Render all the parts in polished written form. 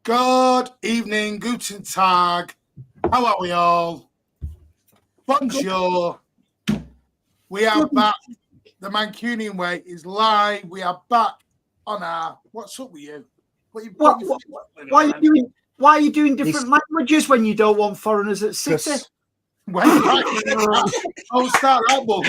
Good evening, guten tag. How are we all? Bonjour. We are back. The Mancunian way is live. We are back on our. What's up with you? Why are you doing different languages when you don't want foreigners at City? Oh, start that book.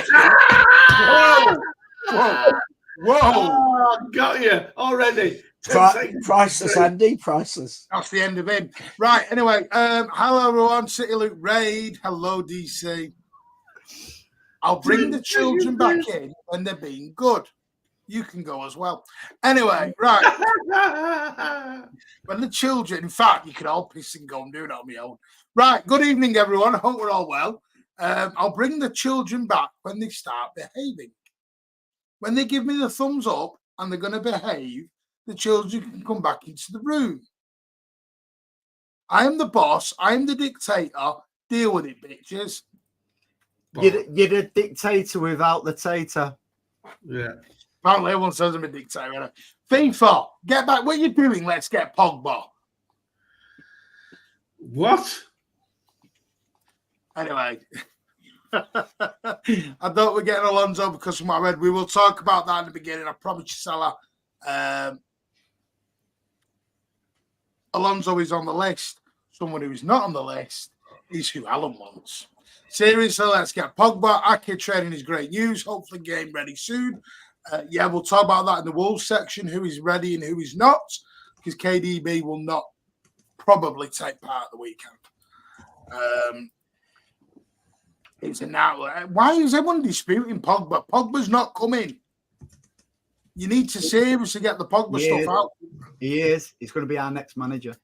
Whoa! Oh, got you already. Priceless, Andy. Priceless. That's the end of him. Right. Anyway, hello everyone. City Luke Raid. Hello DC. I'll bring the children back in when they're being good. You can go as well. Anyway, right. When the children, in fact, you can all piss and go and do it on my own. Right. Good evening, everyone. I hope we're all well. I'll bring the children back when they start behaving. When they give me the thumbs up and they're going to behave, the children can come back into the room. I am the boss. I am the dictator. Deal with it, bitches. You're a dictator without the tater. Yeah. Apparently, everyone says I'm a dictator. FIFA, get back. What are you doing? Let's get Pogba. What? Anyway, I thought we're getting Alonso because of what I read. We will talk about that in the beginning. I promise you, Salah. Alonso is on the list. Someone who is not on the list is who Alan wants. Seriously, let's get Pogba. Ake training is great news. Hopefully, game ready soon. Yeah, we'll talk about that in the Wolves section, who is ready and who is not, because KDB will not probably take part of the weekend. It's an outlet. Why is everyone disputing Pogba? Pogba's not coming. You need to seriously get the Pogba stuff out. He is. He's going to be our next manager.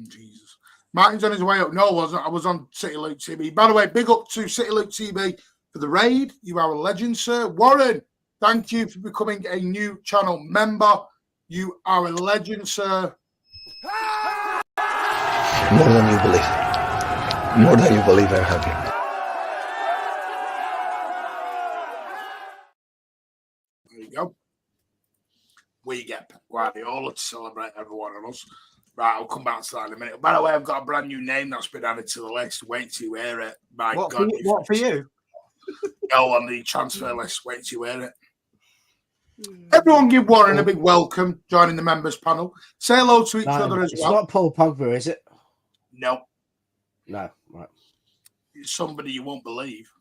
Jesus. Martin's on his way up. No, I wasn't. I was on City Luke TV. By the way, big up to City Luke TV for the raid. You are a legend, sir. Warren, thank you for becoming a new channel member. You are a legend, sir. More than you believe. More than you believe, I'm happy. There you go. We get Pep Guardiola to celebrate every one of us. Right, I'll come back to that in a minute. By the way, I've got a brand new name that's been added to the list. Wait till you hear it. My What God. for you? Go on the transfer list. Wait till you hear it. Everyone give Warren a big welcome, joining the members panel. Say hello to each other as well. It's not Paul Pogba, is it? No. No, right. It's somebody you won't believe.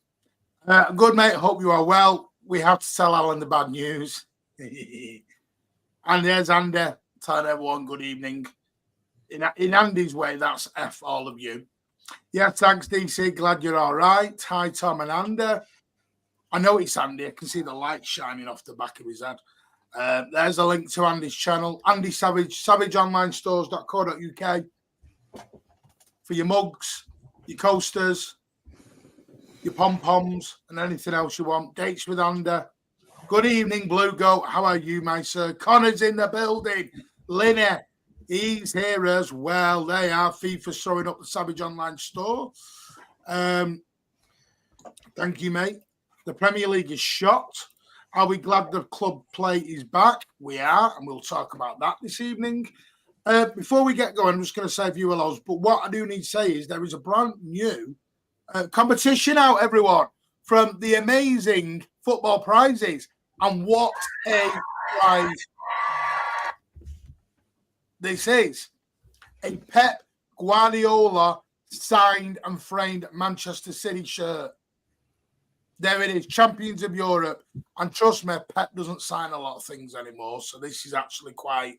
Good, mate. Hope you are well. We have to tell Alan the bad news. And there's Andy telling everyone good evening. In Andy's way, that's F all of you. Yeah, thanks, DC. Glad you're all right. Hi, Tom and Andy. I know it's Andy. I can see the light shining off the back of his head. There's a link to Andy's channel. Andy Savage, savageonlinestores.co.uk for your mugs, your coasters, your pom-poms, and anything else you want. Dates with Andy. Good evening, Blue Goat. How are you, my sir? Connor's in the building. Linny, he's here as well. They are. FIFA throwing up the Savage Online store. Thank you, mate. The Premier League is shot. Are we glad the club play is back? We are, and we'll talk about that this evening. Before we get going, I'm just going to say a few hellos, but what I do need to say is there is a brand new competition out, everyone, from the amazing football prizes. And what a prize this is. A Pep Guardiola signed and framed Manchester City shirt. There it is, Champions of Europe. And trust me, Pep doesn't sign a lot of things anymore, so this is actually quite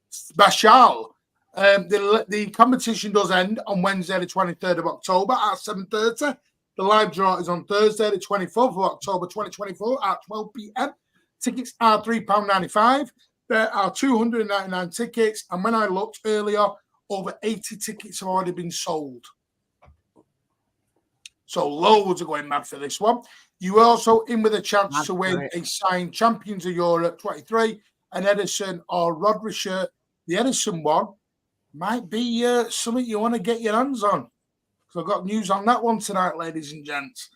special. The competition does end on Wednesday, the 23rd of October at 7:30. The live draw is on Thursday, the 24th of October, 2024 at 12 p.m. Tickets are £3.95. There are 299 tickets. And when I looked earlier, over 80 tickets have already been sold. So loads are going mad for this one. You are also in with a chance to win a signed Champions of Europe 23, an Ederson or Rodri shirt. The Ederson one might be something you want to get your hands on. So I've got news on that one tonight, ladies and gents.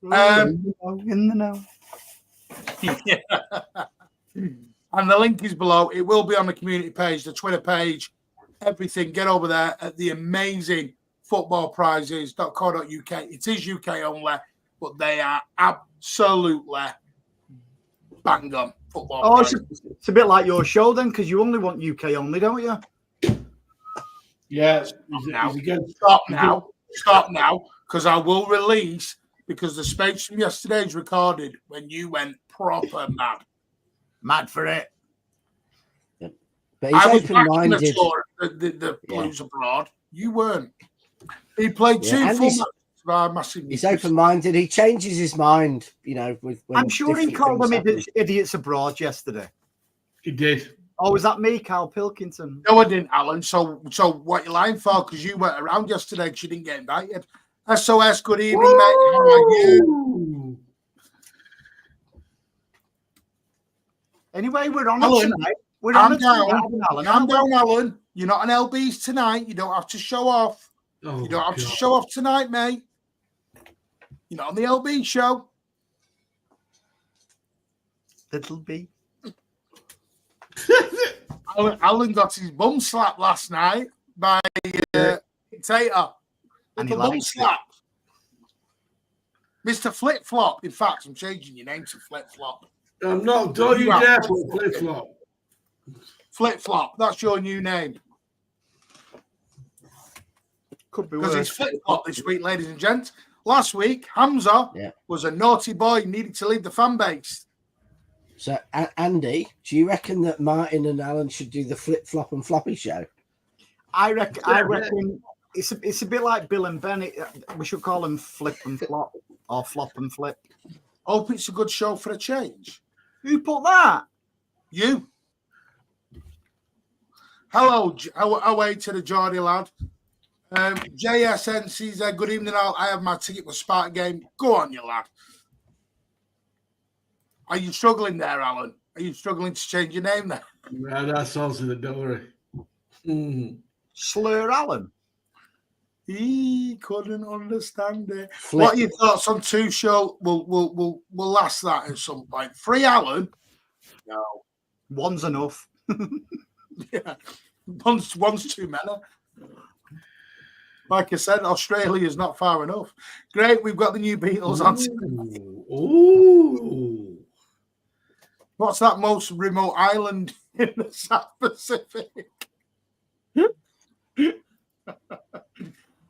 In the know. And the link is below. It will be on the community page, the Twitter page, everything, get over there at the amazing footballprizes.co.uk. It is UK only, but they are absolutely bang on football. Oh, it's a bit like your show then, because you only want UK only, don't you? Yeah. Stop now, because I will release, because the speech from yesterday is recorded when you went proper mad. Mad for it. Yep. But he's open-minded. The Blues abroad. You weren't. He played two full matches. He's open-minded. He changes his mind, you know. I'm sure he called them idiots abroad yesterday. He did. Oh, was that me, Carl Pilkington? No, I didn't, Alan. So what you lying for? Because you weren't around yesterday because you didn't get invited. SOS, good evening, mate. How are you? Anyway, we're on Alan, tonight. We're on Calm down, Alan. You're not on LBs tonight. You don't have to show off. Oh, you don't have to show off tonight, mate. You're not on the LB show. Little B. Alan got his bum slapped last night by Dictator. And he bum slap. Mr. Flip Flop. In fact, I'm changing your name to Flip Flop. I'm not. Don't you dare put Flip Flop. Flip Flop. That's your new name. Could be because it's Flip Flop this week, ladies and gents. Last week, Hamza was a naughty boy, needed to leave the fan base. So, Andy, do you reckon that Martin and Alan should do the Flip Flop and Floppy show? I reckon it's a bit like Bill and Ben. We should call them Flip and Flop or Flop and Flip. Hope it's a good show for a change. Who put that? You. Hello, away to the Geordie lad. JSNCZ, good evening all. I have my ticket for Sparta game. Go on, you lad. Are you struggling there, Alan? Are you struggling to change your name there? No, that's also the worry. Slur Alan. He couldn't understand it. What are your thoughts on two show? We'll last that at some point. Free Alan? No. One's enough. Yeah. One's too many. Like I said, Australia is not far enough. Great, we've got the new Beatles on tonight. Ooh. What's that most remote island in the South Pacific?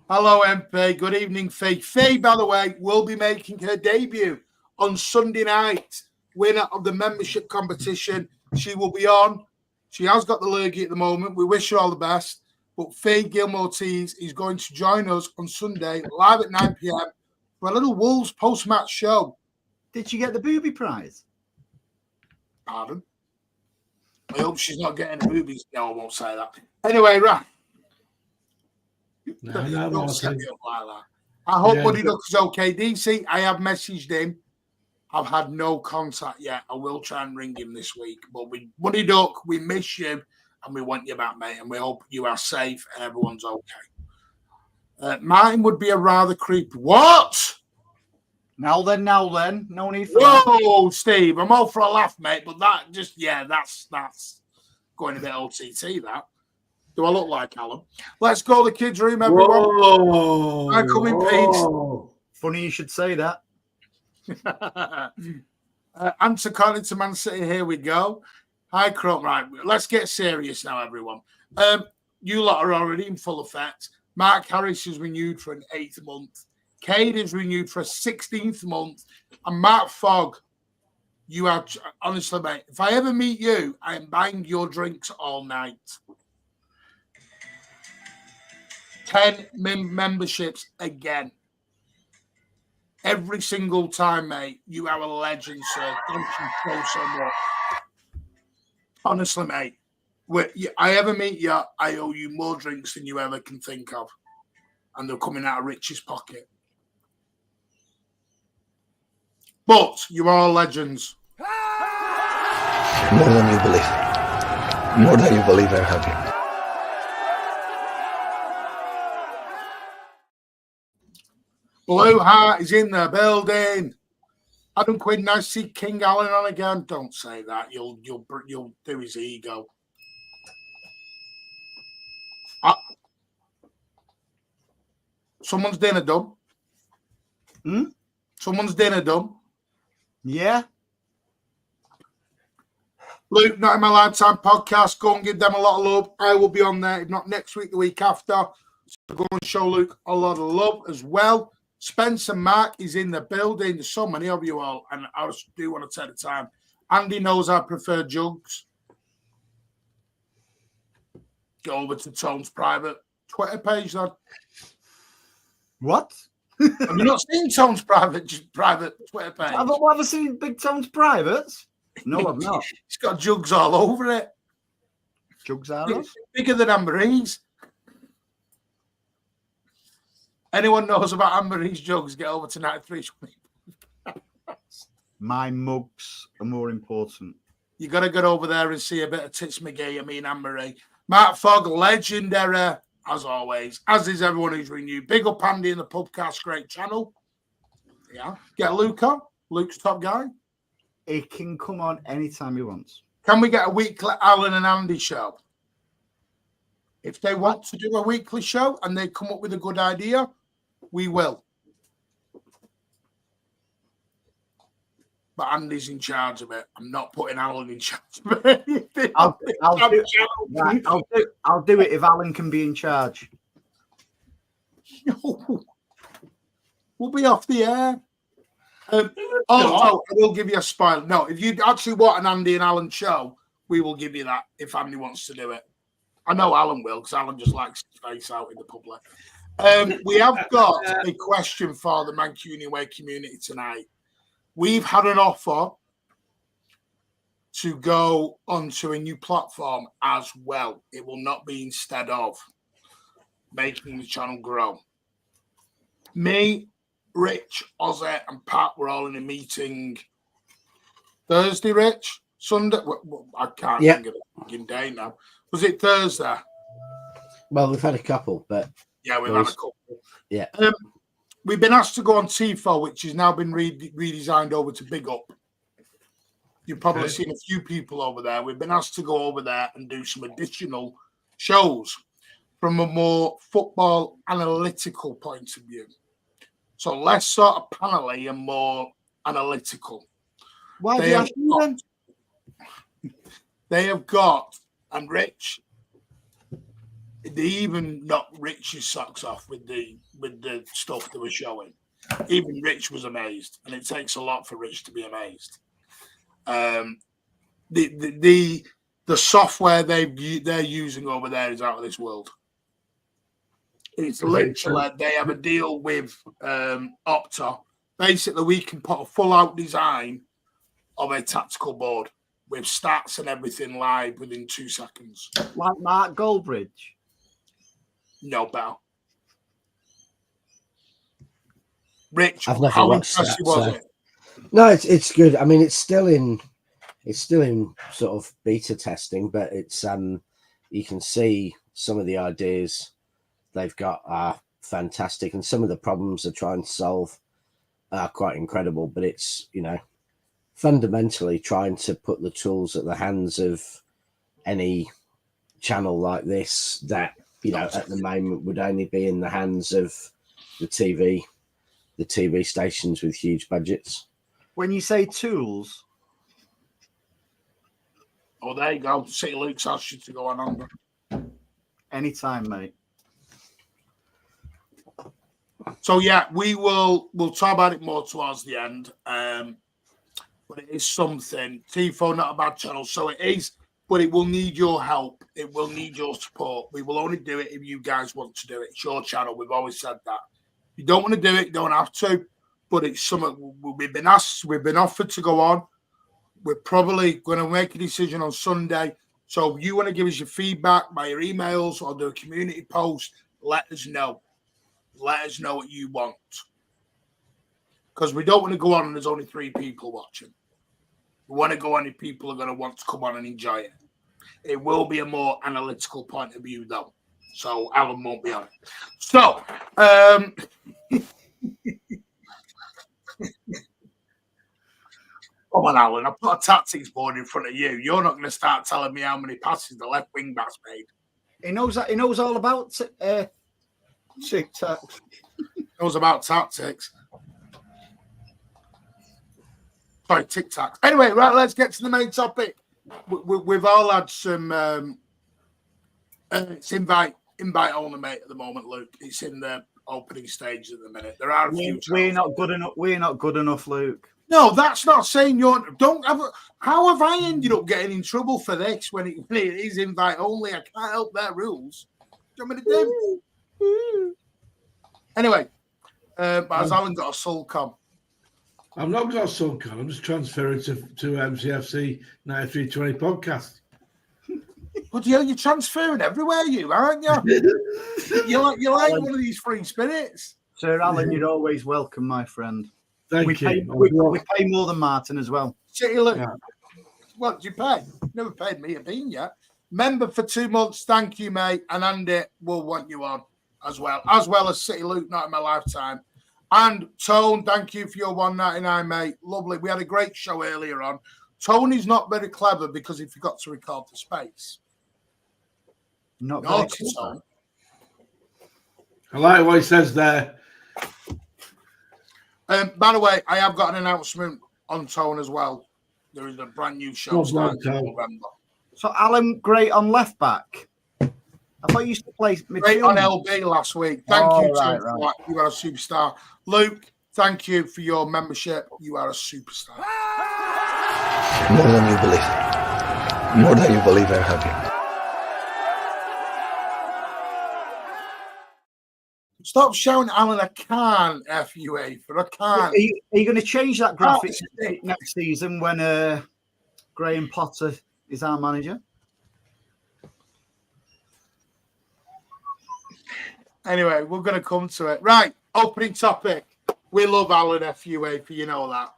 Hello, MP. Good evening, Fee. Fee, by the way, will be making her debut on Sunday night. Winner of the membership competition. She will be on. She has got the lurgy at the moment. We wish her all the best. But Faye Gilmore-Tees is going to join us on Sunday, live at 9 p.m. for a little Wolves post-match show. Did she get the booby prize? Pardon? I hope she's not getting the boobies. No, I won't say that. Anyway, right. Don't set me up like that. I hope Buddy Duck is okay. DC, I have messaged him. I've had no contact yet. I will try and ring him this week. But Buddy Duck, we miss you and we want you back, mate. And we hope you are safe and everyone's okay. Martin would be a rather creepy. What? Now then. No need for Whoa, Steve. I'm all for a laugh, mate. But that just, that's going a bit OTT, that. Do I look like Alan? Let's go the kids' room, everyone. Whoa. I come in peace. Funny you should say that. Answer calling to Man City. Here we go. Hi, Chrome. Right, let's get serious now, everyone. You lot are already in full effect. Mark Harris is renewed for an 8th month. Cade is renewed for a 16th month. And Mark Fogg, you are, honestly, mate, if I ever meet you, I am buying your drinks all night. 10 memberships again. Every single time, mate. You are a legend, sir. Thank you so much. Honestly, mate. I ever meet you, I owe you more drinks than you ever can think of. And they're coming out of Rich's pocket. But you are all legends. More than you believe. More than you believe, I'm happy. Blue Heart is in the building. Adam Quinn, nice to see King Allen on again. Don't say that. You'll do his ego. Someone's dinner done. Someone's dinner done. Yeah. Luke, Not in My Lifetime podcast. Go and give them a lot of love. I will be on there, if not next week, the week after. So go and show Luke a lot of love as well. Spencer Mark is in the building. There's so many of you all, and I just do want to take the time. Andy knows I prefer jugs. Go over to Tone's private Twitter page, lad. What? Have you not seen Tone's private Twitter page? Have I ever seen Big Tone's privates? No, I've not. He's got jugs all over it. Jugs are It's bigger than Anne-Marie's. Anyone knows about Anne-Marie's jugs, get over to 9320. My mugs are more important. You got to get over there and see a bit of Tits McGee, Anne-Marie. Mark Fogg, legendary, as always, as is everyone who's renewed. Big up Andy in the Pubcast, great channel. Yeah. Get Luke on. Luke's top guy. He can come on anytime he wants. Can we get a weekly Alan and Andy show? If they want to do a weekly show and they come up with a good idea, we will. But Andy's in charge of it. I'm not putting Alan in charge of it. I'll do it if Alan can be in charge. No. We'll be off the air. Also, I will give you a spoiler. No, if you actually want an Andy and Alan show, we will give you that if Andy wants to do it. I know Alan will, because Alan just likes his face out in the public. We have got a question for the Mancunian Way community tonight. We've had an offer to go onto a new platform as well. It will not be instead of making the channel grow. Me, Rich, Ozzy, and Pat were all in a meeting Thursday, Rich? Sunday? I can't think of the day now. Was it Thursday? Well, we've had a couple, but... Yeah, we've had a couple. Yeah. We've been asked to go on TIFO, which has now been redesigned over to Big Up. You've probably seen a few people over there. We've been asked to go over there and do some additional shows from a more football analytical point of view. So less sort of panel-y and more analytical. Why do you ask me then? They have got, and Rich, they even knocked Rich's socks off with the stuff they were showing. Even Rich was amazed, and it takes a lot for Rich to be amazed. The software they're using over there is out of this world. It's literally they have a deal with Opta. Basically, we can put a full-out design of a tactical board with stats and everything live within 2 seconds. Like Mark Goldbridge? No better. Rich, I've never how watched impressive that, was so. it? No, it's good. I mean, it's still in sort of beta testing, but it's you can see some of the ideas they've got are fantastic, and some of the problems they're trying to solve are quite incredible. But it's, you know, fundamentally trying to put the tools at the hands of any channel like this that, you know, at the moment would only be in the hands of the TV stations with huge budgets. When you say tools, Oh, there you go. See, Luke's asked you to go on under. anytime, mate. So yeah, we'll talk about it more towards the end. But it is something. TIFO, not a bad channel, so it is. But it will need your help. It will need your support. We will only do it if you guys want to do it. It's your channel. We've always said that. If you don't want to do it, you don't have to. But it's something we've been asked. We've been offered to go on. We're probably going to make a decision on Sunday. So if you want to give us your feedback by your emails or do a community post, let us know. Let us know what you want. Because we don't want to go on and there's only 3 people watching. We want to go on if people are going to want to come on and enjoy it. It will be a more analytical point of view, though. So Alan won't be on it. So, come on, Alan. I put a tactics board in front of you. You're not going to start telling me how many passes the left wing back's made. He knows that. He knows all about TikTok. Knows about tactics. Sorry, tic-tacs. Anyway, right, let's get to the main topic. We've all had some it's invite only, mate, at the moment, Luke. It's in the opening stage at the minute. There are a few. We're not good enough. We're not good enough, Luke. No, that's not saying you're. Don't have. How have I ended up getting in trouble for this when it is invite only? I can't help their rules. What do you want me to do? Anyway, has Alan got a sulk on? I've not got a sulk on. I'm just transferring to MCFC 9320 podcast. But you're transferring everywhere, you aren't you? you're like one of these free spirits. Sir Alan, you're always welcome, my friend. Thank you. We pay more than Martin as well. Yeah. What do you pay? Never paid me a bean yet. Member for 2 months. Thank you, mate. And Andy will want you on as well as City Luke, not in my lifetime. And Tone, thank you for your $1.99, mate. Lovely. We had a great show earlier on. Tony's not very clever because he forgot to record the space. Not Naughty, Tone. I like what he says there. By the way, I have got an announcement on Tone as well. There is a brand new show starting in November. So Alan, great on left back. I thought you used to play midfield. Great on LB last week. Thank you, right. You are a superstar. Luke, thank you for your membership. You are a superstar. More than you believe. More than you believe, I'm happy. Stop shouting, Alan. I can't F you, for I can't. Are you going to change that graphic next season when Graham Potter is our manager? Anyway, we're going to come to it. Right, opening topic. We love Alan FUA, you know that.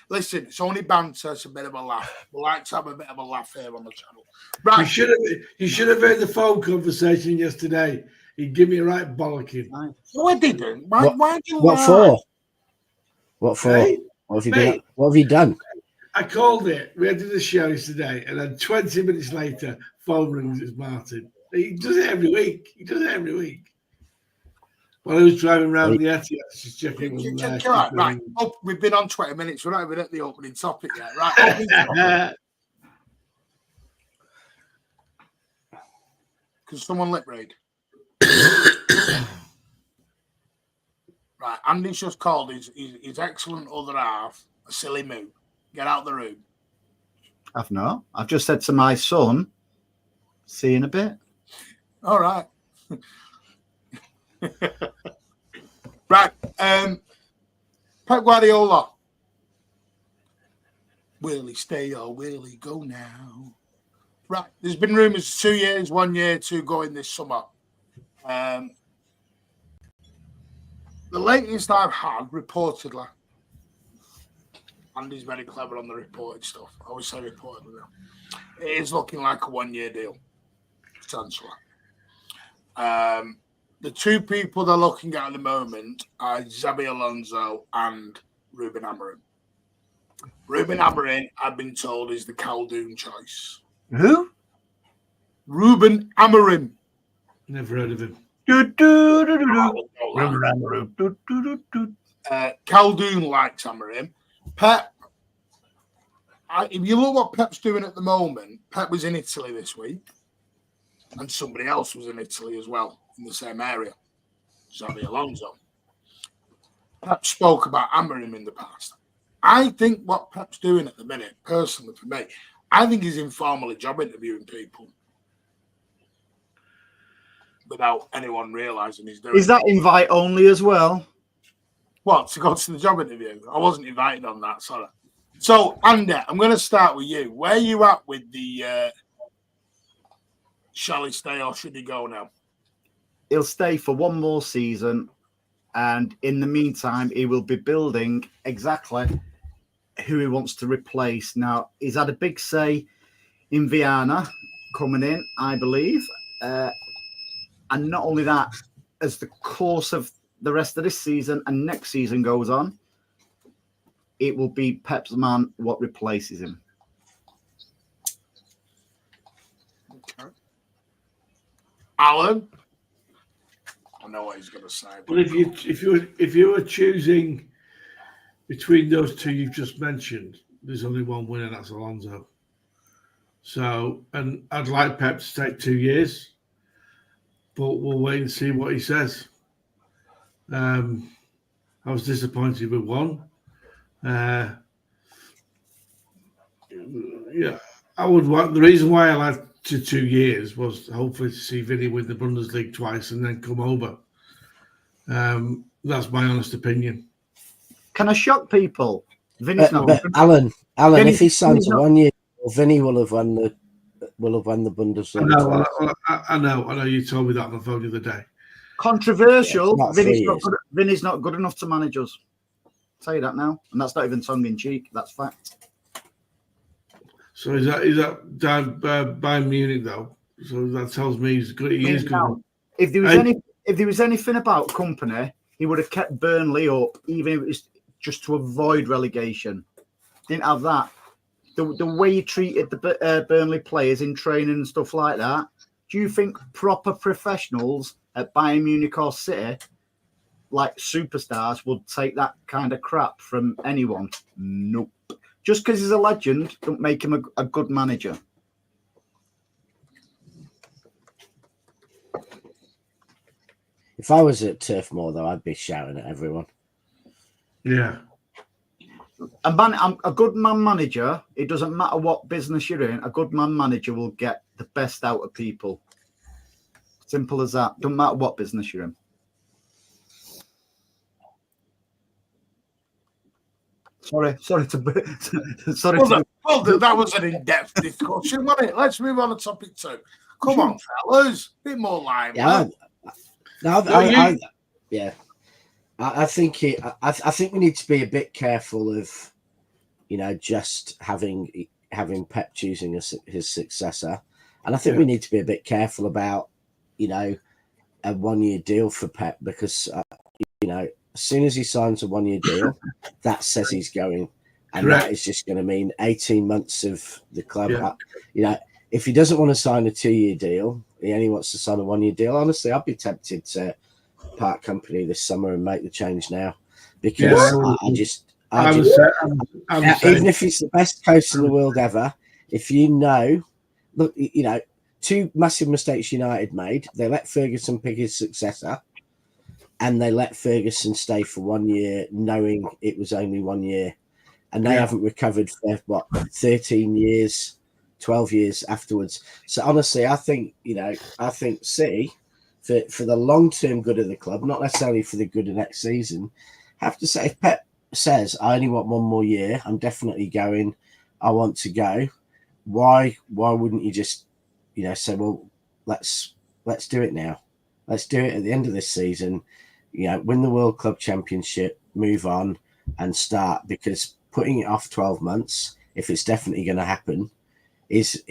Listen, it's only banter. It's a bit of a laugh. We like to have a bit of a laugh here on the channel. Right. You should have heard the phone conversation yesterday. He'd give me a right bollocking. No, I didn't. Why do you What lie? for? What for? Hey, What have you done? What have you done? I called it. We had the show yesterday, and then 20 minutes later, phone rings. It's Martin. He does it every week. While I was driving around the Etihad, just checking. Right. Oh, we've been on 20 minutes. We're not even at the opening topic yet. Right. Can someone lip read? Right. Andy's just called his excellent other half a silly moo. Get out the room. I've just said to my son, see you in a bit. All right. Right. Pep Guardiola. Will he stay or will he go now? Right. There's been rumours 2 years, 1 year, 2 going this summer. The latest I've had, reportedly, Andy's very clever on the reported stuff. I always say reportedly now. It is looking like a 1 year deal, potentially. The 2 people they're looking at the moment are Xabi Alonso and Ruben Amorim. Ruben Amorim, I've been told, is the Khaldoon choice. Who? Ruben Amorim. Never heard of him. Khaldoon likes Amorim. Pep, if you look what Pep's doing at the moment, Pep was in Italy this week, and somebody else was in Italy as well in the same area, Xabi Alonso. Pep spoke about Amorim in the past. I think what Pep's doing at the minute, personally for me, I think he's informally job interviewing people without anyone realising he's doing it. Is that invite only as well? What, to go to the job interview? I wasn't invited on that, sorry. So, Andy, I'm going to start with you. Where are you at with the shall he stay or should he go now? He'll stay for one more season, and in the meantime, he will be building exactly who he wants to replace. Now, he's had a big say in Viana coming in, I believe. And not only that, as the course of the rest of this season and next season goes on, it will be Pep's man what replaces him. Okay. Alan, know what he's going to say. But if you were choosing between those two you've just mentioned, there's only one winner, that's Alonso. So, and I'd like Pep to take 2 years, but we'll wait and see what he says. I was disappointed with one. Yeah, I would want. The reason why I liked 2 years was hopefully to see Vinny win the Bundesliga twice and then come over. That's my honest opinion. Can I shock people? Vinny's not. But Alan, Vinny, if he signs Vinny's a not- 1 year, Vinny will have won the Bundesliga. I know. You told me that on the phone the other day. Controversial. Yeah, Vinny's not good enough to manage us. I'll tell you that now, and that's not even tongue in cheek. That's fact. So is that down Bayern Munich though? So that tells me he's good. He is good. Now, if there was anything about Kompany, he would have kept Burnley up, even if it was just to avoid relegation. Didn't have that. The way he treated the Burnley players in training and stuff like that. Do you think proper professionals at Bayern Munich or City, like superstars, would take that kind of crap from anyone? Nope. Just because he's a legend, don't make him a good manager. If I was at Turf Moor, though, I'd be shouting at everyone. Yeah. A good man manager, it doesn't matter what business you're in, a good man manager will get the best out of people. Simple as that. Don't matter what business you're in. Sorry to. Well, that was an in-depth discussion, wasn't it? Let's move on to topic 2. Come on, fellas. Bit more lively. I think we need to be a bit careful of, just having Pep choosing his successor, and I think we need to be a bit careful about, a 1 year deal for Pep because, as soon as he signs a 1 year deal, that says he's going, and Correct. that is just going to mean 18 months of the club. Yeah. If he doesn't want to sign a 2 year deal, he only wants to sign a 1 year deal. Honestly, I'd be tempted to part company this summer and make the change now because even if he's the best coach in the world ever, if look, 2 massive mistakes United made. They let Ferguson pick his successor, and they let Ferguson stay for 1 year, knowing it was only 1 year, and they haven't recovered for 13 years, 12 years afterwards. So honestly, I think City, for the long-term good of the club, not necessarily for the good of next season, have to say, if Pep says, I only want 1 more year, I'm definitely going, I want to go, why wouldn't you just, say, well, let's do it now. Let's do it at the end of this season, win the World Club Championship, move on and start, because putting it off 12 months, if it's definitely going to happen, is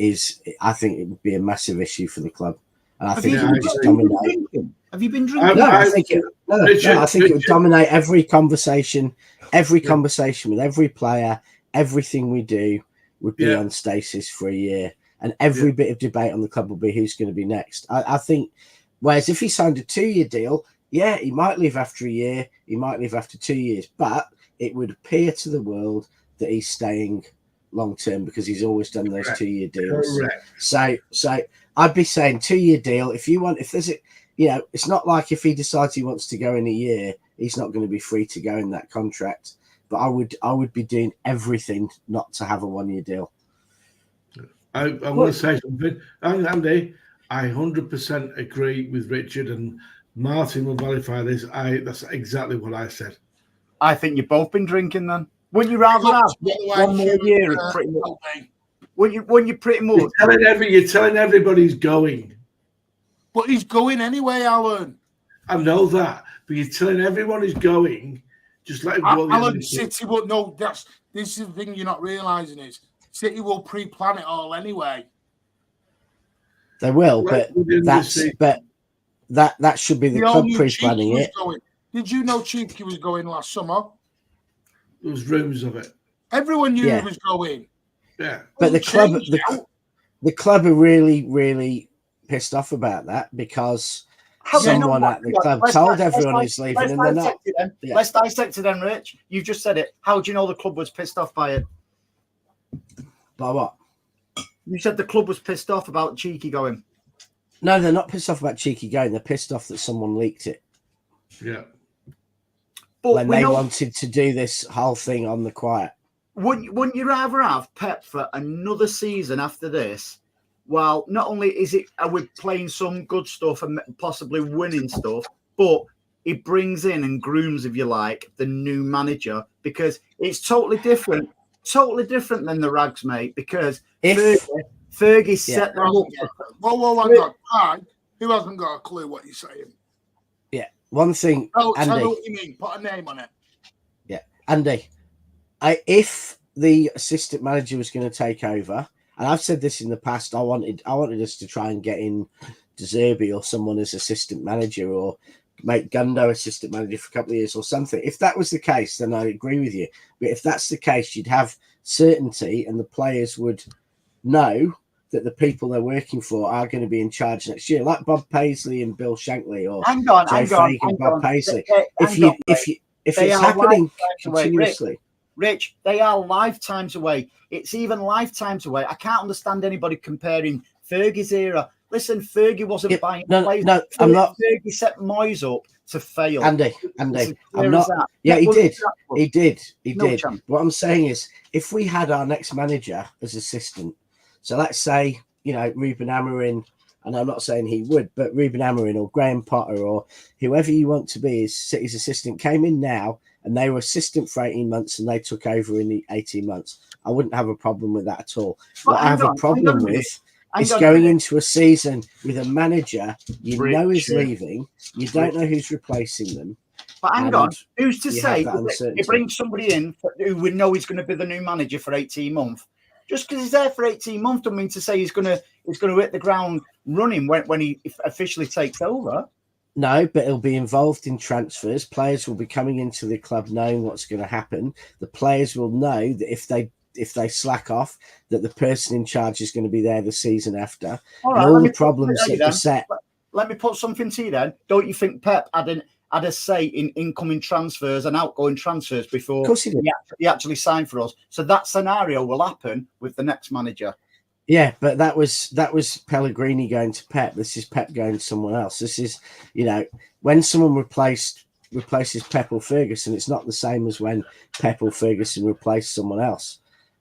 I think it would be a massive issue for the club. And I think it would just dominate. Have you been drinking? No, I think it would dominate every conversation with every player. Everything we do would be on stasis for a year, and every bit of debate on the club will be who's going to be next. I think. Whereas if he signed a 2 year deal, he might leave after a year, he might leave after 2 years, but it would appear to the world that he's staying long term because he's always done those 2 year deals. Correct. So I'd be saying 2 year deal. If there's it's not like if he decides he wants to go in a year, he's not going to be free to go in that contract. But I would be doing everything not to have a 1 year deal. I want to say something, Andy. I 100% agree with Richard, and Martin will verify this. That's exactly what I said. I think you've both been drinking then. Wouldn't you rather have 1 more year? Pretty much. Wouldn't you pretty much? You're telling everybody he's going. But he's going anyway, Alan. I know that, but you're telling everyone he's going. Just let him go. Alan, City will no. This is the thing you're not realising is City will pre-plan it all anyway. They will, but that should be the club pre-planning it. Did you know Cheeky was going last summer? There was rumours of it. Everyone knew he was going. Yeah, but the club are really, really pissed off about that because someone at the club told everyone he's leaving, and they're not. Yeah. Let's dissect it then, Rich. You've just said it. How do you know the club was pissed off by it? By what? You said the club was pissed off about Cheeky going. No, they're not pissed off about Cheeky going. They're pissed off that someone leaked it. Yeah. But when they wanted to do this whole thing on the quiet. Wouldn't you rather have Pep for another season after this? Well, not only are we playing some good stuff and possibly winning stuff, but he brings in and grooms, if you like, the new manager, because it's totally different than the Rags, mate. Because Fergie set them up. Whoa, hang on. Who hasn't got a clue what you're saying? Yeah, one thing. Tell Andy, me what you mean. Put a name on it. Yeah, Andy. If the assistant manager was going to take over, and I've said this in the past, I wanted us to try and get in De Zerbi or someone as assistant manager, or make Gundo assistant manager for a couple of years or something. If that was the case, then I agree with you. But if that's the case, you'd have certainty, and the players would know that the people they're working for are going to be in charge next year, like Bob Paisley and Bill Shankly, or Joe Fagan and Bob Paisley. If it's happening continuously. Rich, they are lifetimes away. It's even lifetimes away. I can't understand anybody comparing Fergie's era. Listen, Fergie wasn't buying players. No, I'm not. Fergie set Moyes up to fail. Andy, I'm not. Yeah, he did. He did. What I'm saying is, if we had our next manager as assistant, so let's say, Ruben Amorim, and I'm not saying he would, but Ruben Amorim or Graham Potter or whoever you want to be as City's assistant came in now, and they were assistant for 18 months and they took over in the 18 months. I wouldn't have a problem with that at all. What I have a problem with is going into a season with a manager is leaving. You don't know who's replacing them. But hang on, who's to say you bring somebody in who we know is going to be the new manager for 18 months? Just because he's there for 18 months doesn't mean to say he's going to hit the ground running when he officially takes over. No, but he'll be involved in transfers. Players will be coming into the club knowing what's going to happen. The players will know that if they slack off, that the person in charge is going to be there the season after. All the problems that were set. Let me put something to you then. Don't you think Pep had a say in incoming transfers and outgoing transfers before he actually signed for us? So that scenario will happen with the next manager. Yeah, but that was Pellegrini going to Pep. This is Pep going to someone else. This is, when someone replaces Pep or Ferguson, it's not the same as when Pep or Ferguson replaced someone else.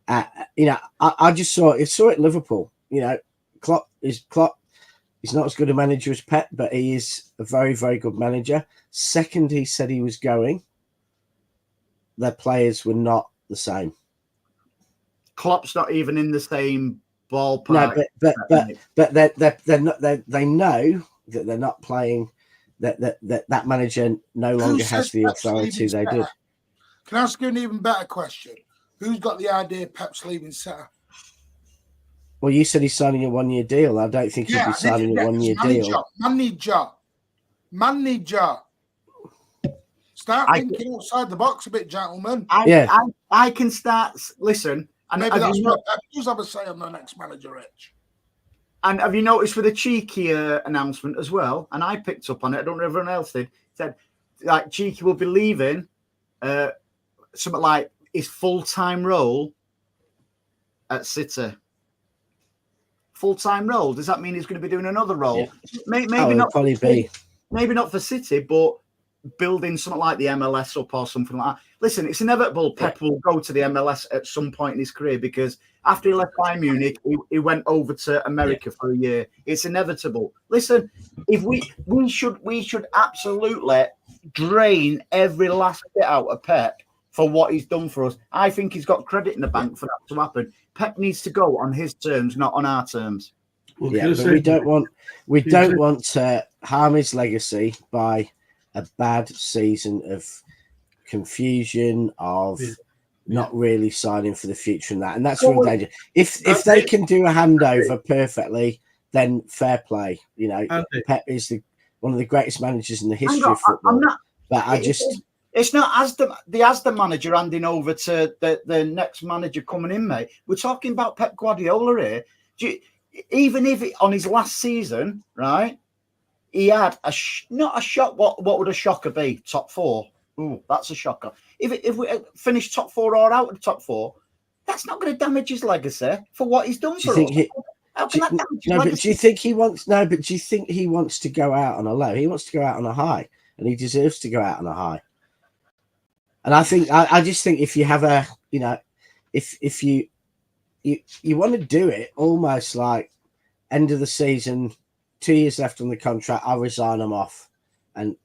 I just saw it at Liverpool. Klopp is not as good a manager as Pep, but he is a very, very good manager. Second, he said he was going, their players were not the same. Klopp's not even in the same ballpark. No, but they're not. They know that they're not playing. That manager no longer has the authority they did. Can I ask you an even better question? Who's got the idea Pep's leaving City? Well, you said he's signing a 1-year deal. I don't think he'll be signing a 1-year deal. Manager. Start thinking outside the box a bit, gentlemen. I can start. Listen. And maybe that's what Pep does have a say on the next manager, Rich. And have you noticed with the Cheeky announcement as well? And I picked up on it. I don't know if everyone else did. Said like Cheeky will be leaving something like his full-time role at City. Full-time role. Does that mean he's going to be doing another role? Yeah. Maybe not for City, but building something like the MLS up or something like that. Listen, it's inevitable Pep will go to the MLS at some point in his career, because after he left Bayern Munich, he went over to America for a year. It's inevitable. Listen, if we should absolutely drain every last bit out of Pep for what he's done for us. I think he's got credit in the bank for that to happen. Pep needs to go on his terms, not on our terms. But we don't want to harm his legacy by a bad season of confusion, of not really signing for the future, and that's real danger. If they can do a handover perfectly, then fair play. Pep is one of the greatest managers in the history of football. It's not as the manager handing over to the next manager coming in, mate. We're talking about Pep Guardiola here. Even if on his last season, right? he had not a shock. What would a shocker be? Top 4. Ooh, that's a shocker. If we finish top 4 or out of the top 4, that's not going to damage his legacy for what he's done for us. How can that damage his legacy? But do you think he wants? No, but do you think he wants to go out on a low? He wants to go out on a high, and he deserves to go out on a high. And I think I just think if you have a, you know, if you want to do it almost like end of the season, 2 years left on the contract, I'll resign him off and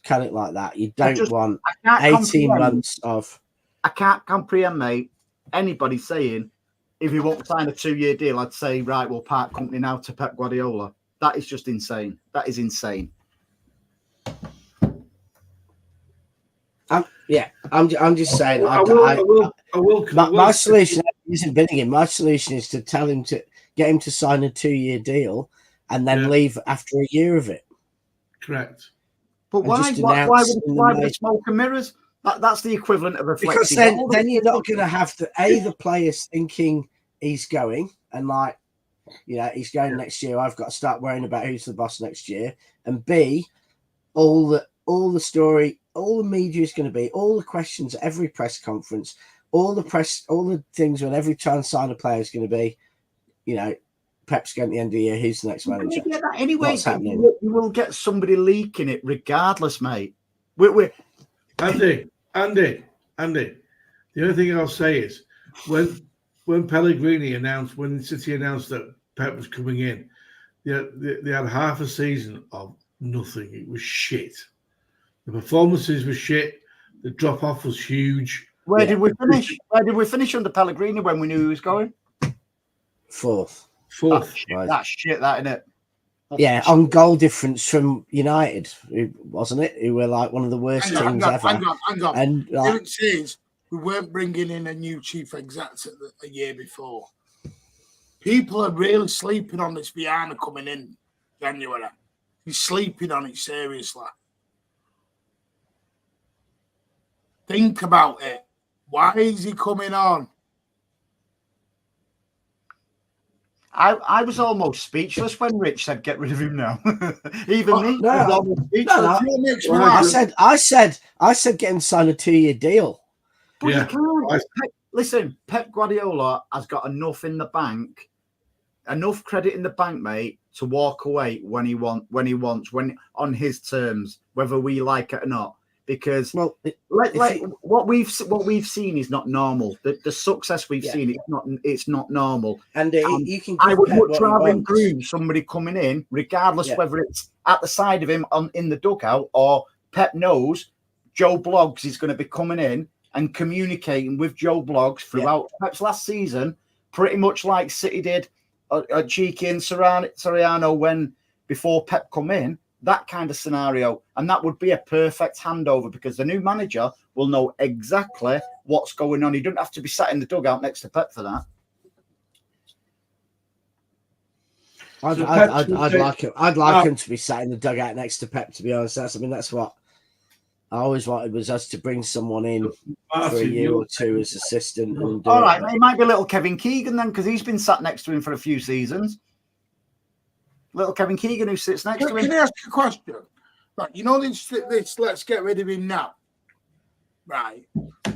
cut it like that. You don't want 18 months of. I can't comprehend, mate, anybody saying if he won't sign a 2-year deal, I'd say, right, we'll part company now to Pep Guardiola. That is just insane. That is insane. I'm just saying. My solution isn't bidding him. My solution is to tell him to get him to sign a 2-year deal and then leave after a year of it. Correct. But why would it smoke and mirrors? That's the equivalent of reflecting. Because then you're not going to have the players thinking he's going and like, you know, he's going next year. I've got to start worrying about who's the boss next year. And B, all the story, all the media is going to be, all the questions at every press conference, all the things when every time sign a player is going to be, you know, Pep's going at the end of the year. Who's the next manager? You get that anyway. What's happening? You will get somebody leaking it regardless, mate. Andy. The only thing I'll say is when Pellegrini announced, when City announced that Pep was coming in, they had half a season of nothing. It was shit. The performances were shit. The drop off was huge. Where did we finish? Where did we finish under Pellegrini when we knew he was going? Fourth. That's shit, that, isn't it? That's on goal difference from United, wasn't it? Who were like one of the worst teams ever. Hang on. And it says we weren't bringing in a new chief exec a year before. People are really sleeping on this Viana coming in January. He's sleeping on it seriously. Think about it. Why is he coming on? I was almost speechless when Rich said get rid of him now. Even me. No. I said get him to sign a 2-year deal. But you can't. Listen, Pep Guardiola has got enough in the bank, enough credit in the bank, mate, to walk away when he wants, on his terms, whether we like it or not. Because what we've seen is not normal. The success we've seen, it's not normal. And you can. I would much rather groom somebody coming in, regardless whether it's at the side of him in the dugout or Pep knows Joe Bloggs is going to be coming in and communicating with Joe Bloggs throughout Pep's last season, pretty much like City did at Cheeky and Soriano when before Pep come in. That kind of scenario, and that would be a perfect handover because the new manager will know exactly what's going on. He doesn't have to be sat in the dugout next to Pep for that. I'd like him to be sat in the dugout next to Pep. To be honest, that's what I always wanted, was us to bring someone in for a year or two as assistant. And all right, it might be a little Kevin Keegan then, because he's been sat next to him for a few seasons. Little Kevin Keegan who sits next to him. Can I ask you a question? Right, you know this let's get rid of him now. Right.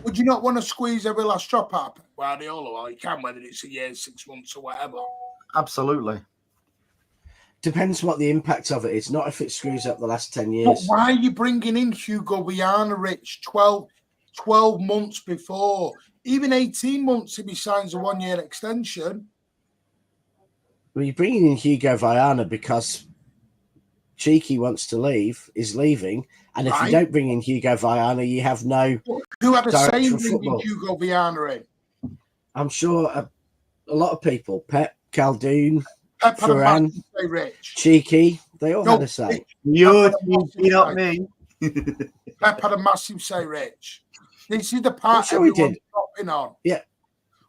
Would you not want to squeeze every last drop out of Guardiola? Well, you can, whether it's a year, 6 months, or whatever. Absolutely. Depends what the impact of it is, not if it screws up the last 10 years. But why are you bringing in Hugo Viana, Rich, 12 months before? Even 18 months if he signs a 1-year extension. Well, you're bringing in Hugo Viana because Cheeky wants to is leaving. And if you don't bring in Hugo Viana, you have no. Who had a say in bringing Hugo Viana in? I'm sure a lot of people, Pep, Caldoon, Pep Ferran, say, Rich. Cheeky, they all had a say. You're not me. Pep had a massive say, Rich. This is the part everyone's dropping on. Yeah.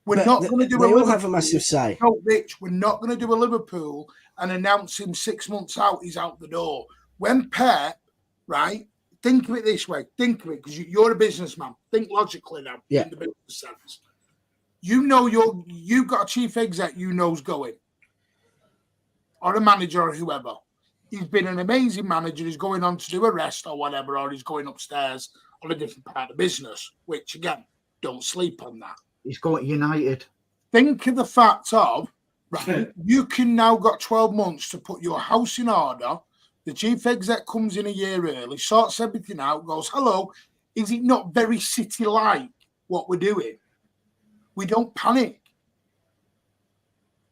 We're not going to do a Liverpool. Have a massive say. No, Rich, we're not going to do a Liverpool and announce him 6 months out, he's out the door. When Pep, right, think of it this way. Think of it, because you're a businessman. Think logically now, in the business sense. You know you've got a chief exec you know's going, or a manager or whoever. he's been an amazing manager. He's going on to do a rest or whatever, or he's going upstairs on a different part of the business, which, again, don't sleep on that. He's going United. Think of the fact of, right, you can now got 12 months to put your house in order. The chief exec comes in a year early, sorts everything out, goes, hello, is it not very City-like what we're doing? We don't panic.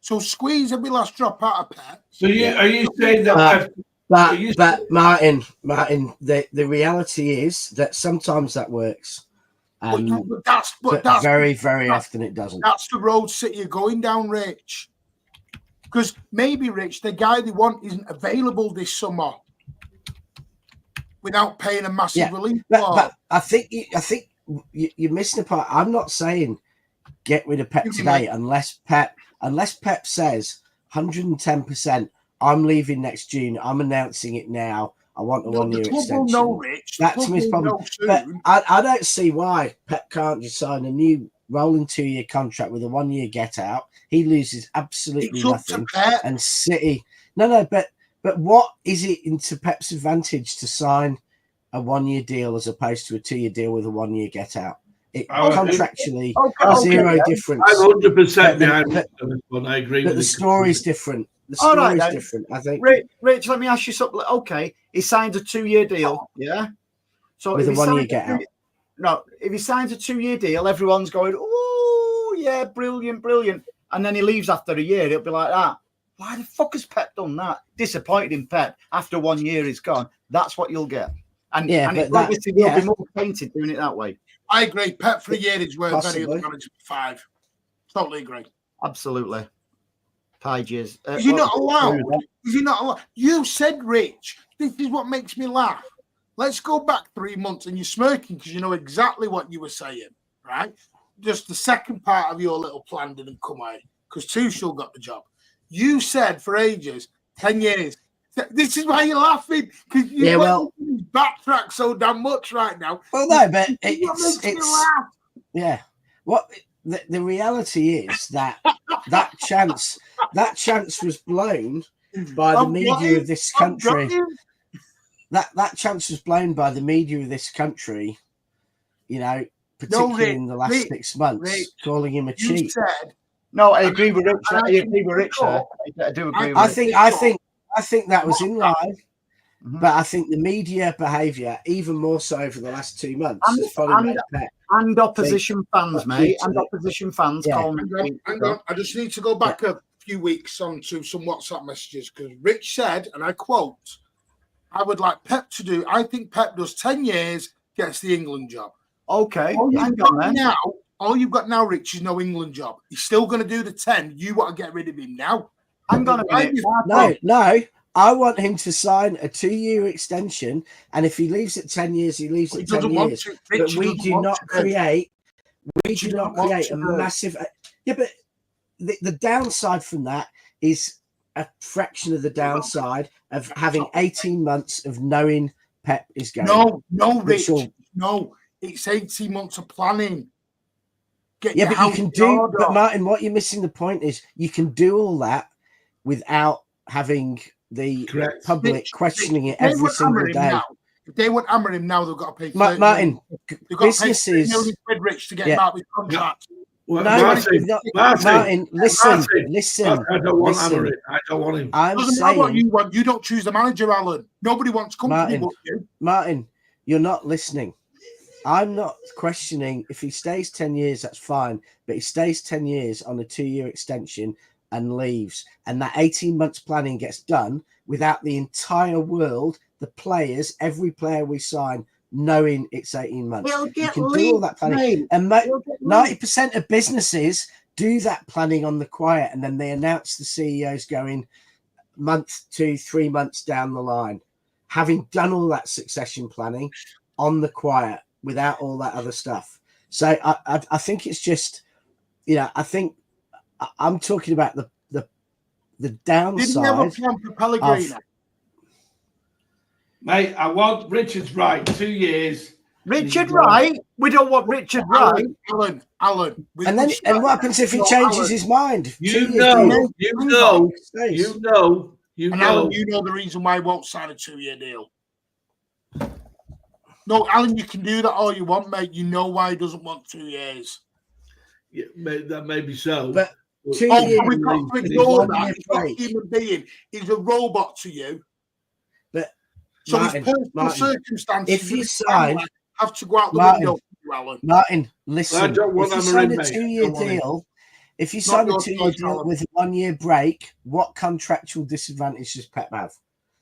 So squeeze every last drop out of Pep. So are you saying that? But Martin, the reality is that sometimes that works. But that's very, very often it doesn't. That's the road City are going down, Rich. Because maybe, Rich, the guy they want isn't available this summer without paying a massive relief. But I think you're missing a part. I'm not saying get rid of Pep today unless Pep says 110%. I'm leaving next June. I'm announcing it now. I want a 1 year extension. No, Rich. That's his problem. But I don't see why Pep can't just sign a new rolling 2 year contract with a 1 year get out. He loses absolutely nothing. And City, but what is it into Pep's advantage to sign a 1 year deal as opposed to a 2 year deal with a 1 year get out? Contractually, zero difference. I'm 100% behind this one. I agree. But the story's different. The story's different, I think. Rich, let me ask you something. Okay, he signs a 2 year deal, yeah? So with a 1 year get out. No, if he signs a 2 year deal, everyone's going, oh, yeah, brilliant. And then he leaves after a year, it'll be like that. Why the fuck has Pep done that? Disappointed in Pep. After 1 year he's gone. That's what you'll get. And it obviously will be more painted doing it that way. I agree. Pep for a year is worth any other manager for 5. Totally agree. Absolutely. Pages. Is he not allowed? Is he not allowed? You said, Rich, this is what makes me laugh. Let's go back 3 months and you're smirking because you know exactly what you were saying, right? Just the second part of your little plan didn't come out because Tuchel got the job. You said for ages, 10 years. This is why you're laughing because you backtrack so damn much right now. Well, no, but it's what the reality is that chance was blown by the media of this country. That chance was blown by the media of this country, particularly in the last 6 months, calling him a cheat. No, I agree with Rich. I agree with Rich. I do agree with I think that was in line, but I think the media behaviour, even more so over the last 2 months, and opposition fans, mate, and opposition fans. Hang on. I just need to go back a few weeks onto some WhatsApp messages because Rich said, and I quote, I would like Pep to do. I think Pep does 10 years, gets the England job. Okay. All you've got now, Rich, is no England job. He's still going to do the 10. You want to get rid of him now? Hang on a minute. No. I want him to sign a 2 year extension. And if he leaves at 10 years, he leaves at 10 years. But we do not create a massive. Yeah, but the downside from that is a fraction of the downside of having 18 months of knowing Pep is going. No, Rich. No, it's 18 months of planning. But you can do. But Martin, what you're missing the point is you can do all that without having the public questioning it every single day. If they want to hammer him now, they've got to pay. Martin, they've got businesses to pay £1 million Rich to get him out with contract. Well, Martin, listen. I don't want hammering. I don't want him. Doesn't matter what you want. You don't choose the manager, Alan. Nobody wants company but you. Martin, you're not listening. I'm not questioning if he stays 10 years, that's fine. But he stays 10 years on a 2 year extension and leaves. And that 18 months planning gets done without the entire world, the players, every player we sign, knowing it's 18 months. You can do all that planning. And 90% of businesses do that planning on the quiet. And then they announce the CEOs going month, 2, 3 months down the line, having done all that succession planning on the quiet without all that other stuff. So I think it's just, I think I'm talking about the downside. Didn't have a plan for Pellegrino. Mate, I want Richard's right. 2 years. Richard Wright? We don't want Richard Wright. Alan. And what happens if he changes his mind? You And Alan, you know the reason why he won't sign a 2-year deal. No, Alan, you can do that all you want, mate. You know why he doesn't want 2 years. Yeah, that may be so. But 2 Oh, years, we've got to ignore that. He's not a human being. He's a robot to you. But so Martin, his personal circumstances, if you sign, have to go out the window. Alan. Martin, listen. If you sign a 2-year deal, if you sign a 2-year deal with a 1-year break, what contractual disadvantage does Pep have?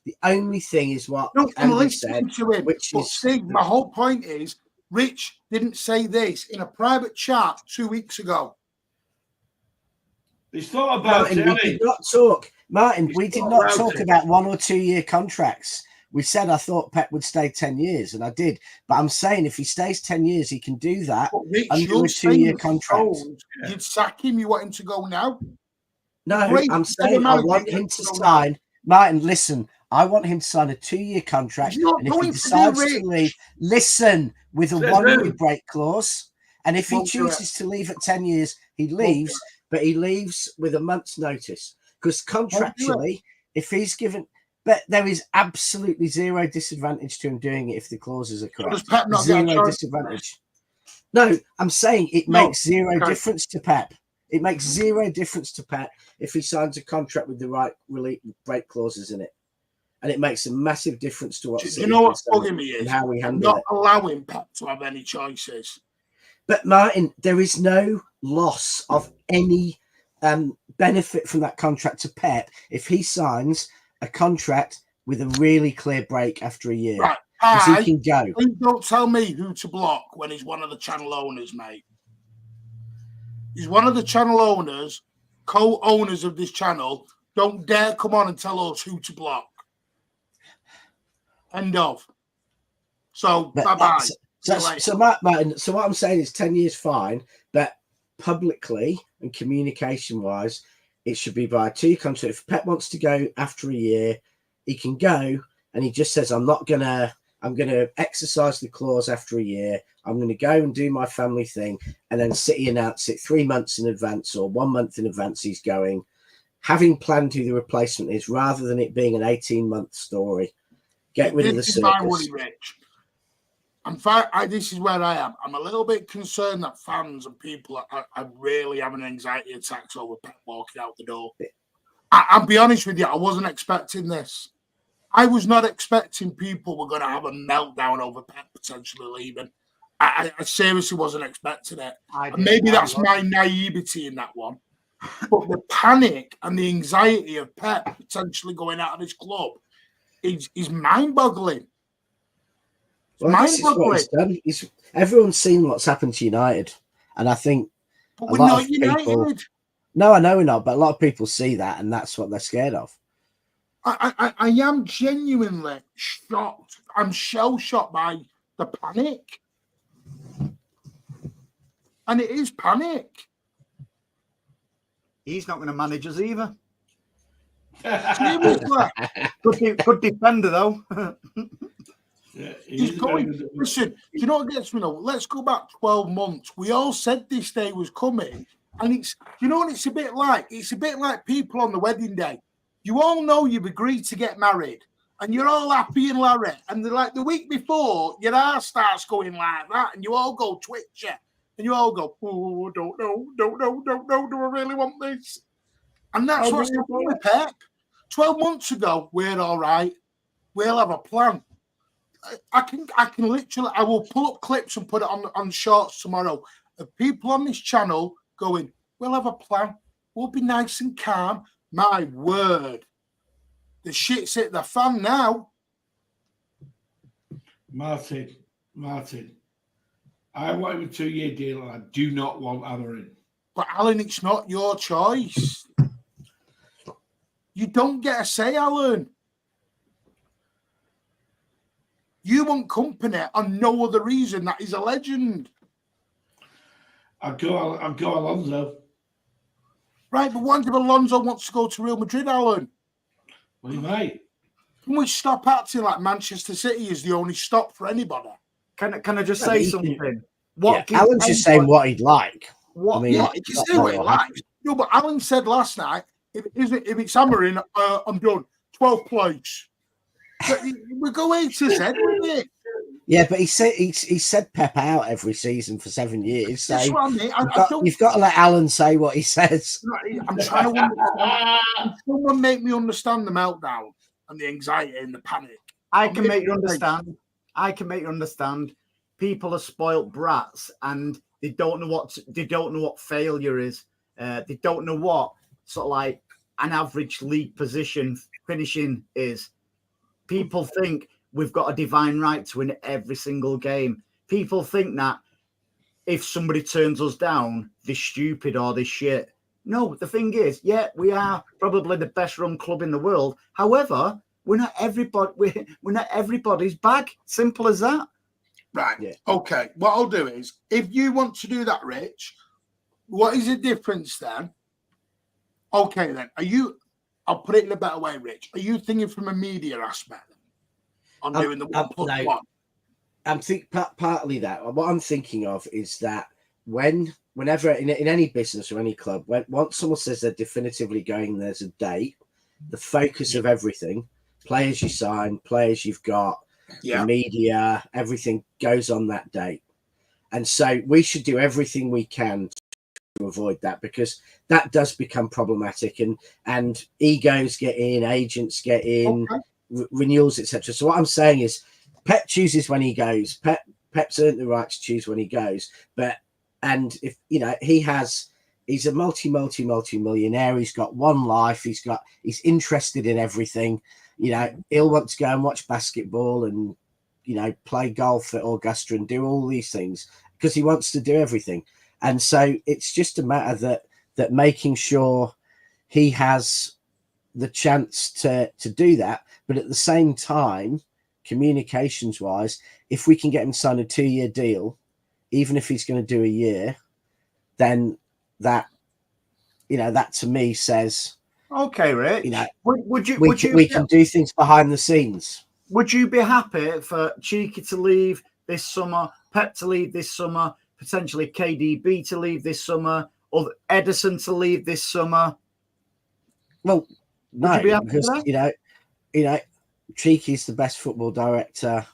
The only thing is what Andy said, to him. which but is see, my whole point is, Rich didn't say this in a private chat 2 weeks ago. He's thought about Martin, we did not talk. Martin, we did not talk about 1 or 2 year contracts. We said I thought Pep would stay 10 years, and I did. But I'm saying if he stays 10 years, he can do that Rich, under a 2-year contract. You'd sack him. You want him to go now? No, great. I'm saying I want him to sign. Martin, listen. I want him to sign a 2-year contract, and if he decides to leave, listen, with a 1-year break clause, and if he chooses to leave at 10 years, he leaves, but he leaves with a month's notice. Because contractually, if he's given, but there is absolutely zero disadvantage to him doing it if the clauses are correct. Does Pep not zero disadvantage. No, I'm saying it makes zero difference to Pep. It makes zero difference to Pep if he signs a contract with the right break clauses in it. And it makes a massive difference to what what's bugging me is how we handle not allowing Pep to have any choices. But Martin, there is no loss of any benefit from that contract to Pep if he signs a contract with a really clear break after a year. Right. Because he can go. Please don't tell me who to block when he's one of the channel owners, mate. He's one of the channel owners, co-owners of this channel. Don't dare come on and tell us who to block. End of. So bye-bye. So Martin, so what I'm saying is 10 years fine, but publicly and communication-wise, it should be by a 2-year contract. If Pep wants to go after a year, he can go, and he just says, I'm gonna exercise the clause after a year. I'm gonna go and do my family thing, and then City announce it 3 months in advance or 1 month in advance he's going, having planned who the replacement is, rather than it being an 18-month story. Get rid of the circus. My worry, Rich. This is where I am. I'm a little bit concerned that fans and people are really having anxiety attacks over Pep walking out the door. I'll be honest with you, I wasn't expecting this. I was not expecting people were going to have a meltdown over Pep potentially leaving. I seriously wasn't expecting it. Maybe that's my naivety in that one. But the panic and the anxiety of Pep potentially going out of his club is mind-boggling. Well, this is what he's done. Everyone's seen what's happened to United, and I think but we're not United. People, no, I know we're not, but a lot of people see that, and that's what they're scared of. I am genuinely shocked. I'm shell-shocked by the panic, and it is panic. He's not going to manage us either. Good defender, though. Yeah, he's going. Listen, do you know what gets me now? Let's go back 12 months. We all said this day was coming, and it's. You know what it's a bit like? It's a bit like people on the wedding day. You all know you've agreed to get married, and you're all happy and Larry. And like the week before, your ass starts going like that, and you all go twitchy, and you all go, "Oh, don't know. Do I really want this?" And that's what's happening with Pep. 12 months ago, we're all right. We'll have a plan. I can literally, I will pull up clips and put it on shorts tomorrow of people on this channel going, we'll have a plan. We'll be nice and calm. My word. The shit's hit the fan now. Martin, I want him a 2-year deal and I do not want Amorim. But Alan, it's not your choice. You don't get a say, Alan. You want Kompany on no other reason that he's a legend. I'd go Alonso. Right, but what if Alonso wants to go to Real Madrid, Alan? Well, he might. Can we stop acting like Manchester City is the only stop for anybody? Can I just say something? Alan's just saying what he'd like. What? I mean, he can say what he likes. No, but Alan said last night, if it's Amorim, I'm done. 12th place. But we go A to Z with it. Yeah, but he said Pep out every season for 7 years. So That's what I mean. you've got to let Alan say what he says. I'm trying to understand. Can someone make me understand the meltdown and the anxiety and the panic? I can make you understand. People are spoilt brats, and they don't know what failure is. They don't know what sort of like an average league position finishing is. People think we've got a divine right to win every single game. People think that if somebody turns us down, they're stupid or they're shit. No, the thing is, yeah, we are probably the best run club in the world. However, we're not everybody's bag. Simple as that. Right. Yeah. Okay. What I'll do is, if you want to do that, Rich, what is the difference then? Okay, then. I'll put it in a better way, Rich. Are you thinking from a media aspect on doing the 1+1? I'm partly that. What I'm thinking of is that whenever in any business or any club, once someone says they're definitively going, there's a date, the focus of everything, players you sign, players you've got, the media, everything goes on that date. And so we should do everything we can to avoid that, because that does become problematic, and egos get in, agents get in, renewals, etc. So what I'm saying is Pep chooses when he goes. Pep's earned the right to choose when he goes. And if he's a multi-millionaire, he's got one life, he's interested in everything. He'll want to go and watch basketball and play golf at Augusta and do all these things because he wants to do everything. And so it's just a matter that making sure he has the chance to do that. But at the same time, communications wise, if we can get him to sign a 2-year deal, even if he's going to do a year, then that to me says, okay, Rich, we can do things behind the scenes. Would you be happy for Cheeky to leave this summer, Pep to leave this summer, potentially KDB to leave this summer, or Ederson to leave this summer? Well, no, because Cheeky's the best football director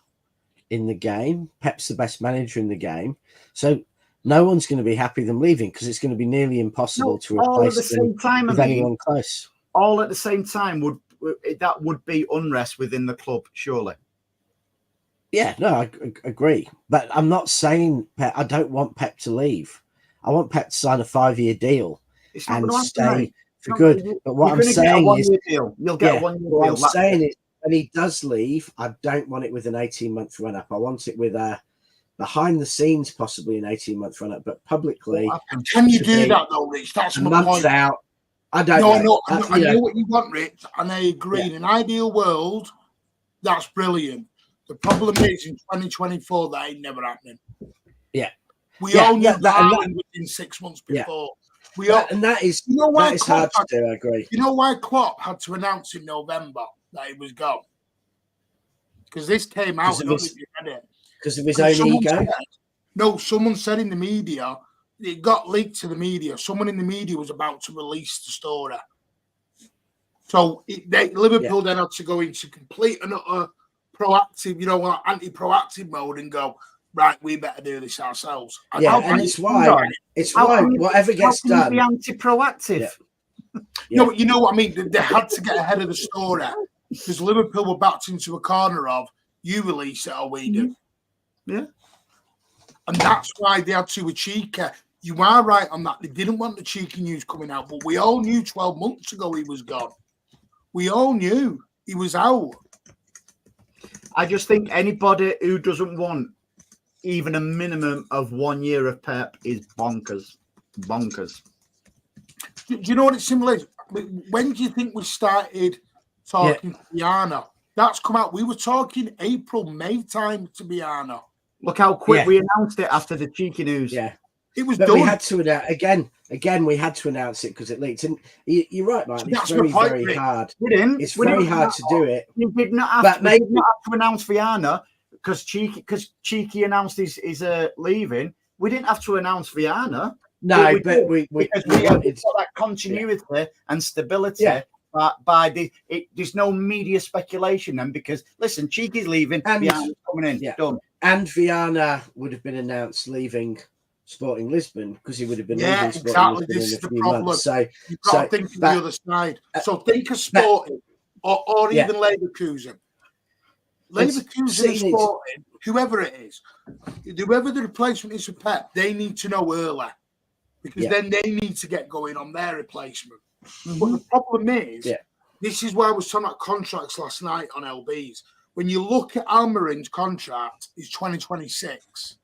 in the game. Pep's the best manager in the game. So no one's going to be happy them leaving, because it's going to be nearly impossible to replace them with anyone close. All at the same time would be unrest within the club, surely. Yeah, no, I agree. But I'm not saying I don't want Pep to leave. I want Pep to sign a 5-year deal and stay for good. But what I'm saying is, you'll get a 1-year deal. What I'm saying is, when he does leave, I don't want it with an 18-month run-up. I want it with a behind the scenes, possibly an 18-month run-up, but publicly. Can you do that though, Rich? That's my point. Out. I don't know. I know what you want, Rich, and I agree. In an ideal world, that's brilliant. The problem is in 2024, that ain't never happening. Yeah. We all knew that within 6 months before. And that is hard to do, I agree. You know why Klopp had to announce in November that he was gone? Because this came out. Because of his own ego? No, someone said in the media, it got leaked to the media. Someone in the media was about to release the story. So Liverpool then had to go into complete and utter proactive, anti-proactive mode and go, right, we better do this ourselves. And it's why whatever gets done. Be anti-proactive. No, you know what I mean? They had to get ahead of the story because Liverpool were backed into a corner of, you release it or we do. Yeah. And that's why they had to with Cheeky. You are right on that. They didn't want the Cheeky news coming out, but we all knew 12 months ago he was gone. We all knew he was out. I just think anybody who doesn't want even a minimum of 1 year of Pep is bonkers. Bonkers. Do you know what it's similar is? When do you think we started talking to Viana? That's come out. We were talking April, May time to Viana. Look how quick we announced it after the Cheeky news. Yeah. It was but done. We had to again. We had to announce it because it leaked. And you're right, Martin. It's very hard. It's very hard to do it. You did not have to announce Viana because Cheeky announced his leaving. We didn't have to announce Viana. No, but we wanted that continuity and stability by the. There's no media speculation then because listen, Cheeky's leaving, And Viana's coming in. yeah. Done. And Viana would have been announced leaving Sporting Lisbon because he would have been Yeah, leaving Sporting exactly. Lisbon This in is a the few problem. months. So You've got to think of the other side. So think of Sporting or Yeah. even Leverkusen. It's Leverkusen and seen it. Sporting, whoever it is, whoever the replacement is for Pep, they need to know early because then they need to get going on their replacement. But the problem is, this is why I was talking about contracts last night on LBs. When you look at Almiron's contract, it's 2026.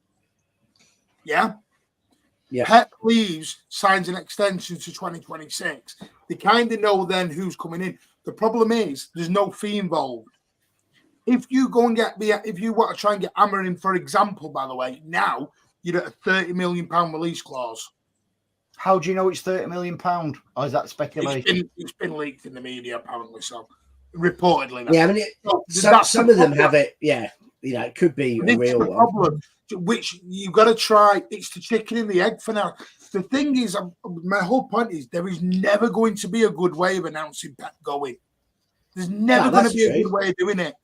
Yeah? Pep leaves, signs an extension to 2026. They kind of know then who's coming in. The problem is there's no fee involved. If you go and if you want to try and get Almiron, for example, by the way, now you're at a £30 million release clause. How do you know it's £30 million? Or is that speculation? It's been leaked in the media, apparently. So, reportedly. Yeah, I mean, some of them have it. Yeah, you know, it could be a real one. Problem, which you've got to try. It's the chicken and the egg for now. The thing is, my whole point is there is never going to be a good way of announcing Pep going. There's never going to be a good way of doing it.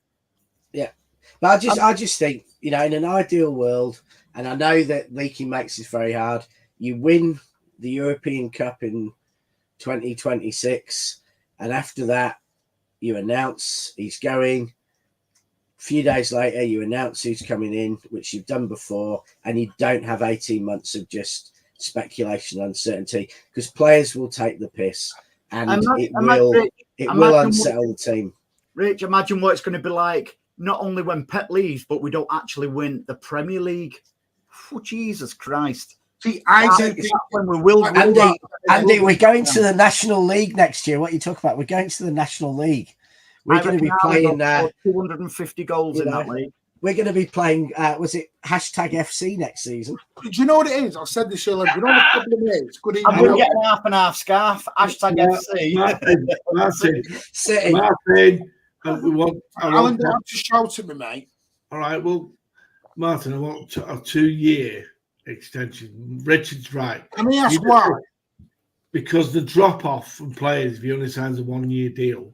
Yeah, but I just think, you know, in an ideal world, and I know that leaking makes this very hard. You win the European Cup in 2026, and after that, you announce he's going. A few days later, you announce who's coming in, which you've done before, and you don't have 18 months of just speculation, uncertainty, because players will take the piss, and it will unsettle the team. Rich, imagine what it's going to be like. Not only when Pep leaves, but we don't actually win the Premier League. Oh, Jesus Christ. See, I think when we will. Andy, we're going to the National League next year. What are you talking about? We're going to the National League. We're going to be playing 250 goals in that league. We're going to be playing, was it #FC next season? Do you know what it is? I said this earlier. You know what the problem is? Good I'm going to get an half and half scarf. #FC. Martin. Alan, don't just shout at me, mate. All right, well, Martin, I want a 2-year extension. Richard's right. Can I ask why? Because the drop-off from players if he only signs a 1-year deal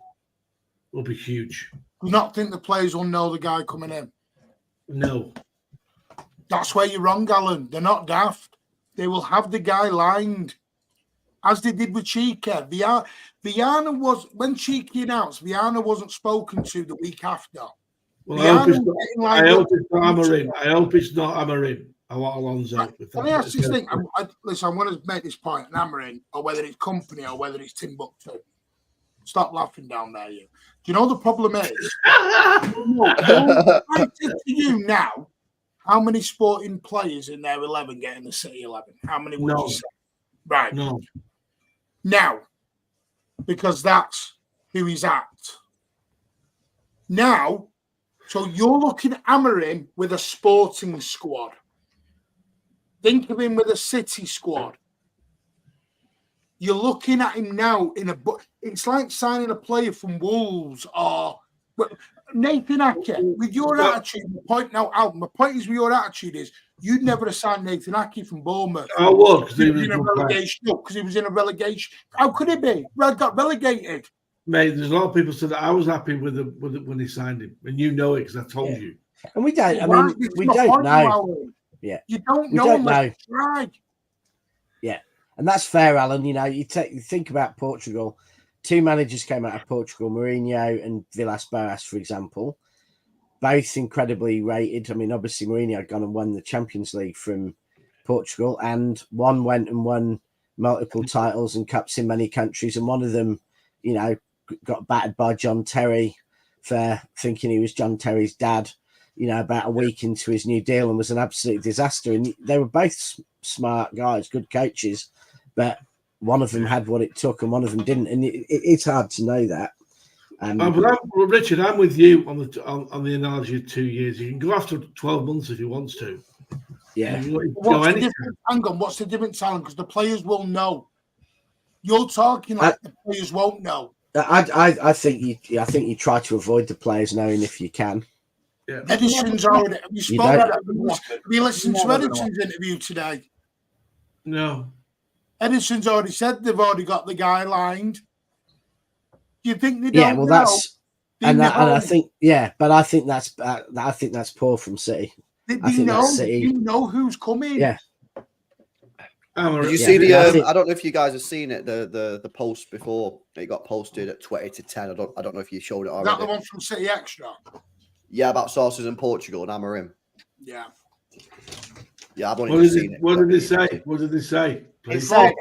will be huge. Do you not think the players will know the guy coming in? No. That's where you're wrong, Alan. They're not daft. They will have the guy lined, as they did with Chica. Viana was, when Cheeky announced, Viana wasn't spoken to the week after. Well, I hope it's not Amorim. I hope it's not Amorim. I want Alonso. Right. Can I ask this thing? Listen, I want to make this point, an Amorim, or whether it's Kompany or whether it's Timbuktu. Stop laughing down there, you. Do you know the problem is? I say to you now, how many Sporting players in their 11 get in the City 11? How many would you say? Right. No. Now, because that's who he's at. Now, so you're looking at Amorim with a Sporting squad. Think of him with a City squad. You're looking at him now it's like signing a player from Wolves or Nathan Ake. With your attitude, my point is with your attitude is you'd never have signed Nathan Ake from Bournemouth. I would, because he was in a relegation. Because he was in a relegation. How could he be? Got relegated. Mate, there's a lot of people said that I was happy with when he signed him, and you know it because I told you. And we don't. I mean, we don't know. Yeah, you don't know unless you try. Yeah, and that's fair, Alan. You know, you think about Portugal. 2 managers came out of Portugal, Mourinho and Villas-Boas, for example, both incredibly rated. I mean, obviously, Mourinho had gone and won the Champions League from Portugal, and one went and won multiple titles and cups in many countries, and one of them, you know, got battered by John Terry for thinking he was John Terry's dad, you know, about a week into his new deal, and was an absolute disaster. And they were both smart guys, good coaches, but one of them had what it took and one of them didn't. And it's hard to know that. Richard, I'm with you on the analogy of 2 years. You can go after 12 months if he wants to. Yeah. Hang on, what's the difference, Alan? Because the players will know. You're talking like the players won't know. I think you try to avoid the players knowing if you can. Yeah. Ederson's already. Have you listened to Ederson's interview today? No. Ederson's already said they've already got the guy lined. You think they don't Yeah, well, know? that's and I think but I think that's poor from City. Did I think that's City. City. You know who's coming? Yeah. Did you Yeah, see the? I think- I don't know if you guys have seen it. The post before it got posted at 20-10. I don't know if you showed it Is already. that the one from City Extra? Yeah, about sources in Portugal and Amorim. Yeah. Yeah, I've only What just did seen it. What did they say? What did they say? He said,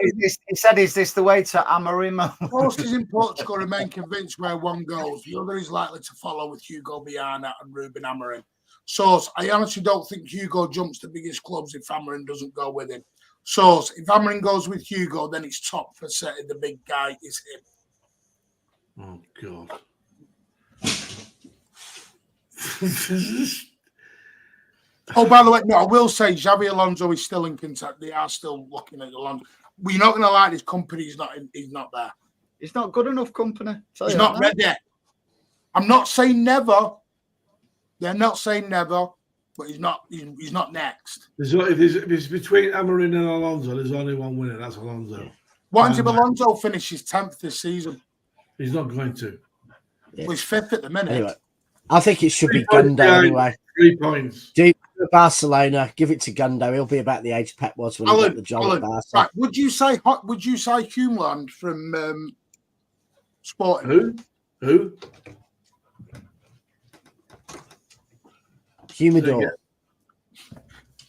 "Is this the way to Amorim?" Forces in Portugal remain convinced where one goes, the other is likely to follow with Hugo Viana and Ruben Amorim. Source, I honestly don't think Hugo jumps the biggest clubs if Amorim doesn't go with him. Source, if Amorim goes with Hugo, then it's top for City. The big guy is him. Oh God. Oh, by the way, no, I will say Xabi Alonso is still in contact. They are still looking at Alonso. We're not going to like this company. He's not there. He's not good enough company. He's not ready. I'm not saying never. They're not saying never, but he's not. He's not next. If it's between Amorim and Alonso, there's only one winner. That's Alonso. What if Alonso finishes 10th this season? He's not going to. Well, he's 5th at the minute. Anyway, I think it should be 3 points Gundo behind, anyway. 3 points. Barcelona, give it to Gundo. He'll be about the age Pep was when he got the job at Barca. Right, would you say Humeland from Sporting? Who? Humidor.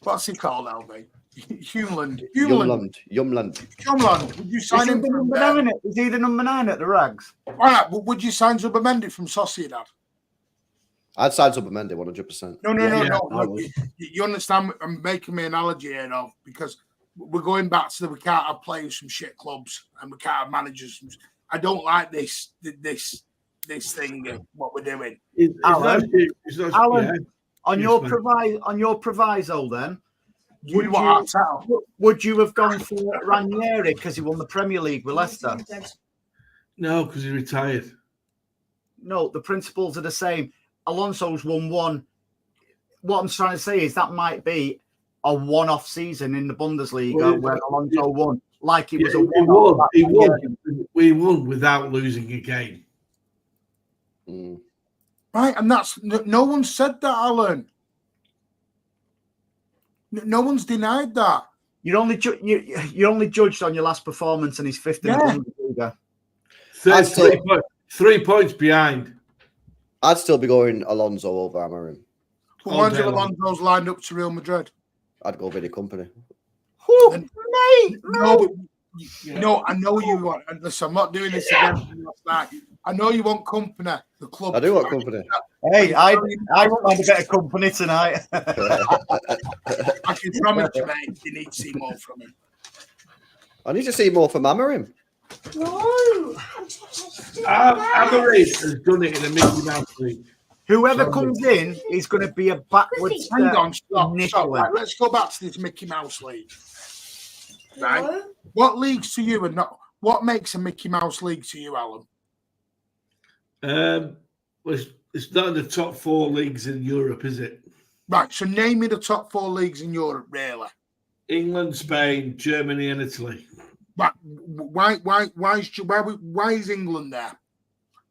What's he called, LB? Humeland. Would you sign him from Is he the number 9 at the Rags? All right, but would you sign Zubimendi from Sociedad? I'd sign Zubimendi 100%. No. You understand? I'm making my analogy here, though, because we're going back to we can't have players from shit clubs and we can't have managers. I don't like this thing. What we're doing, Alan, Alan, on your proviso, then would you have gone for Ranieri because he won the Premier League with Leicester? No, because he retired. No, the principles are the same. Alonso's won one. What I'm trying to say is that might be a one-off season in the Bundesliga where Alonso won, like it was a one-off. We won without losing a game. right? And that's no one said that, Alan. No one's denied that. You're only judged on your last performance, and he's 5th in the Bundesliga. 3 points behind. I'd still be going Alonso over Amorim. But once Alonso's lined up to Real Madrid, I'd go Vinny Kompany. No, I know you want. And listen, I'm not doing this again from last night. I know you want company. The club. I do want company. Hey, I won't mind a bit of company tonight. I can promise you, mate, you need to see more from him. I need to see more from Amorim. No. Amorim has done it in a Mickey Mouse League. Whoever comes in is going to be a backwards Hang on, stop. Right, let's go back to this Mickey Mouse League. Right? No. What leagues to you and not what makes a Mickey Mouse League to you, Alan? Well, it's not in the top 4 leagues in Europe, is it? Right. So name me the top 4 leagues in Europe, really. England, Spain, Germany, and Italy. But why is England there?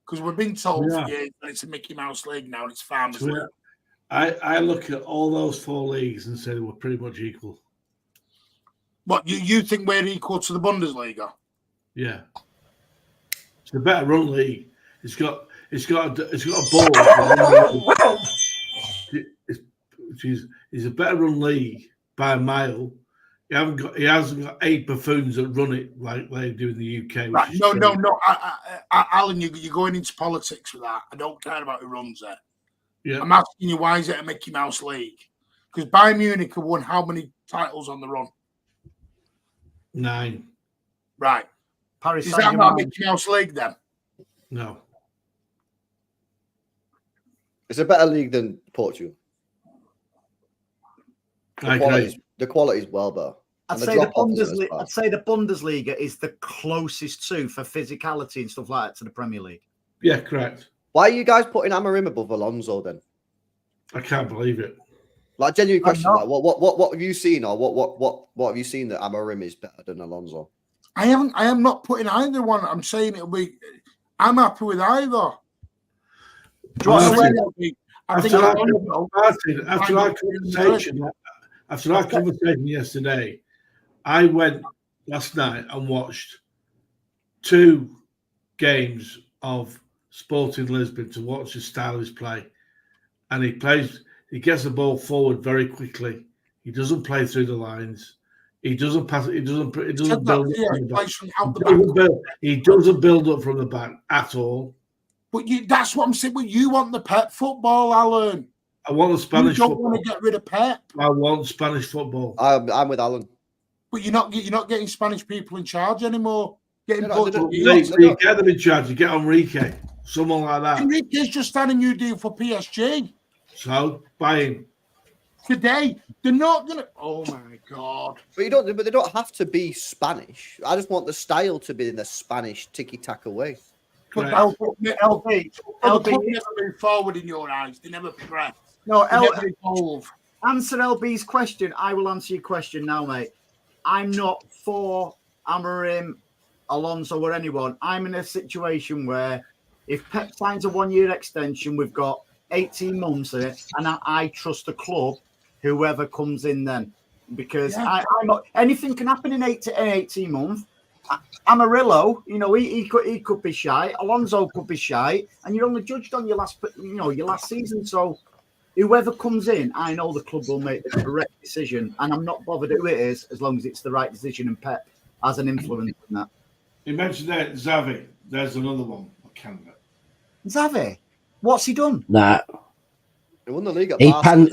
Because we've been told for years that it's a Mickey Mouse League now and it's Farmers League. I look at all those 4 leagues and say we're pretty much equal. What you think we're equal to the Bundesliga? Yeah, it's a better run league. It's got a ball. It's a better run league by a mile. He hasn't got 8 buffoons that run it like they do in the UK. Right. No. Alan, you're going into politics with that. I don't care about who runs it. Yeah. I'm asking you, why is it a Mickey Mouse League? Because Bayern Munich have won how many titles on the run? 9. Right. Paris Is that not a Mickey Mouse League then? No. It's a better league than Portugal. The quality is well better. I'd say the Bundesliga is the closest to for physicality and stuff like that to the Premier League. Yeah, correct. Why are you guys putting Amorim above Alonso then? I can't believe it. Like, genuine question. Like, what have you seen, or what have you seen that Amorim is better than Alonso? I am not putting either one. I'm saying it'll be. I'm happy with either. Do you want to say After our conversation yesterday, I went last night and watched 2 games of Sporting Lisbon to watch the stylist play, and he gets the ball forward very quickly. He doesn't play through the lines. He doesn't pass. He doesn't build up from the back. He doesn't build up from the back at all. But that's what I'm saying. But you want the Pep football, Alan. I want the Spanish football. You don't want to get rid of Pep. I want Spanish football. I'm with Alan. But you're not getting Spanish people in charge anymore. You get them in charge. You get Enrique, someone like that. Enrique's just signed a new deal for PSG. So buy him today. They're not gonna. Oh my god! But they don't have to be Spanish. I just want the style to be in the Spanish tiki-taka way. But LB never move forward in your eyes. They never progress. No, never evolve. Answer LB's question. I will answer your question now, mate. I'm not for Amorim, Alonso, or anyone. I'm in a situation where if Pep signs a 1-year extension, we've got 18 months in it, and I trust the club, whoever comes in then, because I'm not. Anything can happen in 18 months. Amarillo, he could be shy. Alonso could be shy, and you're only judged on your last season. So whoever comes in, I know the club will make the correct decision, and I'm not bothered who it is as long as it's the right decision. And Pep has an influence in that. You mentioned that Xavi. There's another one. Candidate. Xavi, what's he done? Nah, He won the league at he pandered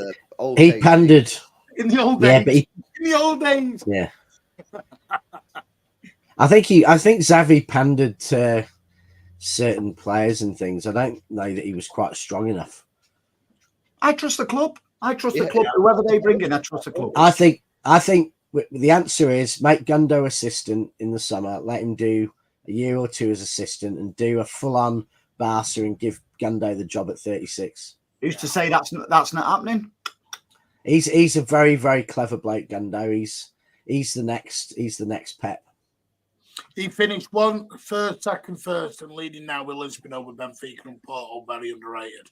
in the old days. Yeah, but in the old days. Yeah. I think Xavi pandered to certain players and things. I don't know that he was quite strong enough. I trust the club. The club. Whoever they bring in, I trust the club. I think the answer is make Gundo assistant in the summer. Let him do a year or 2 as assistant and do a full-on Barca and give Gundo the job at 36. Who's to say that's not happening? He's a very, very clever bloke, Gundo. He's the next Pep. He finished second, first, and leading now with Lisbon over Benfica and Porto. Very underrated.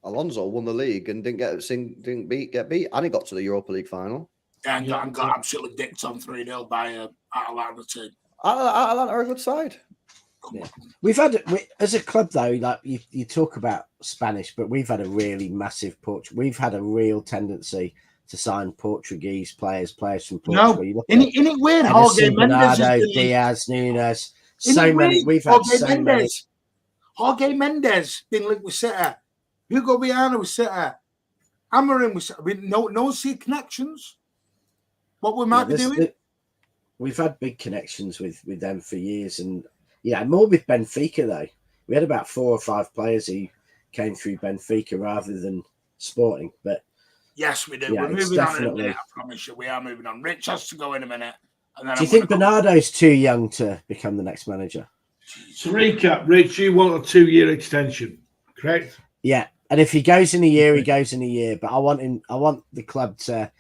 Alonso won the league and didn't get beat, and he got to the Europa League final. And got absolutely dicked on 3-0 by Atlanta team. Atlanta are a good side. Yeah. We've had, as a club though, like you talk about Spanish, but we've had a really massive we've had a real tendency to sign Portuguese players from Portugal. No, isn't it weird? Ederson, Bernardo, Diaz, Nunes, so many. We've had so many. Jorge Mendes been linked with City. Hugo Viana with City. Amorim with City. I mean, no see connections. What we might be doing. We've had big connections with them for years, and more with Benfica though. We had about 4 or 5 players who came through Benfica rather than Sporting, but. Yes, we do. We're moving on in a minute, I promise you. We are moving on. Rich has to go in a minute. And then do you think Bernardo's too young to become the next manager? To recap, Rich, you want a 2-year extension, correct? Yeah. And if he goes in a year, he goes in a year. But I want the club to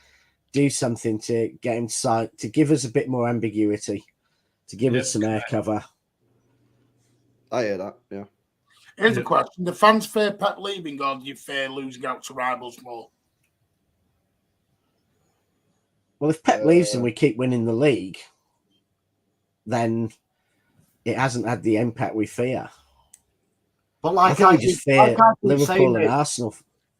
do something to get him signed, to give us a bit more ambiguity, to give us some air cover. I hear that, yeah. Here's a question. The fans fear Pep leaving, or do you fear losing out to rivals more? Well, if Pep leaves and we keep winning the league, then it hasn't had the impact we fear. But I think we just fear Liverpool and Arsenal.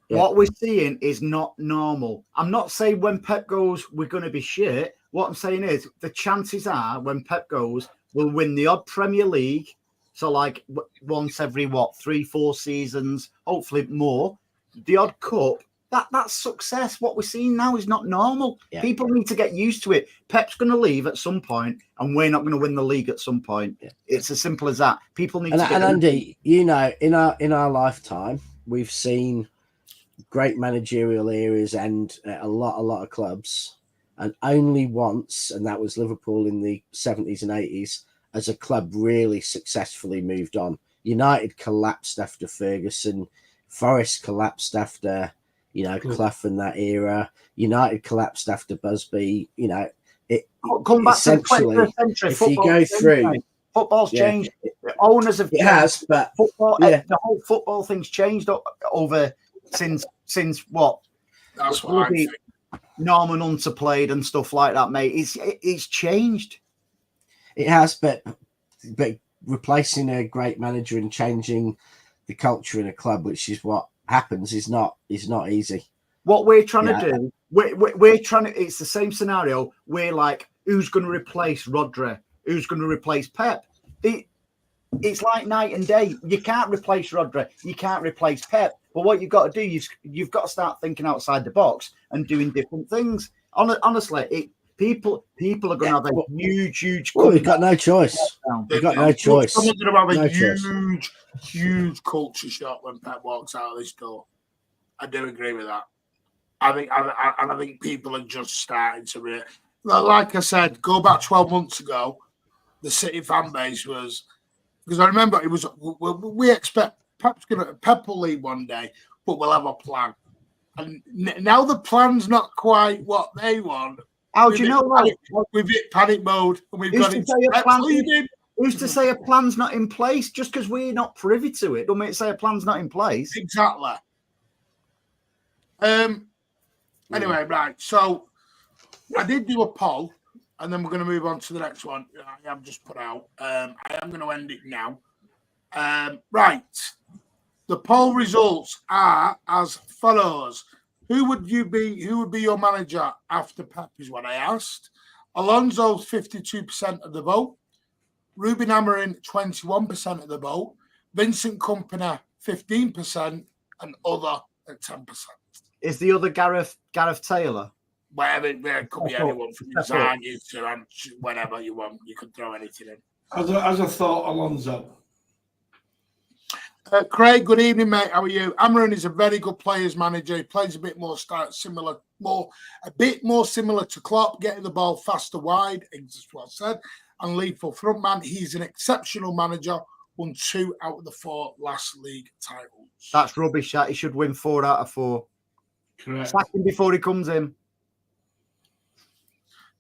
Yeah. What we're seeing is not normal. I'm not saying when Pep goes, we're going to be shit. What I'm saying is the chances are when Pep goes, we'll win the odd Premier League. So like once every, 3-4 seasons, hopefully more. The odd cup. That's success. What we're seeing now is not normal. Yeah. People need to get used to it. Pep's going to leave at some point, and we're not going to win the league at some point. Yeah. It's as simple as that. People need to get Andy, in our lifetime, we've seen great managerial eras and a lot of clubs, and only once, and that was Liverpool in the 70s and 80s, as a club really successfully moved on. United collapsed after Ferguson. Forest collapsed after Clough in that era. United collapsed after Busby. Come back to the 21st century. If you go through, Football's Yeah. changed. The owners have It changed. has, but Football, yeah. the whole football thing's changed over since what? That's what I think. Norman Hunter played and stuff like that, mate. It's changed. It has, but replacing a great manager and changing the culture in a club, which is what happens, is not easy. What we're trying to do, we're trying to. It's the same scenario. We're like, who's going to replace Rodri? Who's going to replace Pep? It's like night and day. You can't replace Rodri. You can't replace Pep. But what you've got to do, you've got to start thinking outside the box and doing different things. Honestly, people are going to have a huge. Well, we've got no choice. We've got no choice. Someone's going to have No a choice. huge culture shock when Pep walks out of this door. I do agree with that. I think people are just starting to like I said, go back 12 months ago, the City fan base was, because I remember it was, we expect Pep will leave one day, but we'll have a plan. And now the plan's not quite what they want. How do you know that? We've hit panic mode and we've got it. Who's to say a plan's not in place? Just because we're not privy to it, don't make it say a plan's not in place. Exactly. Anyway, right. So I did do a poll, and then we're going to move on to the next one. I have just put out. I am going to end it now. Right. The poll results are as follows. Who would be your manager after Pep is what I asked. Alonso's 52% of the vote. Ruben Amorim 21% of the vote. Vincent Kompany 15%, and other at 10%. Is the other Gareth Taylor? Whatever, there could be anyone from design to whatever you want. You could throw anything in. As I thought, Alonso. Craig, good evening, mate. How are you? Amorim is a very good players manager. He plays a bit more similar to Klopp, getting the ball faster wide. Just what I said. And lethal frontman. He's an exceptional manager. Won 2 out of the 4 last league titles. That's rubbish. That he should win 4 out of 4. Correct. Sack him before he comes in.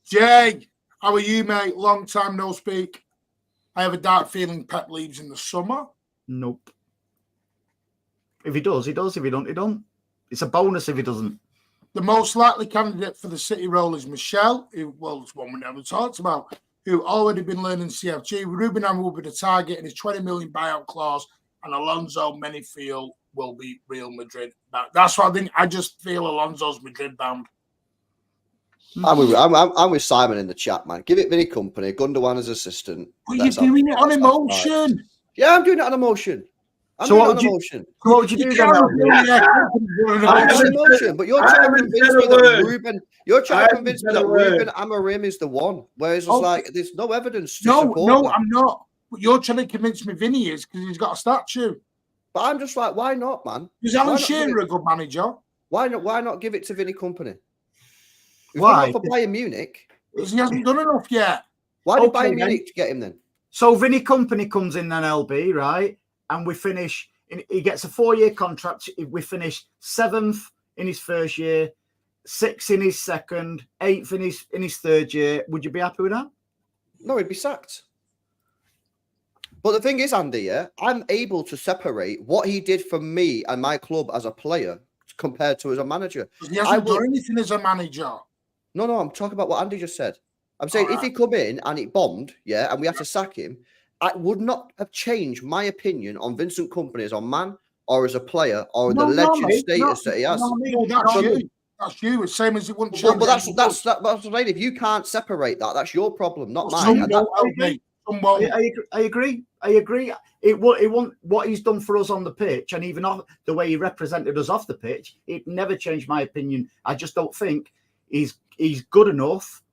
Jay, how are you, mate? Long time no speak. I have a dark feeling Pep leaves in the summer. Nope. If he does, he does. If he don't, he don't. It's a bonus if he doesn't. The most likely candidate for the City role is Michelle, who, well, it's one we never talked about, who already been learning CFG. Ruben Amorim will be the target in his 20 million buyout clause, and Alonso, many feel, will be Real Madrid. That's what I think. I just feel Alonso's Madrid bound. I'm with Simon in the chat, man. Give it Vinny Kompany, Gundogan as assistant. But you're doing it on emotion. Right. Yeah, I'm doing it on emotion. So what would you do then? I'm on emotion, but you're trying to convince me that Ruben. You're trying to convince me that Ruben Amorim is the one, whereas it's like there's no evidence. No, I'm not. But you're trying to convince me Vinny is because he's got a statue. But I'm just like, why not, man? Is Alan Shearer a good manager? Why not? Why not give it to Vinny Kompany? Why? For Bayern Munich, because he hasn't done enough yet. Why did Bayern Munich get him then? So Vinny Kompany comes in then, LB, right? And we finish. He gets a 4-year contract. We finish 7th in his first year, 6th in his second, 8th in his third year. Would you be happy with that? No, he'd be sacked. But the thing is, Andy, I'm able to separate what he did for me and my club as a player compared to as a manager. He hasn't done anything as a manager. No, I'm talking about what Andy just said. I'm saying if he come in and it bombed, and we had to sack him, I would not have changed my opinion on Vincent Kompany as a man or as a player or the legend status that he has. That's you. It's same as it wouldn't change. But that's what I'm saying. If you can't separate that, that's your problem, not mine. I agree. It won't what he's done for us on the pitch, and even off the way he represented us off the pitch. It never changed my opinion. I just don't think he's good enough.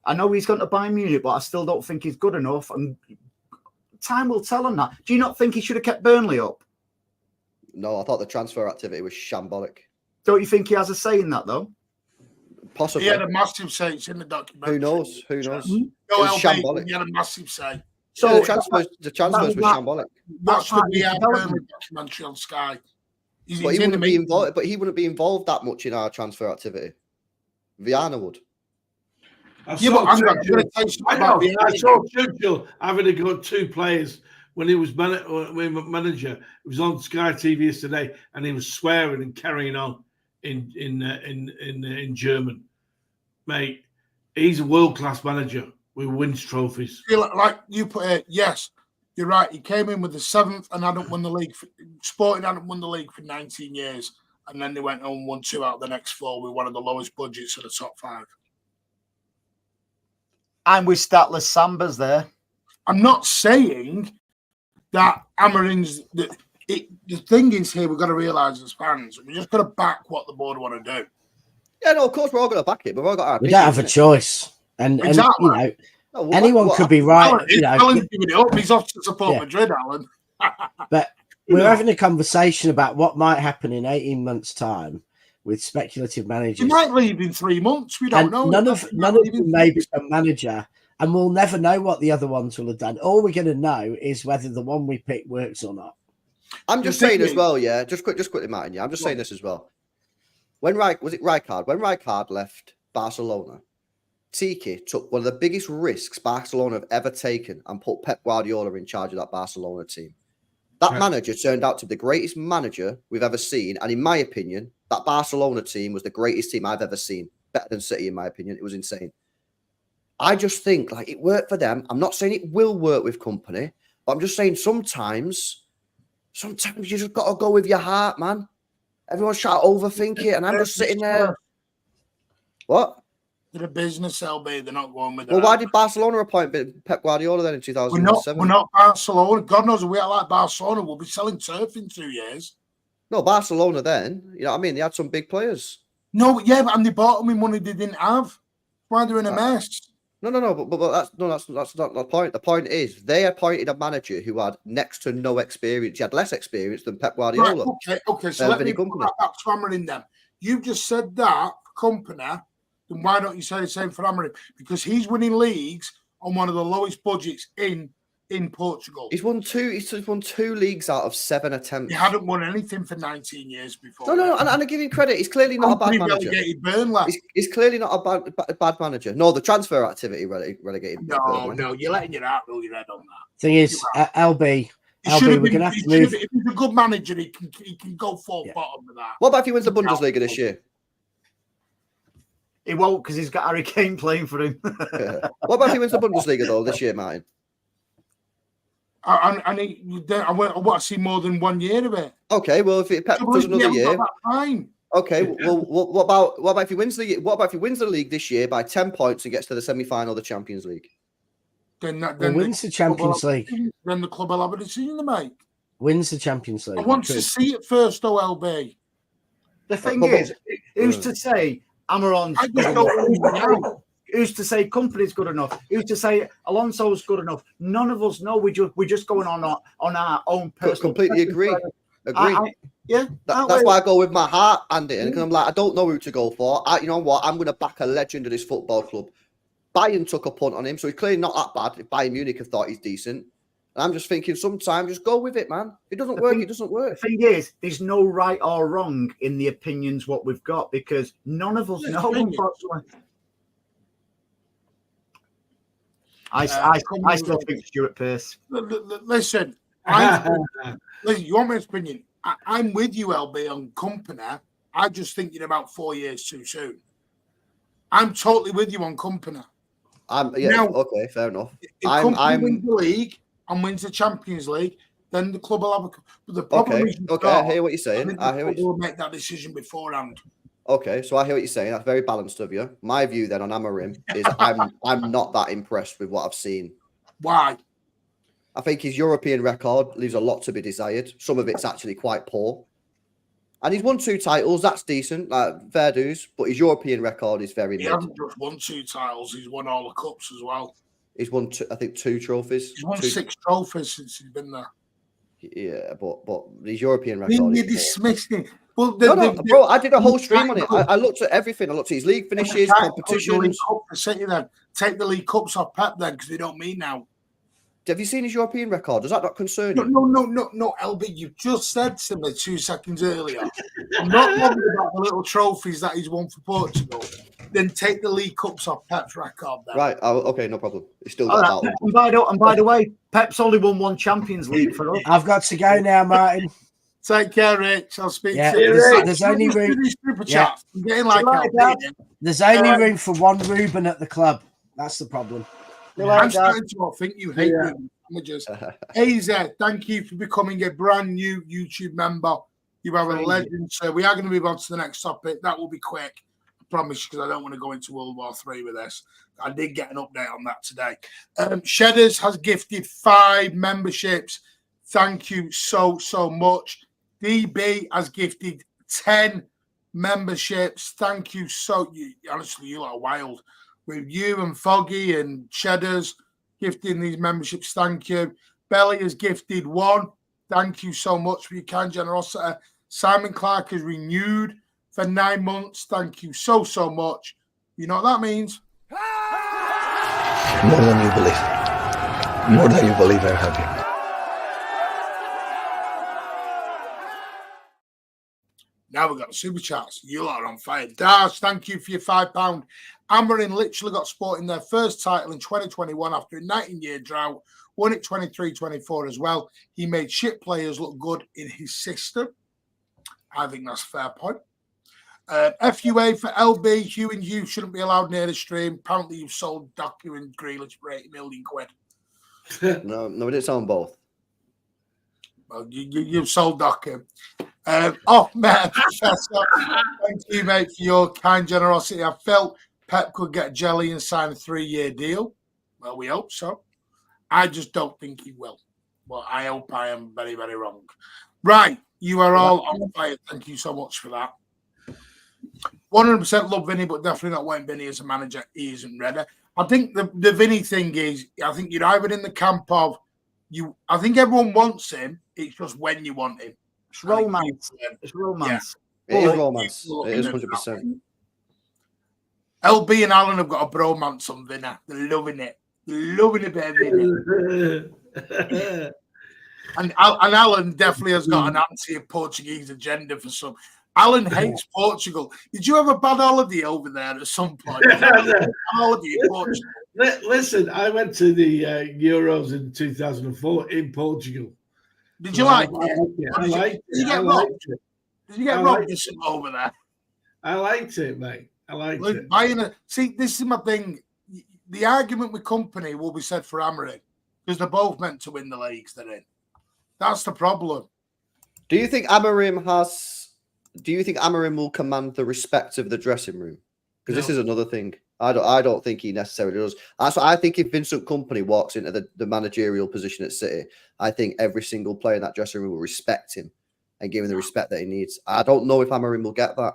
I know he's going to Bayern Munich, but I still don't think he's good enough. And time will tell on that. Do you not think he should have kept Burnley up? No, I thought the transfer activity was shambolic. Don't you think he has a say in that, though? Possibly. He had a massive say. It's in the documentary. Who knows? No, shambolic. He had a massive say. So the transfers were shambolic. That's the documentary on Sky. But he wouldn't be involved. But he wouldn't be involved that much in our transfer activity. Viana would. I Yeah, saw but I'm going to Churchill- tell you something I about know, the I saw Churchill having a go at 2 players when he was manager. It was on Sky TV yesterday, and he was swearing and carrying on in German. Mate, he's a world-class manager who wins trophies. like you put it, yes, you're right. He came in with the 7th and hadn't won the league. Sporting hadn't won the league for 19 years, and then they went on 1-2 out of the next 4 with one of the lowest budgets of the top 5. And with statless Sambas there. I'm not saying that Amorim's the thing is here. We've got to realise as fans, we just got to back what the board want to do. Yeah, no, of course we're all going to back it, but we've all got our We don't have a opinions, innit? choice. And Exactly. you know, No, well, anyone what could be right. Alan, You know, Alan's giving it up. He's off to support Yeah. Madrid, Alan. but we're having a conversation about what might happen in 18 months' time with speculative He managers. might leave in 3 months. We don't And know. none of them may become manager, and we'll never know what the other ones will have done. All we're going to know is whether the one we pick works or not. I'm just The thing saying as is- well, yeah. Just quickly, Martin. Yeah, I'm just saying this as well. When Rijkaard left Barcelona, Tiki took one of the biggest risks Barcelona have ever taken and put Pep Guardiola in charge of that Barcelona team. That Yeah. manager turned out to be the greatest manager we've ever seen, and in my opinion, that Barcelona team was the greatest team I've ever seen. Better than City, in my opinion. It was insane. I just think like it worked for them. I'm not saying it will work with Kompany, but I'm just saying sometimes you just got to go with your heart, man. Everyone's trying to overthink it, and I'm just sitting there. What? They're a business, LB. They're not going with Well, that. why did Barcelona appoint Pep Guardiola then in We're 2007? not Barcelona. God knows if we are like Barcelona, we'll be selling turf in 2 years. No, Barcelona then. You know what I mean? They had some big players. No, yeah, and they bought them in money they didn't have. Why they're in a mess? No, but that's not the point. The point is they appointed a manager who had next to no experience. He had less experience than Pep Guardiola. Right, okay. So let me Vinny put Kompany. that back to Amorim then. You've just said that for Kompany, then why don't you say the same for Amorim? Because he's winning leagues on one of the lowest budgets in Portugal. He's won 2 leagues out of 7 attempts. He hadn't won anything for 19 years before. No, and I give him credit. He's clearly not a bad Kompany manager. relegated Burnley. He's clearly not a bad manager. No, the transfer activity relegated. Burnley. No, you're letting your heart roll your head on that. Thing is, LB, He should have we're been. going to have He to should move. have, if he's a good manager, he can go full Yeah. bottom of that. What about if he wins the Bundesliga this year? He won't because he's got Harry Kane playing for him. What about if he wins the Bundesliga though this year, Martin? I want to see more than 1 year of it. Okay, well if Pep does another year, Time. okay. Well, what about if he wins the league this year by 10 points and gets to the semi-final of the Champions League? Then wins the Champions League. Then the club will have a decision to make. Wins the Champions League. I want to see it first, though, LB. The thing But- is, who's to say Amaron's I just good don't enough? know. Who's to say Kompany's good enough? Who's to say Alonso's good enough? None of us know. We're just going on our own personal. Completely agree. Yeah, That's why I go with my heart, Andy, because I'm like, I don't know who to go for. You know what? I'm going to back a legend of this football club. Bayern took a punt on him, so he's clearly not that bad. If Bayern Munich have thought he's decent, and I'm just thinking, sometimes just go with it, man. If it doesn't work, it doesn't work. The thing is, there's no right or wrong in the opinions what we've got because none of us know. Unfortunately, I still think Stuart Pearce. Listen, you want my opinion? I'm with you, LB, on Kompany. I just think you're about 4 years too soon. I'm totally with you on Kompany. Okay, fair enough. If Kompany wins the league and wins the Champions League, then the club will have a. But the problem is, I hear what you're saying. The club will make that decision beforehand. Okay, so I hear what you're saying. That's very balanced of you. My view then on Amorim is I'm not that impressed with what I've seen. Why? I think his European record leaves a lot to be desired. Some of it's actually quite poor. And he's won 2 titles. That's decent, fair dues. But his European record is very He mid. hasn't just won 2 titles. He's won all the cups as well. He's won, I think, 2 trophies. He's won 6 trophies since he's been there. Yeah, but his European record You're is poor. dismissing. Well, Bro, I did a whole stream on it. I looked at everything. I looked at his league finishes, competitions. Take the League Cups off Pep then, because they don't mean now. Have you seen his European record? Does that not concern you? No, LB, you just said to me 2 seconds earlier. I'm not bothered about the little trophies that he's won for Portugal. then take the League Cups off Pep's record. Then. Right. Okay, no problem. It's still All got right. that. And by the way, Pep's only won one Champions League for us. I've got to go now, Martin. Take care, Rich. I'll speak Yeah, to you. there's only room. Super Yeah. chat. I'm getting like There's only room for one Ruben at the club. That's the problem. I'm starting to think you hate Ruben managers. AZ, thank you for becoming a brand new YouTube member. You are a legend, sir. We are going to move on to the next topic. That will be quick. I promise, because I don't want to go into World War III with this. I did get an update on that today. Shedders has gifted 5 memberships. Thank you so much. DB has gifted 10 memberships. Thank you honestly, you lot are wild. With you and Foggy and Shedders gifting these memberships, thank you. Belly has gifted 1. Thank you so much for your kind generosity. Simon Clark has renewed for 9 months. Thank you so much. You know what that means? More than you believe. More than you believe, I'm happy. Now we've got the super chats. You lot are on fire. Dash, thank you for your £5. Amarin literally got Sporting their first title in 2021 after a 19-year drought. Won it 23-24 as well. He made shit players look good in his system. I think that's a fair point. FUA for LB, Hugh and you shouldn't be allowed near the stream. Apparently you've sold Docu and Grealish for £80 million. No, we didn't sell them both. Well, you've sold Docu. Mate, Professor, thank you, mate, for your kind generosity. I felt Pep could get jelly and sign a 3-year deal. Well, we hope so. I just don't think he will. Well, I hope I am very, very wrong. Right, you are all on fire. Thank you so much for that. 100% love Vinny, but definitely not wanting Vinny as a manager. He isn't ready. I think the Vinny thing is, I think you're either in the camp of you. I think everyone wants him. It's just when you want him. It's romance. It's romance. Yeah. It is romance. It is 100%. LB and Alan have got a bromance on Vinny. They're loving it. They're loving it, baby. And Alan definitely has got an anti-Portuguese agenda for some. Alan hates Portugal. Did you have a bad holiday over there at some point? Holiday in Portugal. Listen, I went to the Euros in 2004 in Portugal. Did you like it? I liked it. Did you get robbed? Did you get robbed over there? I liked it, mate. I liked it. See, this is my thing. The argument with Kompany will be said for Amorim because they're both meant to win the leagues they're in. That's the problem. Do you think Amorim will command the respect of the dressing room? Because this is another thing. I don't think he necessarily does. That's what I think. If Vincent Kompany walks into the managerial position at City, I think every single player in that dressing room will respect him and give him the respect that he needs. I don't know if Amorim will get that.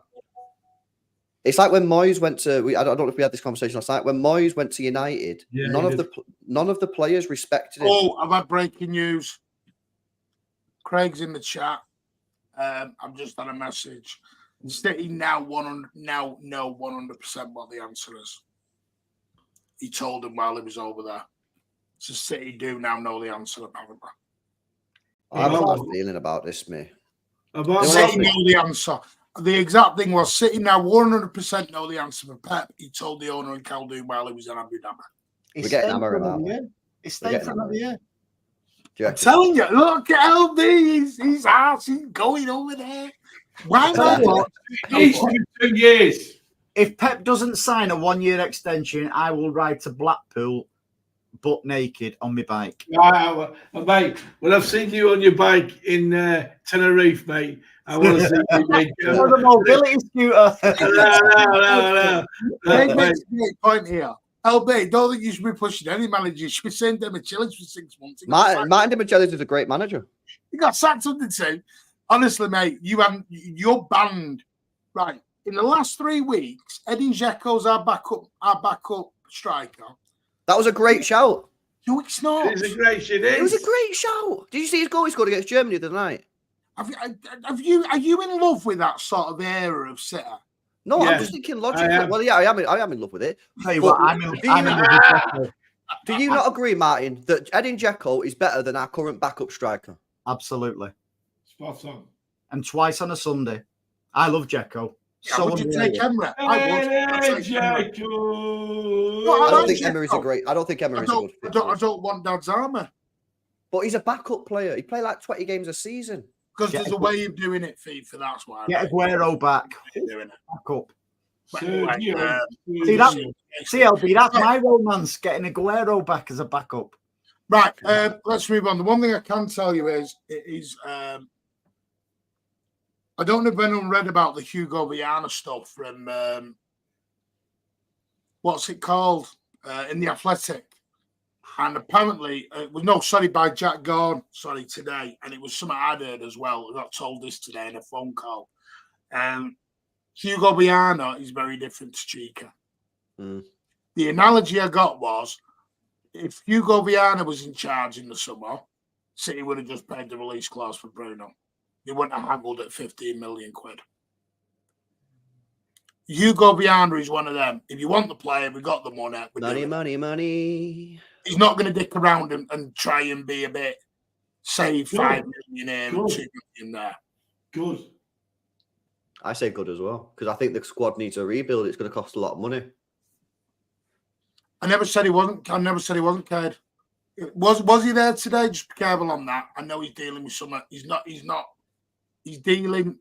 It's like when Moyes went to. I don't know if we had this conversation last night. When Moyes went to United, none of the players respected him. Oh, I've had breaking news. Craig's in the chat. I've just had a message. City now know 100% what the answer is. He told him while he was over there. So City do now know the answer, apparently. I have a feeling about this, mate. City know the answer. The exact thing was City now 100% know the answer for Pep. He told the owner in Khaldoon while he was in Abu Dhabi. We're getting Amorim. It's staying for another year. I'm telling you, look at LB. He's ass. He's going over there. Why not? He's 2 years. If Pep doesn't sign a 1-year extension, I will ride to Blackpool butt naked on my bike. Mate, when I've seen you on your bike in Tenerife, mate, I want to see you make the mobility scooter. No. Makes a great point here. LB, don't think you should be pushing any manager. You should be saying Demichelis for 6 months. Martin Demichelis is a great manager. He got sacked on the team. Honestly, mate, you're banned. Right. In the last 3 weeks, Edin Dzeko's our backup striker. That was a great shout. No, it's not. It was a great shout. It was a great shout. Did you see his goal he scored against Germany the other night? Are you in love with that sort of era of City? No, I'm just thinking logically. Well, yeah, I am in love with it. Tell you what, I'm in love with Do you not agree, Martin, that Edin Dzeko is better than our current backup striker? Absolutely. Spot on. And twice on a Sunday. I love Dzeko. Yeah, would you take Emery? I would. I'd take Emery. I don't think Emery's a great. I don't think Emery's a good fit. I don't want Dad's armour. But he's a backup player. He played like 20 games a season. Because there's a way of doing it, FIFA. That's why. Get Aguero back. Doing it. Back up. Sergio. CLB, that's my romance, getting Aguero back as a backup. Right, let's move on. The one thing I can tell you is, I don't know if anyone read about the Hugo Viana stuff from, what's it called, in The Athletic. And apparently, by Jack Gorn, today. And it was something I'd heard as well. I got told this today in a phone call. Hugo Viana is very different to Chica. The analogy I got was, if Hugo Viana was in charge in the summer, City would have just paid the release clause for Bruno. They wouldn't have haggled at 15 million quid. Hugo Viana is one of them. If you want the player, we got the money. Money. He's not going to dick around and try and be a bit, save 5 million here and 2 million there. Good. I say good as well, because I think the squad needs a rebuild. It's going to cost a lot of money. I never said he wasn't, Cade. Was he there today? Just be careful on that. I know he's dealing with something. He's dealing.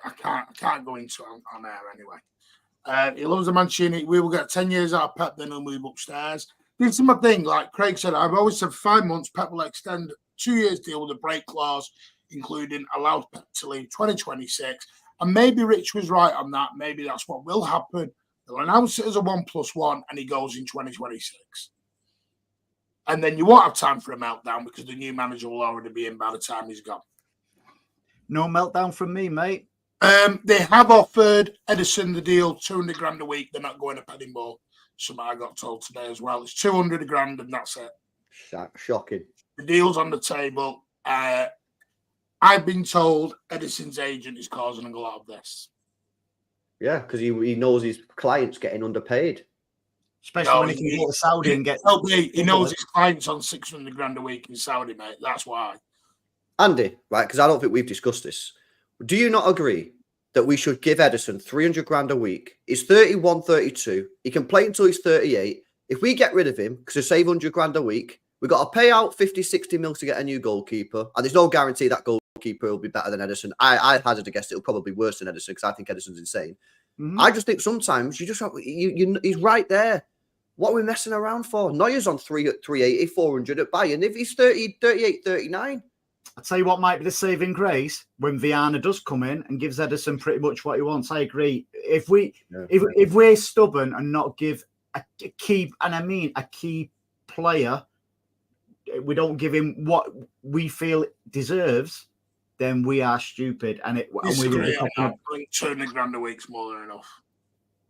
I can't go into it on air anyway. He loves the Mancunian. We will get 10 years out of Pep, then he'll move upstairs. This is my thing. Like Craig said, I've always said 5 months, Pep will extend 2 years deal with a break clause, including allow Pep to leave 2026. And maybe Rich was right on that. Maybe that's what will happen. They'll announce it as a 1+1 and he goes in 2026. And then you won't have time for a meltdown because the new manager will already be in by the time he's gone. No meltdown from me, mate. They have offered Ederson the deal, 200 grand a week. They're not going up anymore. Something I got told today as well. It's 200 grand and that's it. Shocking. The deal's on the table. I've been told Ederson's agent is causing a lot of this. Yeah, because he knows his client's getting underpaid. Especially when he can go to Saudi and get... He knows his client's on 600 grand a week in Saudi, mate. That's why. Andy, right, because I don't think we've discussed this. Do you not agree that we should give Ederson 300 grand a week? He's 31, 32. He can play until he's 38. If we get rid of him, because to save 100 grand a week, we've got to pay out 50, 60 mil to get a new goalkeeper. And there's no guarantee that goalkeeper will be better than Ederson. I hazard a guess it'll probably be worse than Ederson because I think Ederson's insane. Mm-hmm. I just think sometimes you just have, he's right there. What are we messing around for? Neuer's on 380, 400 at Bayern. If he's 30, 38, 39. I'll tell you what might be the saving grace when Viana does come in and gives Ederson pretty much what he wants. I agree. If we're stubborn and not give a key, and I mean a key player, we don't give him what we feel deserves, then we are stupid. And it. I think 200 grand a week's more than enough.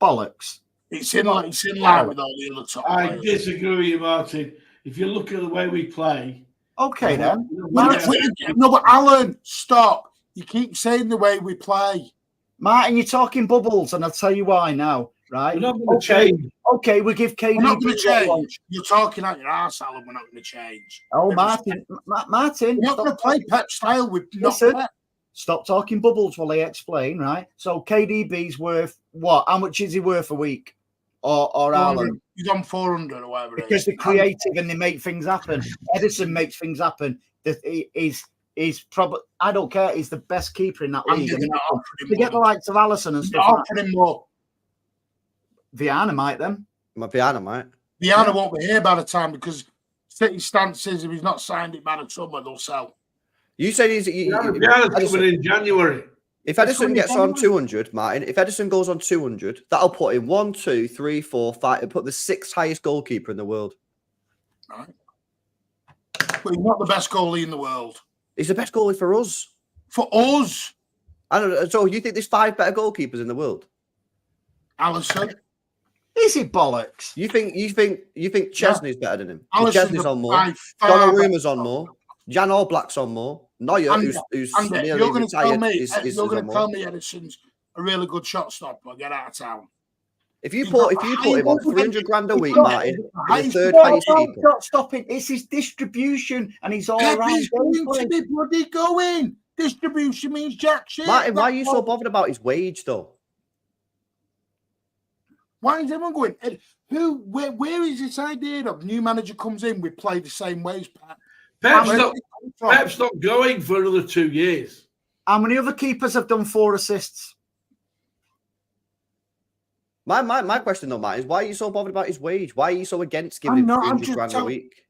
Bollocks. It's in line with all the other top I players. disagree with you, Martin. If you look at the way we play. Okay, then. No, but Alan, stop. You keep saying the way we play. Martin, you're talking bubbles, and I'll tell you why now, right? We're not going to change. Okay, we give KDB. We're not going to change. You're talking out your arse, Alan. We're not going to change. Oh, Martin. We're not going to play Pep style with Pep. Stop talking bubbles while I explain, right? So KDB's worth what? How much is he worth a week? Or Alan? He's on 400 or whatever. Because they're creative and they make things happen. Ederson makes things happen. He's probably, I don't care, he's the best keeper in that league. They get the likes of Alisson and stuff. More. Viana might then. Viana might. Viana won't be here by the time because City stance is if he's not signed it by the summer, they'll sell. You said Viana's coming in January. If Ederson gets on 200, Martin, if Ederson goes on 200, that'll put him 1, 2, 3, 4, 5, and put the 6th highest goalkeeper in the world. Right. But he's not the best goalie in the world. He's the best goalie for us. For us? I don't know. So you think there's 5 better goalkeepers in the world? Alisson. Is he bollocks? You think Chesney's better than him? Chesney's on more. Donnarumma's on more. Jan Oblak's on more. Neuer, who's nearly retired, is you're going to on tell more. me Ederson's a really good shot stopper. Get out of town. If you put him on 300 grand a week, Martin, he's the 3rd highest keeper. Not stopping. It's his distribution, and he's all right. He's going to be bloody going. Distribution means jack shit. Martin, why are you so bothered about his wage, though? Why is everyone going? Where is this idea of new manager comes in, we play the same ways, Pat? Pep's not going for another 2 years. How many other keepers have done 4 assists? My question though, Matt, is why are you so bothered about his wage? Why are you so against giving him 300 grand a week?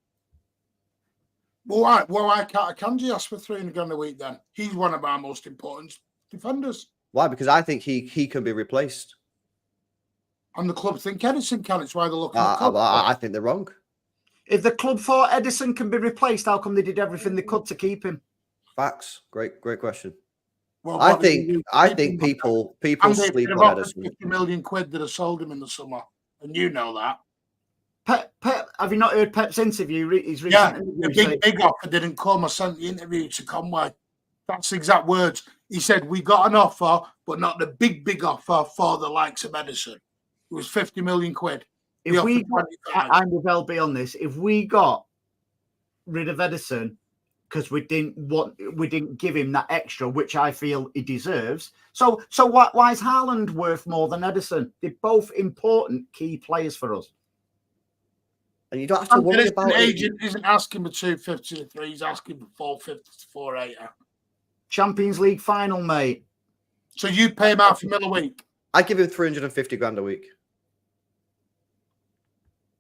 Well, why can't Akanji ask for 300 grand a week then? He's one of our most important defenders. Why? Because I think he can be replaced. And the club think Ederson can. It's why they're looking I think they're wrong. If the club thought Ederson can be replaced, how come they did everything they could to keep him? Facts. Great question. Well, I think people sleep on Ederson. 50 million quid that have sold him in the summer, and you know that. Pep, have you not heard Pep's interview? His recent interview, the big offer didn't come. I sent the interview to Conway. That's the exact words. He said, we got an offer, but not the big offer for the likes of Ederson. It was 50 million quid. If we got, and I'll be on this, if we got rid of Ederson because we didn't give him that extra, which I feel he deserves. So why is Haaland worth more than Ederson? They're both important key players for us. And you don't have to worry about it. The agent isn't asking for 250 to 3, he's asking for 450 to 480. Champions League final, mate. So you pay him $500,000 a week? I give him 350 grand a week.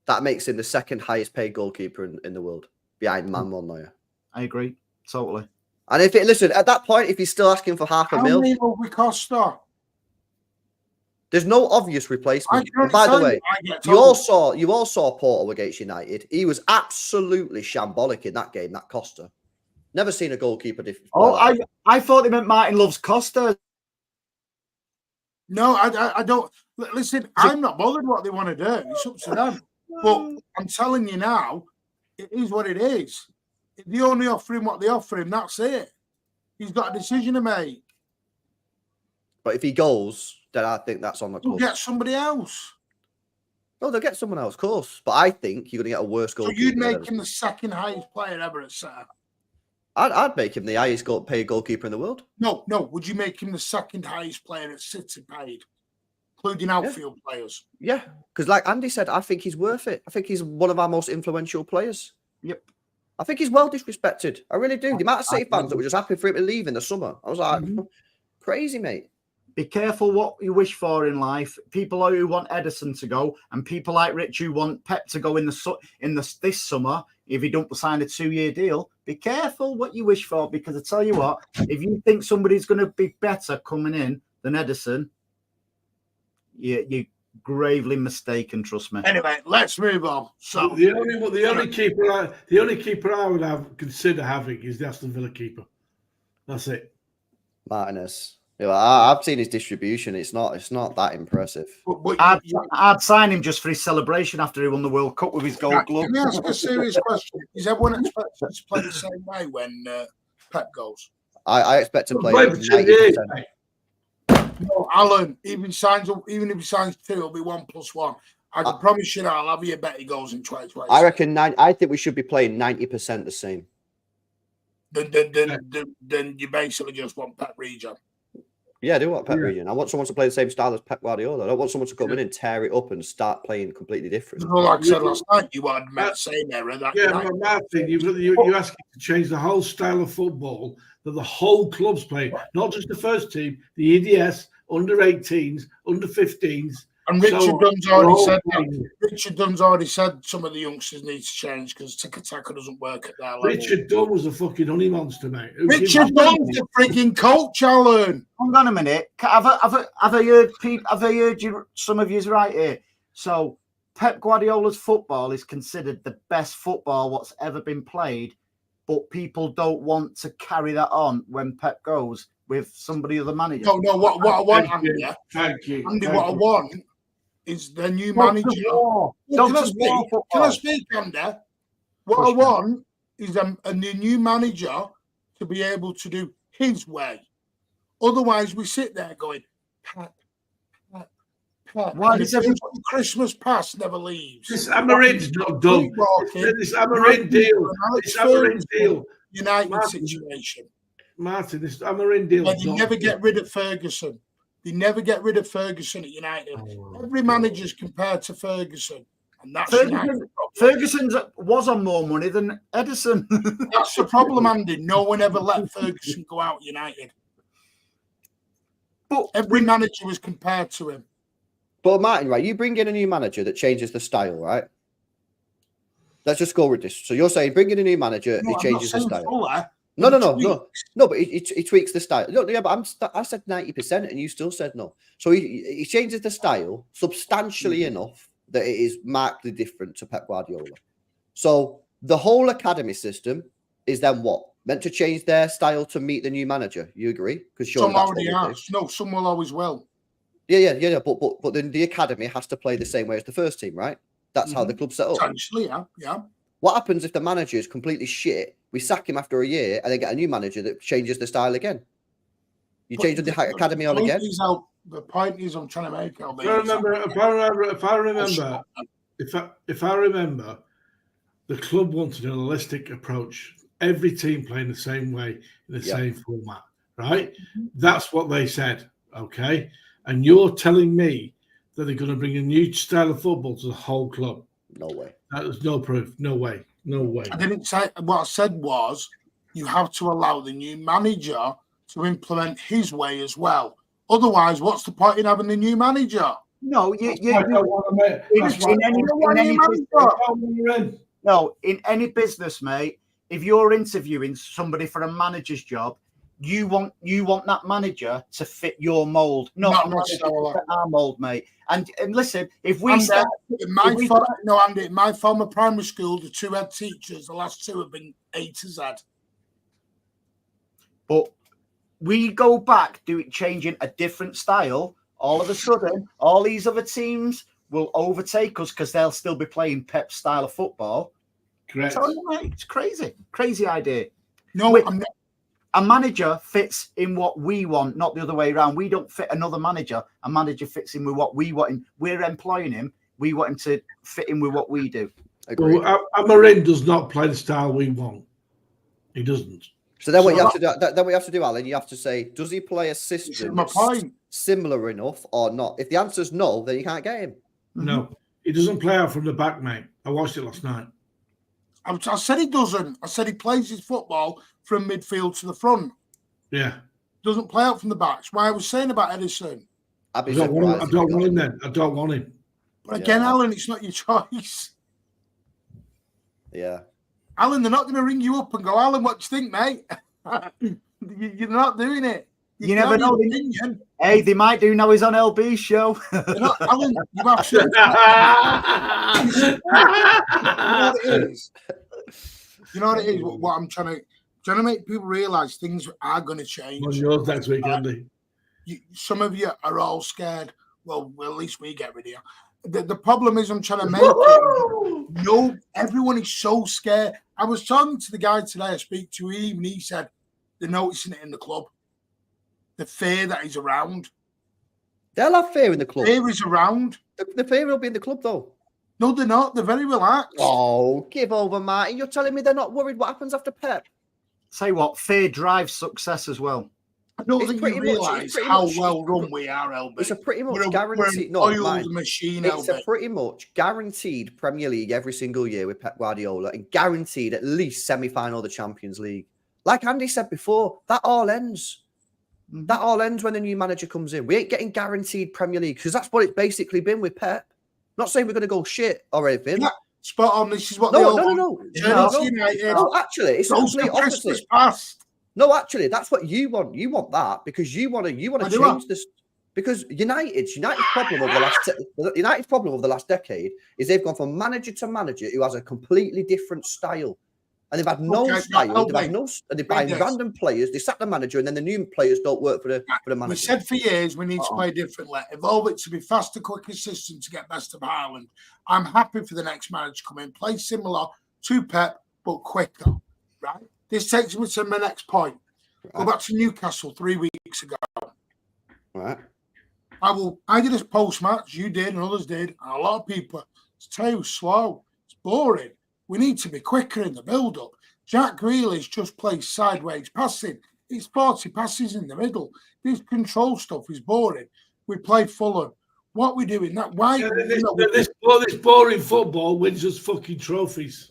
That makes him the second highest paid goalkeeper in the world, behind Manuel Neuer. I agree, totally. And listen, at that point, if he's still asking for $500,000, how many will we cost her? There's no obvious replacement. And by the way, you all saw Porto against United. He was absolutely shambolic in that game. That Costa. Never seen a goalkeeper. I thought they meant Martin loves Costa. No, I don't. Listen, I'm not bothered what they want to do. It's up to them. But I'm telling you now, it is what it is. If they only offer him what they offer him, that's it. He's got a decision to make. But if he goes, then I think that's on the club. Get somebody else. No, they'll get someone else, of course. But I think you're going to get a worse goalkeeper. So you'd make him the second highest player ever at City? I'd make him the highest paid goalkeeper in the world. No. Would you make him the second highest player at City paid, including outfield players? Yeah, because like Andy said, I think he's worth it. I think he's one of our most influential players. Yep. I think he's well disrespected. I really do. The amount of City fans that were just happy for him to leave in the summer. I was like, crazy, mate. Be careful what you wish for in life. People who want Ederson to go, and people like Rich who want Pep to go this summer if he don't sign a 2-year deal. Be careful what you wish for, because I tell you what, if you think somebody's going to be better coming in than Ederson, you're gravely mistaken. Trust me. Anyway, let's move on. So the only keeper I would consider having is the Aston Villa keeper. That's it. Martinez. Yeah, I've seen his distribution. It's not that impressive. I'd sign him just for his celebration after he won the World Cup with his gold glove. Can I ask a serious question? Is everyone expecting to play the same way when Pep goes? I expect to play 90%. No, Alan, even if he signs 2, it'll be 1+1. I can promise you that I'll have you a bet he goes in 2020. I reckon I think we should be playing 90% the same. Then you basically just want Pep Region. Yeah, I do want Pep Region. I want someone to play the same style as Pep Guardiola. I don't want someone to come in and tear it up and start playing completely different. Well, like I said last night, you wanted the same error. Martin, you're asking to change the whole style of football that the whole club's playing, not just the first team, the EDS, under 18s, under 15s. And Richard Dunn's already said some of the youngsters need to change because tiki-taka doesn't work at that level. Richard Dunn was a fucking honey monster, mate. Richard Dunn's the freaking coach, Alan. Hold on a minute. Have I heard you? Some of you's right here. So Pep Guardiola's football is considered the best football what's ever been played, but people don't want to carry that on when Pep goes with somebody other manager. No. What I want, Andy. Thank you. Andy, what I want is the new manager. Can I speak, Andy? What I want is a new manager to be able to do his way. Otherwise, we sit there going, Pep. Why does Christmas past never leaves? This Amarin's not done. This Amarin deal. United situation. Martin, this Amarin deal. You never get rid of Ferguson. They never get rid of Ferguson at United. Every manager's compared to Ferguson. And that's Ferguson was on more money than Ederson. That's the problem, Andy. No one ever let Ferguson go out United. But every manager was compared to him. But Martin, right, you bring in a new manager that changes the style, right? Let's just go with this. So you're saying bring in a new manager, he changes the style. No, but he tweaks the style. No, yeah, but I said 90% and you still said no. So he changes the style substantially enough that it is markedly different to Pep Guardiola. So the whole academy system is then what? Meant to change their style to meet the new manager. You agree? Because some already are. No, some will always will. Yeah. But then the academy has to play the same way as the first team, right? That's how the club's set up. Potentially, yeah. What happens if the manager is completely shit? We sack him after a year and then get a new manager that changes the style again. You change the academy on again. The point is, I'm trying to make. If I remember, the club wanted a holistic approach. Every team playing the same way in the same format, right? That's what they said. Okay, and you're telling me that they're going to bring a new style of football to the whole club? No way. There's no proof. No way. No way. I didn't say. What I said was you have to allow the new manager to implement his way as well. Otherwise, what's the point in having the new manager? No, in any business, mate, if you're interviewing somebody for a manager's job, you want that manager to fit your mold, not our mold, mate. And listen, if we start, in my former primary school, the two head teachers, the last two have been A to Z. But we go back changing a different style, all of a sudden, all these other teams will overtake us because they'll still be playing Pep's style of football. Correct. It's crazy idea. No, I'm not. A manager fits in what we want, not the other way around. We don't fit another manager. A manager fits in with what we want. We're employing him. We want him to fit in with what we do. Well, Amarin does not play the style we want. He doesn't. So then what you have to do, then what you have to do, Alan, you have to say, does he play a system similar enough or not? If the answer's no, then you can't get him. No, he doesn't play out from the back, mate. I watched it last night. I said he doesn't. I said he plays his football from midfield to the front. Yeah. Doesn't play out from the back. That's why I was saying about Ederson. I don't want him then. I don't want him. But again, Alan, it's not your choice. Yeah. Alan, they're not going to ring you up and go, Alan, what do you think, mate? You're not doing it. You never know. Hey, they might do now. He's on LB's show. Alan, you've absolutely You know what it is? What I'm trying to make people realise things are going to change. On yours next week, Andy. Some of you are all scared. Well, at least we get rid of you. The problem is I'm trying to make it. No, everyone is so scared. I was talking to the guy today I speak to him, and he said they're noticing it in the club. The fear that is around. They'll have fear in the club. Fear is around. The fear will be in the club, though. No, they're not. They're very relaxed. Oh, give over, Martin. You're telling me they're not worried what happens after Pep? Say what? Fear drives success as well. I don't think you realise how well run we are, LB. It's a pretty much guaranteed. Machine, it's LB. A pretty much guaranteed Premier League every single year with Pep Guardiola, and guaranteed at least semi-final of the Champions League. Like Andy said before, that all ends. That all ends when the new manager comes in. We ain't getting guaranteed Premier League because that's what it's basically been with Pep. Not saying we're going to go shit or anything. Yeah, spot on. This is what No, actually, it's the complete opposite. No, actually, that's what you want. You want that because you want to change this. Because United's problem of the last decade is they've gone from manager to manager who has a completely different style. And they've had no style. They've buying random players. They sack the manager, and then the new players don't work for the manager. We said for years we need to play differently. Evolve it to be faster, quicker system to get best of Ireland. I'm happy for the next manager to come in, play similar to Pep but quicker. Right. This takes me to my next point. Go back to Newcastle 3 weeks ago. Right. I did a post match. You did, and others did. And a lot of people. It's too slow. It's boring. We need to be quicker in the build-up. Jack Grealish just plays sideways passing. It's 40 passes in the middle. This control stuff is boring. We play Fulham. What we doing that? Why? Yeah, this boring football wins us fucking trophies.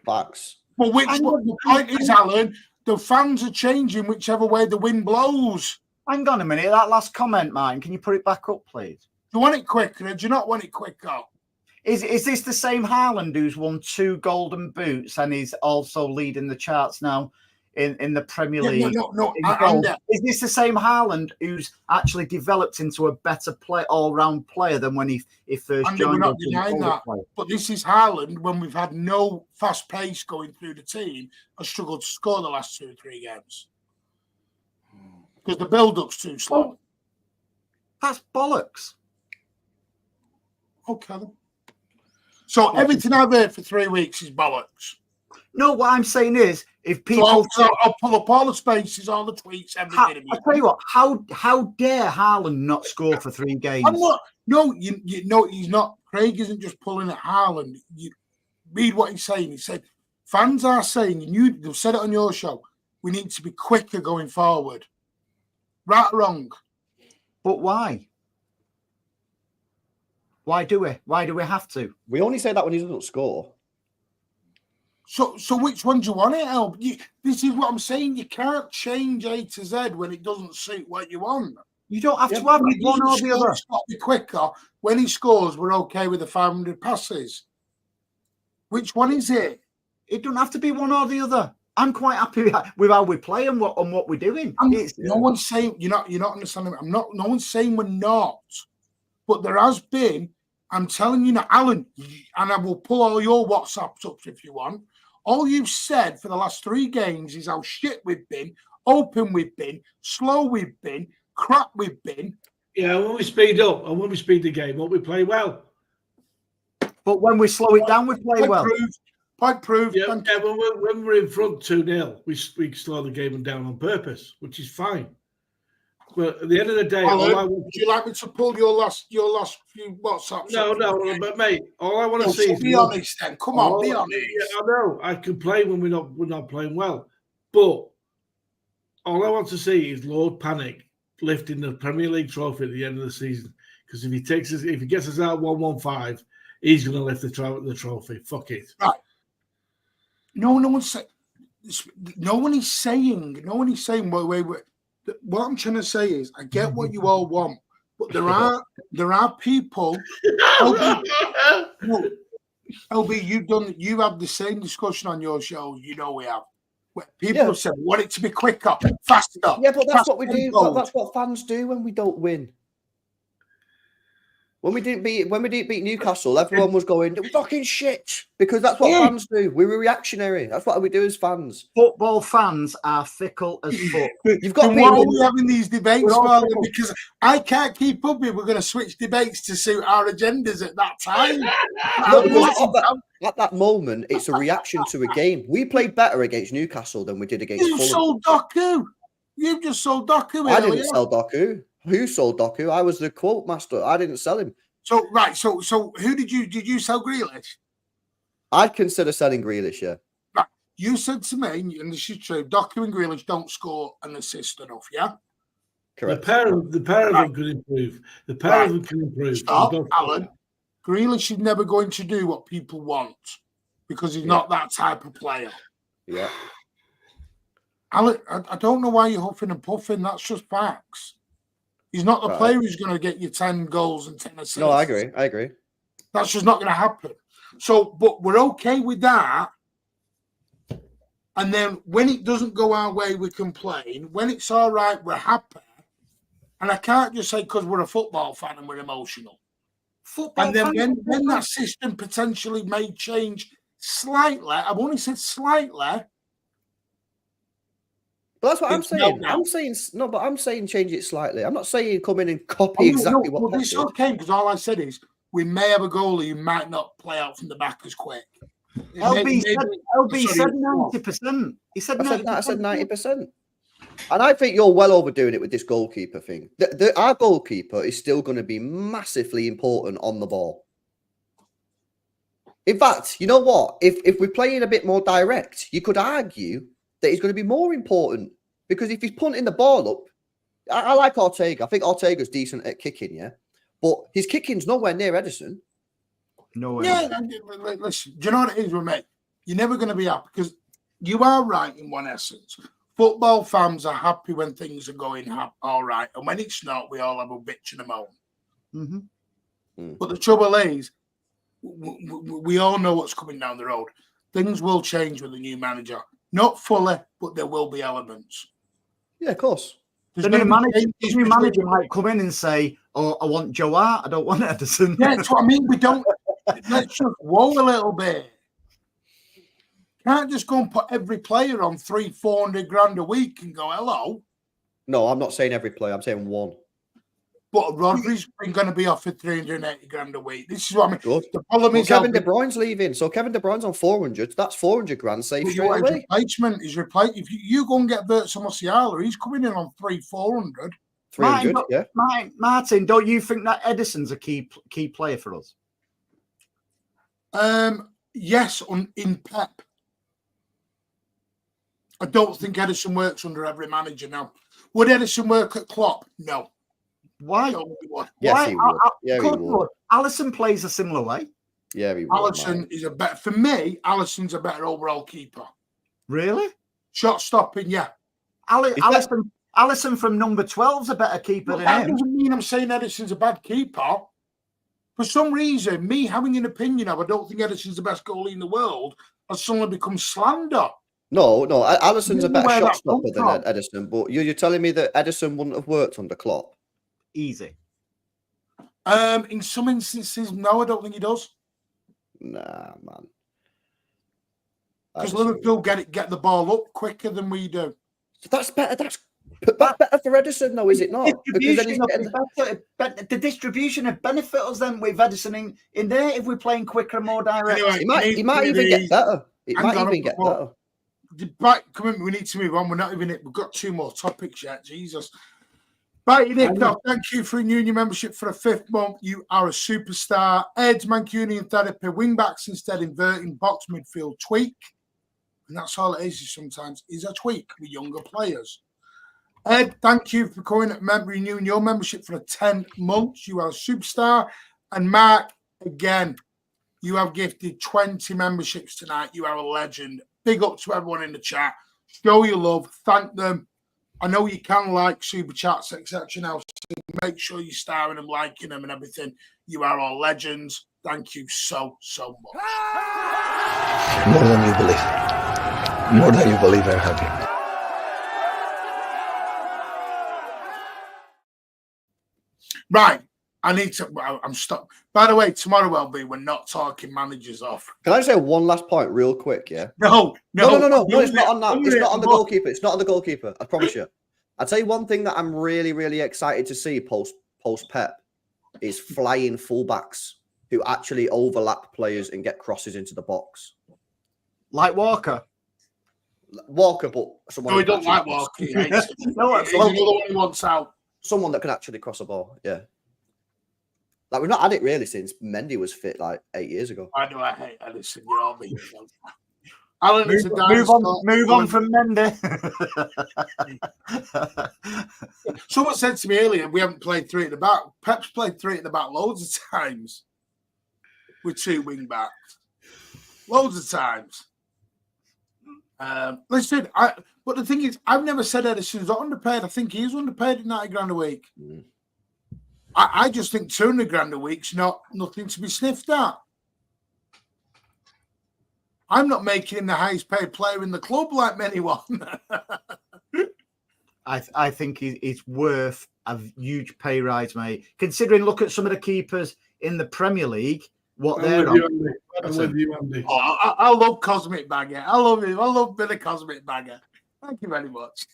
Facts. But the point is, Alan, the fans are changing whichever way the wind blows. Hang on a minute. That last comment, Martin, can you put it back up, please? Do you want it quicker or do you not want it quicker? Is this the same Haaland who's won 2 golden boots and is also leading the charts now in the Premier League? No. Is this the same Haaland who's actually developed into a better all-round player than when he first And joined? we're not denying that. But this is Haaland when we've had no fast pace going through the team. I struggled to score the last 2 or 3 games because the build-up's too slow. That's bollocks. Okay. So everything I've heard for 3 weeks is bollocks. No, what I'm saying is, if people, I'll pull up all the spaces, all the tweets, everything. I tell you what, how dare Haaland not score for 3 games? I'm not. No, you know he's not. Craig isn't just pulling at Haaland. You read what he's saying. He said fans are saying, and you've said it on your show, we need to be quicker going forward. Right or wrong? But why? Why do we? Why do we have to? We only say that when he doesn't score. So which one do you want it, El? This is what I'm saying. You can't change A to Z when it doesn't suit what you want. You don't have to have one or the other. It's got to be quicker. When he scores, we're okay with the 500 passes. Which one is it? It don't have to be one or the other. I'm quite happy with how we play and what we're doing. No one's saying you're not understanding. No one's saying we're not. But there has been. I'm telling you now, Alan, and I will pull all your WhatsApps up if you want. All you've said for the last 3 games is how shit we've been, open we've been, slow we've been, crap we've been. Yeah, when we speed up and when we speed the game up, we play well. But when we slow it down, we play well. Point proved. Yeah, when we're in front 2-0, we slow the game down on purpose, which is fine. But at the end of the day, Alan, would you like me to pull your last few WhatsApps? No, but mate, all I want to see is be honest. Then come on, be honest. Yeah, I know I complain when we're not playing well, but all I want to see is Lord Panic lifting the Premier League trophy at the end of the season. Because if he gets us out 1-1-5, he's going to lift the trophy. Fuck it. Right. No one's saying. No one is saying. Wait. What I'm trying to say is, I get what you all want, but there are people. LB, you've had the same discussion on your show. You know we have. Where people have said, "Want it to be quicker, faster." Yeah, but that's what we do. That's what fans do when we don't win. When we didn't beat Newcastle, everyone was going fucking shit because that's what fans do. We were reactionary. That's what we do as fans. Football fans are fickle as fuck. You've got people. Why are we having these debates, Father? Because I can't keep up with. We're going to switch debates to suit our agendas at that time. At that moment, it's a reaction to a game. We played better against Newcastle than we did against Fulham. You sold Doku. You've just sold Doku. I didn't sell Doku. Who sold Doku? I was the quote master. I didn't sell him. So who did you sell Grealish? I'd consider selling Grealish, yeah. Right. You said to me, and this is true, Doku and Grealish don't score and assist enough, yeah? Correct. The pair of them could improve. The pair of them can improve. Stop, Alan. Grealish is never going to do what people want because he's not that type of player. Yeah. Alan, I don't know why you're huffing and puffing. That's just facts. He's not the player who's going to get you 10 goals and 10 assists. No, I agree. That's just not going to happen. So, but we're okay with that. And then when it doesn't go our way, we complain. When it's all right, we're happy. And I can't just say because we're a football fan and we're emotional. And then when that system potentially may change slightly, I've only said slightly. But that's what I'm saying. I'm saying change it slightly. I'm not saying come in and copy exactly what. Well, this okay because all I said is we may have a goalie who might not play out from the back as quick. LB said 90%. He said 90%. I said 90%. And I think you're well overdoing it with this goalkeeper thing. Our goalkeeper is still going to be massively important on the ball. In fact, you know what? If we're playing a bit more direct, you could argue that he's going to be more important Because if he's punting the ball up, I like Ortega. I think Ortega's decent at kicking, yeah. But his kicking's nowhere near Ederson. No way. Yeah, listen, do you know what it is with me? You're never going to be happy because you are right in one essence. Football fans are happy when things are going all right. And when it's not, we all have a bitch and a moan. Mm-hmm. But the trouble is, we all know what's coming down the road. Things will change with the new manager. Not fully, but there will be elements. Yeah, of course. The new manager might come in and say, "Oh, I want Joe Hart. I don't want Ederson." Yeah, that's what I mean. We don't. Let's just whoa a little bit. Can't just go and put every player on 300-400 grand a week and go hello. No, I'm not saying every player. I'm saying one. But Rodri's going to be offered 380 grand a week. This is what I mean. Good. The problem is Kevin De Bruyne's leaving, so Kevin De Bruyne's on 400. That's 400 grand saved straight away. Replacement is replaced. If you go and get Vincent Kompany, he's coming in on 300-400. 300, yeah. Martin, don't you think that Ederson's a key player for us? Yes, in Pep. I don't think Ederson works under every manager now. Would Ederson work at Klopp? No. Why? Yes, he would. Yeah, he would. Alisson plays a similar way. Yeah, he would. Alisson is a better, for me, Alisson's a better overall keeper. Really? Shot stopping, yeah. Alisson from number 12's a better keeper than that him. doesn't mean I'm saying Ederson's a bad keeper. For some reason, me having an opinion of I don't think Ederson's the best goalie in the world has suddenly become slander. No, Alisson's a better Where shot that stopper than come from? Ederson, but you're telling me that Ederson wouldn't have worked under Klopp? Easy. In some instances, no, I don't think he does. Nah, man. Because Liverpool get the ball up quicker than we do. So that's better. That's better for Ederson, though, is it not? Because then The distribution would benefit us then with Ederson in there if we're playing quicker and more direct. Anyway, he might even get better. It might even get better. Right, come in. We need to move on. We're not even. We've got 2 more topics yet. Jesus. Right, Nick. Thank you for renewing your membership for a 5th month. You are a superstar. Ed's Mancunian therapy. Wingbacks instead inverting box midfield tweak, and that's all it is. Sometimes is a tweak with younger players. Ed, thank you for renewing your membership for 10 months. You are a superstar. And Mark, again, you have gifted 20 memberships tonight. You are a legend. Big up to everyone in the chat. Show your love. Thank them. I know you can like super chats, etc. Now, so make sure you're starring them, liking them, and everything. You are all legends. Thank you so much. More than you believe. More than you believe, I'm happy. Right. I'm stuck. By the way, tomorrow we're not talking managers off. Can I say one last point real quick, yeah? No. It's not on that. It's not on the goalkeeper. It's not on the goalkeeper. I promise you. I'll tell you one thing that I'm really, really excited to see post Pep is flying fullbacks who actually overlap players and get crosses into the box. Like Walker. But someone. No, he don't like Walker. He hates him. No, he's another one he wants out. Someone that can actually cross a ball. Yeah. Like, we've not had it really since Mendy was fit like 8 years ago. Why do I hate Ederson? You're all me. Alan, move on from Mendy. Someone said to me earlier, we haven't played 3 at the back. Pep's played 3 at the back loads of times with 2 wing backs. Loads of times. Listen, but the thing is, I've never said Ederson's not underpaid. I think he's underpaid at 90 grand a week. Mm. I just think 200 grand a week's nothing to be sniffed at. I'm not making him the highest paid player in the club like anyone. I think he's worth a huge pay rise, mate. Considering, look at some of the keepers in the Premier League, what they're on. I'm with you, Andy. Oh, I love Cosmic Bagger. I love him. I love Billy Cosmic Bagger. Thank you very much.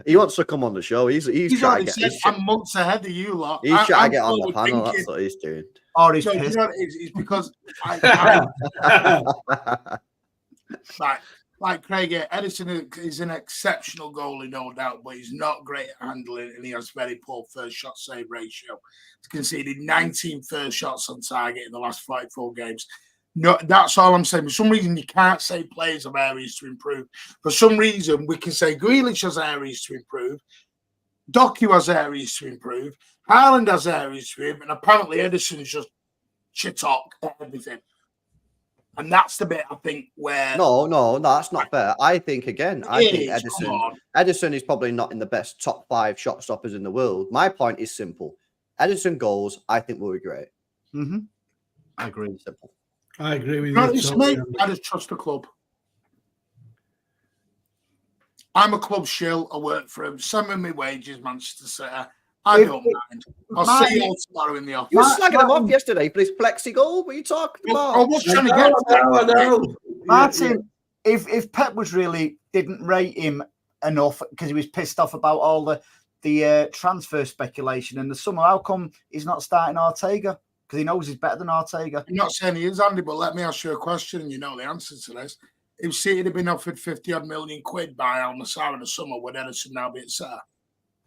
He wants to come on the show. He's trying to get. I'm months ahead of you lot. He's trying to get on the panel. That's what he's doing. Or he's pissed. You know it's because like Craig, Ederson is an exceptional goalie, no doubt, but he's not great at handling, and he has very poor first shot save ratio. He's conceded 19 first shots on target in the last 44 games. No, that's all I'm saying. For some reason, you can't say players have areas to improve. For some reason, we can say Grealish has areas to improve. Doku has areas to improve. Haaland has areas to improve. And apparently, Ederson is just shit talk at everything. And that's the bit, I think, where... No, that's not fair. I think Ederson is probably not in the best top 5 shot stoppers in the world. My point is simple. Ederson goals, I think, will be great. Mm-hmm. I agree. Simple. I agree with No, you. it's me. I just trust the club. I'm a club shill. I work for him. Send me my wages, Manchester City. I don't mind. I'll see you all tomorrow in the office. You were slagging him off yesterday for his plexi goal. What are you talking about? I was trying to get I know. Martin, if Pep was really didn't rate him enough because he was pissed off about all the transfer speculation in the summer, how come he's not starting Ortega? Because he knows he's better than Ortega. I'm not saying he is, Andy, but let me ask you a question and you know the answer to this. If City had been offered 50-odd million quid by Al Nassr in the summer, would Ederson now be at City?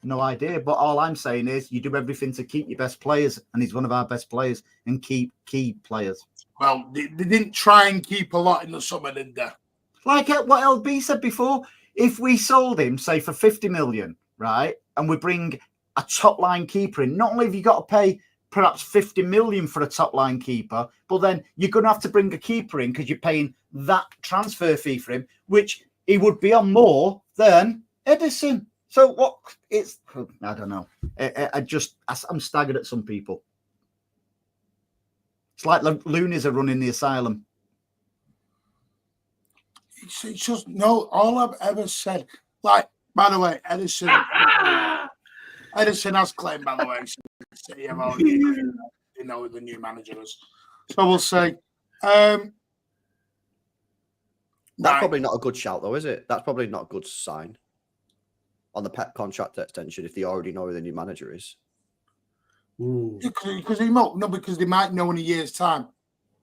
No idea. But all I'm saying is you do everything to keep your best players, and he's one of our best players, and keep key players. Well, they didn't try and keep a lot in the summer, did they? Like what LB said before, if we sold him, say, for 50 million, right, and we bring a top-line keeper in, not only have you got to pay perhaps 50 million for a top-line keeper, but then you're going to have to bring a keeper in because you're paying that transfer fee for him, which he would be on more than Ederson. So what? It's I don't know. I'm staggered at some people. It's like the loonies are running the asylum. It's just no. All I've ever said, like, by the way, Ederson has claimed, by the way, City have already you know who the new manager is. So we'll say. That's probably not a good shout, though, is it? That's probably not a good sign on the Pep contract extension if they already know who the new manager is. Because they might know in a year's time.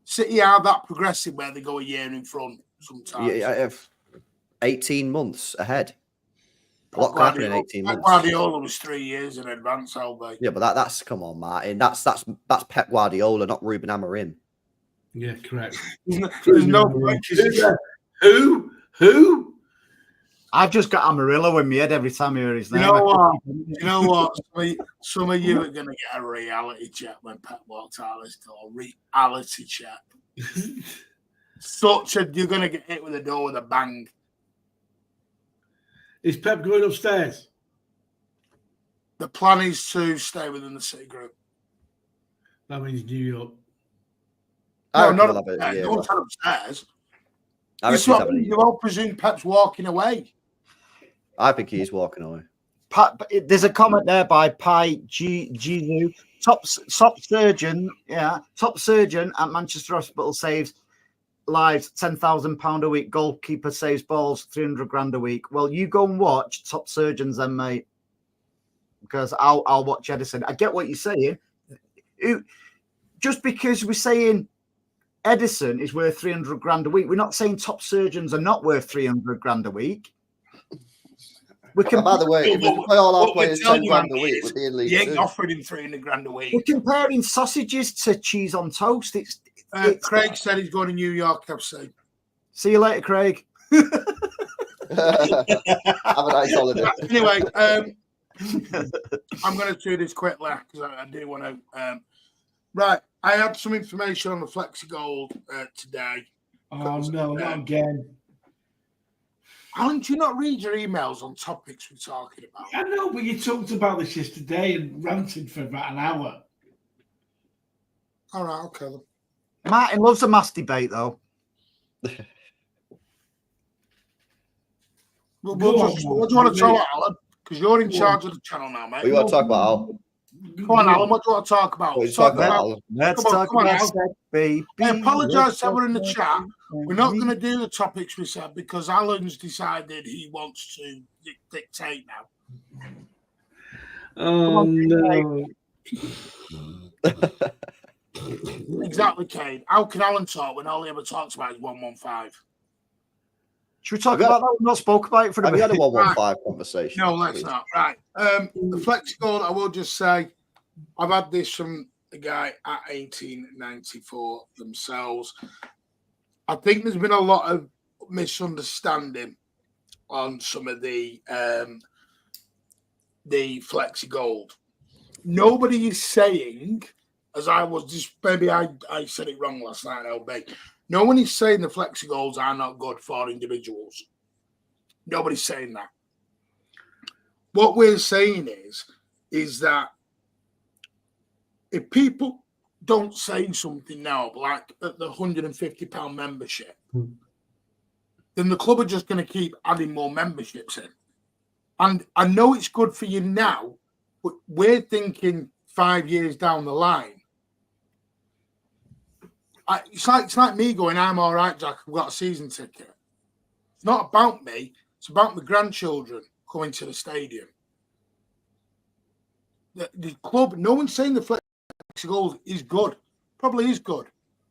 City are that progressive where they go a year in front sometimes. Yeah, 18 months ahead. A lot can happen in 18 months. Guardiola was 3 years in advance, Albay. Yeah, but that's come on, Martin. That's Pep Guardiola, not Ruben Amorim. Yeah, correct. There's no point. Who? I've just got Amarillo in my head every time I hear his name. You know what? Some of you are going to get a reality check when Pep walks out this door. Reality check. You're going to get hit with the door with a bang. Is Pep going upstairs? The plan is to stay within the City group. That means New York. No, not upstairs. You all presume Pep's walking away. I think he's walking away. There's a comment there by Pi Gizu. Top surgeon at Manchester Hospital saves lives, £10,000 a week. Goalkeeper saves balls, 300 grand a week. Well, you go and watch Top Surgeons then, mate, because I'll watch Ederson. I get what you're saying. Just because we're saying Ederson is worth 300 grand a week, we're not saying Top Surgeons are not worth 300 grand a week. By the way, if we play all our players 10 grand a week, we'd be in League You ain't Two. offering him 300 grand a week. We're comparing sausages to cheese on toast. Craig said he's going to New York FC. See you later, Craig. Have a nice holiday. Anyway, I'm going to do this quickly because I do want to. Right, I had some information on the Flexi Gold today. Oh, no, not again. Alan, do you not read your emails on topics we're talking about? I know, but you talked about this yesterday and ranted for about an hour. All right, okay. Martin loves a mass debate, though. What do you want to talk about, Alan? Because you're in charge of the channel now, mate. What do you want to talk about, Al? Come on, Alan. What do you want to talk about? Let's talk about baby. I apologise that we're in the chat. We're not going to do the topics we said because Alan's decided he wants to dictate now. Oh, no. Exactly, Kane. How can Alan talk when all he ever talks about is 115? Should we talk about that? We've not spoke about it for a minute. minute. We had a 115 conversation. No, let's not. Right. The Flexi Gold, I will just say, I've had this from the guy at 1894 themselves. I think there's been a lot of misunderstanding on some of the Flexi Gold. Nobody is saying, as I was just, maybe I said it wrong last night, LB. No one is saying the Flexi Golds are not good for individuals. Nobody's saying that. What we're saying is that if people don't say something now, like at the £150 membership, then the club are just going to keep adding more memberships in. And I know it's good for you now, but we're thinking 5 years down the line. It's like me going, I'm all right, Jack, I've got a season ticket. It's not about me. It's about my grandchildren coming to the stadium. The club, no one's saying the Flexi Gold is good. Probably is good.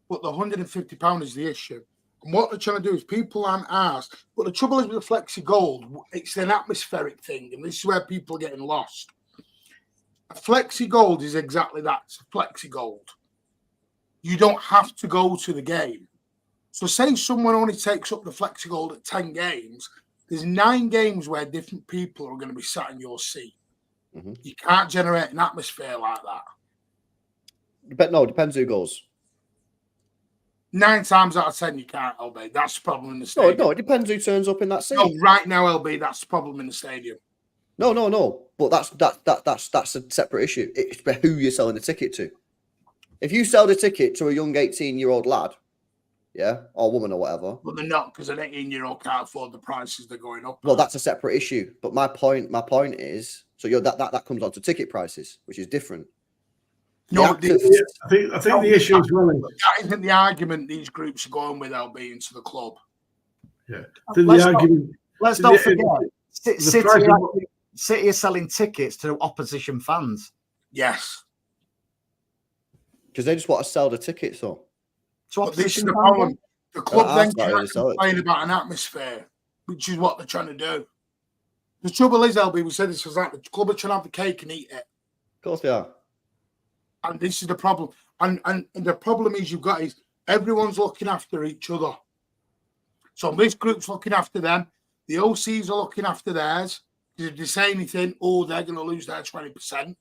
But the £150 is the issue. And what they're trying to do is people aren't asked. But the trouble is with the Flexi Gold, it's an atmospheric thing. And this is where people are getting lost. A Flexi Gold is exactly that. It's a Flexi Gold. You don't have to go to the game. So say someone only takes up the Flexi Gold at 10 games, there's 9 games where different people are going to be sat in your seat. Mm-hmm. You can't generate an atmosphere like that. But no, depends who goes. 9 times out of 10, you can't, LB. That's the problem in the stadium. No, it depends who turns up in that seat. No, right now, LB, that's the problem in the stadium. No. But that's a separate issue. It's who you're selling the ticket to. If you sell the ticket to a young 18-year-old lad, yeah, or woman or whatever. But they're not, because an 18-year-old can't afford the prices they're going up. Well, that's a separate issue. But my point is, so that comes on to ticket prices, which is different. No, I think the issue is really that isn't the argument these groups are going with, LB, into the club. Yeah, let's not forget, City are selling tickets to opposition fans. Yes. Because they just want to sell the tickets, though. So this is the problem. The club then can't complain about an atmosphere, which is what they're trying to do. The trouble is, LB, we said this was like the club are trying to have the cake and eat it. Of course they are. And this is the problem. And the problem is everyone's looking after each other. So this group's looking after them. The OCs are looking after theirs. Because if they say anything, they're going to lose their 20%.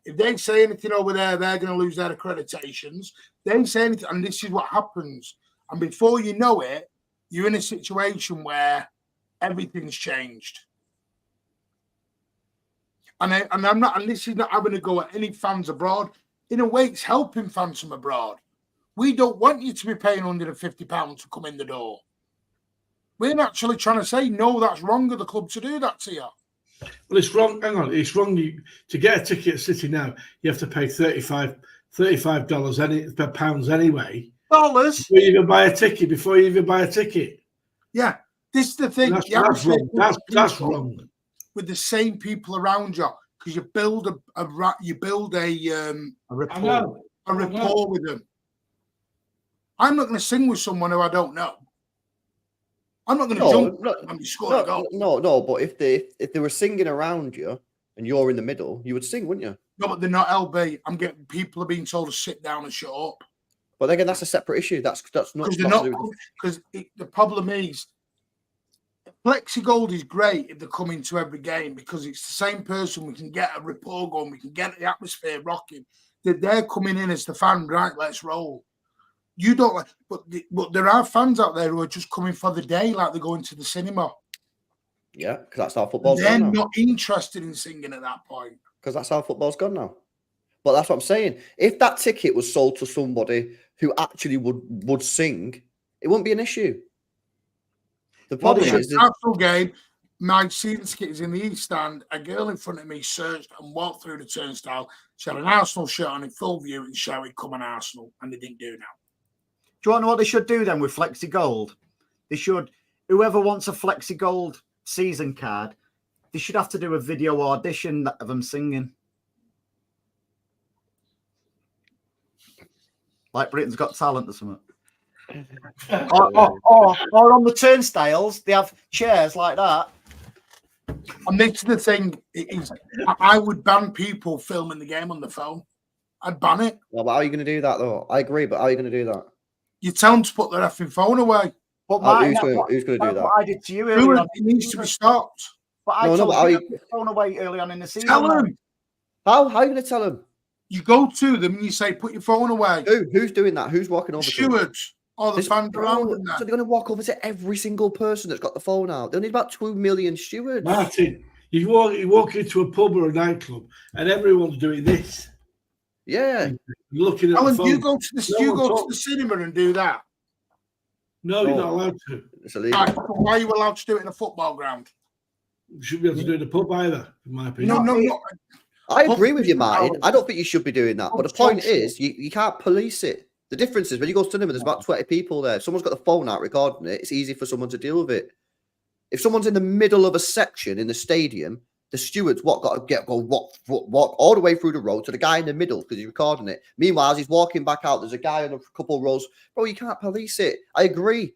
If they say anything over there, they're going to lose their accreditations. They say anything, and this is what happens. And before you know it, you're in a situation where everything's changed. And I'm not, and this is not having to go at any fans abroad. In a way, it's helping fans from abroad. We don't want you to be paying £150 to come in the door. We're actually trying to say, no, that's wrong of the club to do that to you. Well, it's wrong. Hang on, it's wrong. To get a ticket at City now, you have to pay $35 per pounds anyway. Dollars. Before you even buy a ticket. Yeah, this is the thing. That's wrong. That's wrong. With the same people around you, because you build a rapport with them. I'm not going to sing with someone who I don't know. I'm not going to jump and score a goal. No. But if they were singing around you and you're in the middle, you would sing, wouldn't you? No, but they're not, LB. People are being told to sit down and shut up. But again, that's a separate issue. That's not because the problem is Flexi Gold is great if they're coming to every game because it's the same person. We can get a rapport going. We can get the atmosphere rocking. They're coming in as the fan, right? Let's roll. You don't like, but there are fans out there who are just coming for the day, like they're going to the cinema. Yeah, because that's how football's gone now. They're not interested in singing at that point. Because that's how football's gone now. But that's what I'm saying. If that ticket was sold to somebody who actually would sing, it wouldn't be an issue. The problem is the Arsenal game. My season ticket is in the East Stand. A girl in front of me searched and walked through the turnstile. She had an Arsenal shirt on in full view and shouted, "Come on, Arsenal!" And they didn't do now. Do you want to know what they should do then with Flexi Gold? They should, whoever wants a Flexi Gold season card, they should have to do a video audition of them singing. Like Britain's Got Talent or something. or on the turnstiles, they have chairs like that. And this is the thing, I would ban people filming the game on the phone. I'd ban it. Well, but how are you going to do that, though? I agree, but how are you going to do that? You tell them to put their effing phone away. But Oh, Martin, who's going to do that? what I did to you earlier on. It needs to be stopped. But I No, told but you to put the phone away early on in the season. Tell them. How are you going to tell them? You go to them and you say, put your phone away. Who's doing that? Who's walking over to them? Stewards or the fans around them. So they're going to walk over to every single person that's got the phone out. They'll need about 2 million stewards. Martin, you walk into a pub or a nightclub and everyone's doing this. Yeah. Looking at Alan, the phone. you go to the cinema and do that. No, you're not allowed to. It's illegal. Right, why are you allowed to do it in a football ground? You shouldn't be able to do it in a pub either, in my opinion. No. I agree with you, Martin. I don't think you should be doing that. But the point is, you can't police it. The difference is when you go to cinema, there's about 20 people there. If someone's got the phone out recording it, it's easy for someone to deal with it. If someone's in the middle of a section in the stadium, the stewards got to walk all the way through the road to the guy in the middle because he's recording it. Meanwhile, as he's walking back out, there's a guy on a couple of rows. Bro, you can't police it. I agree.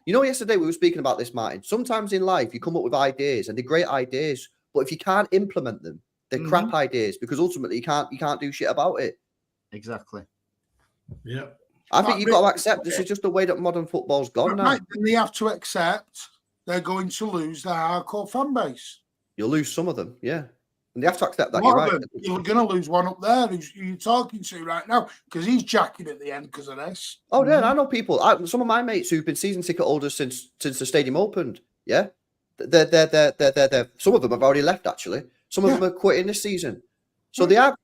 You know, yesterday we were speaking about this, Martin. Sometimes in life, you come up with ideas and they're great ideas, but if you can't implement them, they're crap ideas because ultimately you can't do shit about it. Exactly. Yeah. I think you've got to accept this is just the way that modern football's gone now. Right, then they have to accept they're going to lose their hardcore fan base. You'll lose some of them, yeah. And they have to accept that. One You're of right. them, you're going to lose one up there who you're talking to right now because he's jacking at the end because of this. Oh, yeah, I know people. Some of my mates who've been season ticket holders since the stadium opened. Yeah, they're some of them have already left. Actually, some of them are quitting this season. So they are,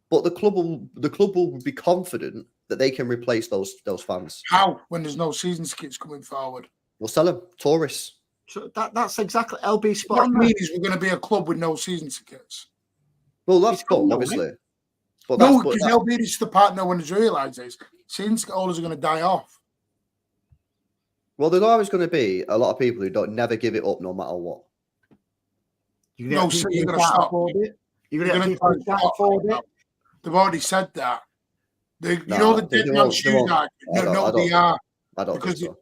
but the club will be confident that they can replace those fans. How? When there's no season tickets coming forward, we'll sell them tourists. So that's exactly LB spot. What I mean is we're going to be a club with no season tickets. Well, that's cool, obviously. But no, because LB is the part no one has realised is season ticket holders are going to die off. Well, there's always going to be a lot of people who never give it up no matter what. You're going to stop it. You're going to afford it. They've already said that. You know the dead man shoes are. No, they are. I don't think so.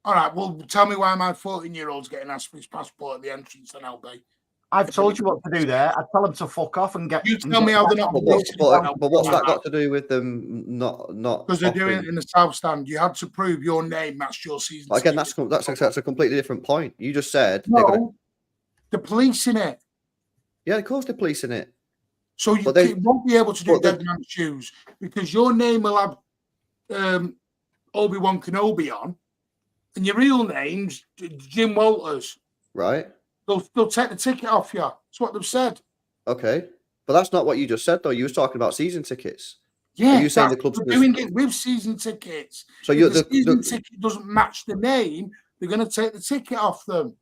All right, well, tell me why my 14-year-old's getting asked for his passport at the entrance on LB. I've told you what to do there. I tell them to fuck off and get. You tell me how they're not. But what's that got to do with them not? Because they're doing it in the South Stand. You had to prove your name matched your season. Again, that's a completely different point. You just said they're policing it. Yeah, of course they're policing it. So you won't be able to do dead man's shoes because your name will have Obi-Wan Kenobi on, and your real name's Jim Walters. Right. They'll take the ticket off you. That's what they've said. Okay. But that's not what you just said, though. You were talking about season tickets. Yeah. You saying the club's doing it with season tickets. So the season ticket doesn't match the name, they're going to take the ticket off them.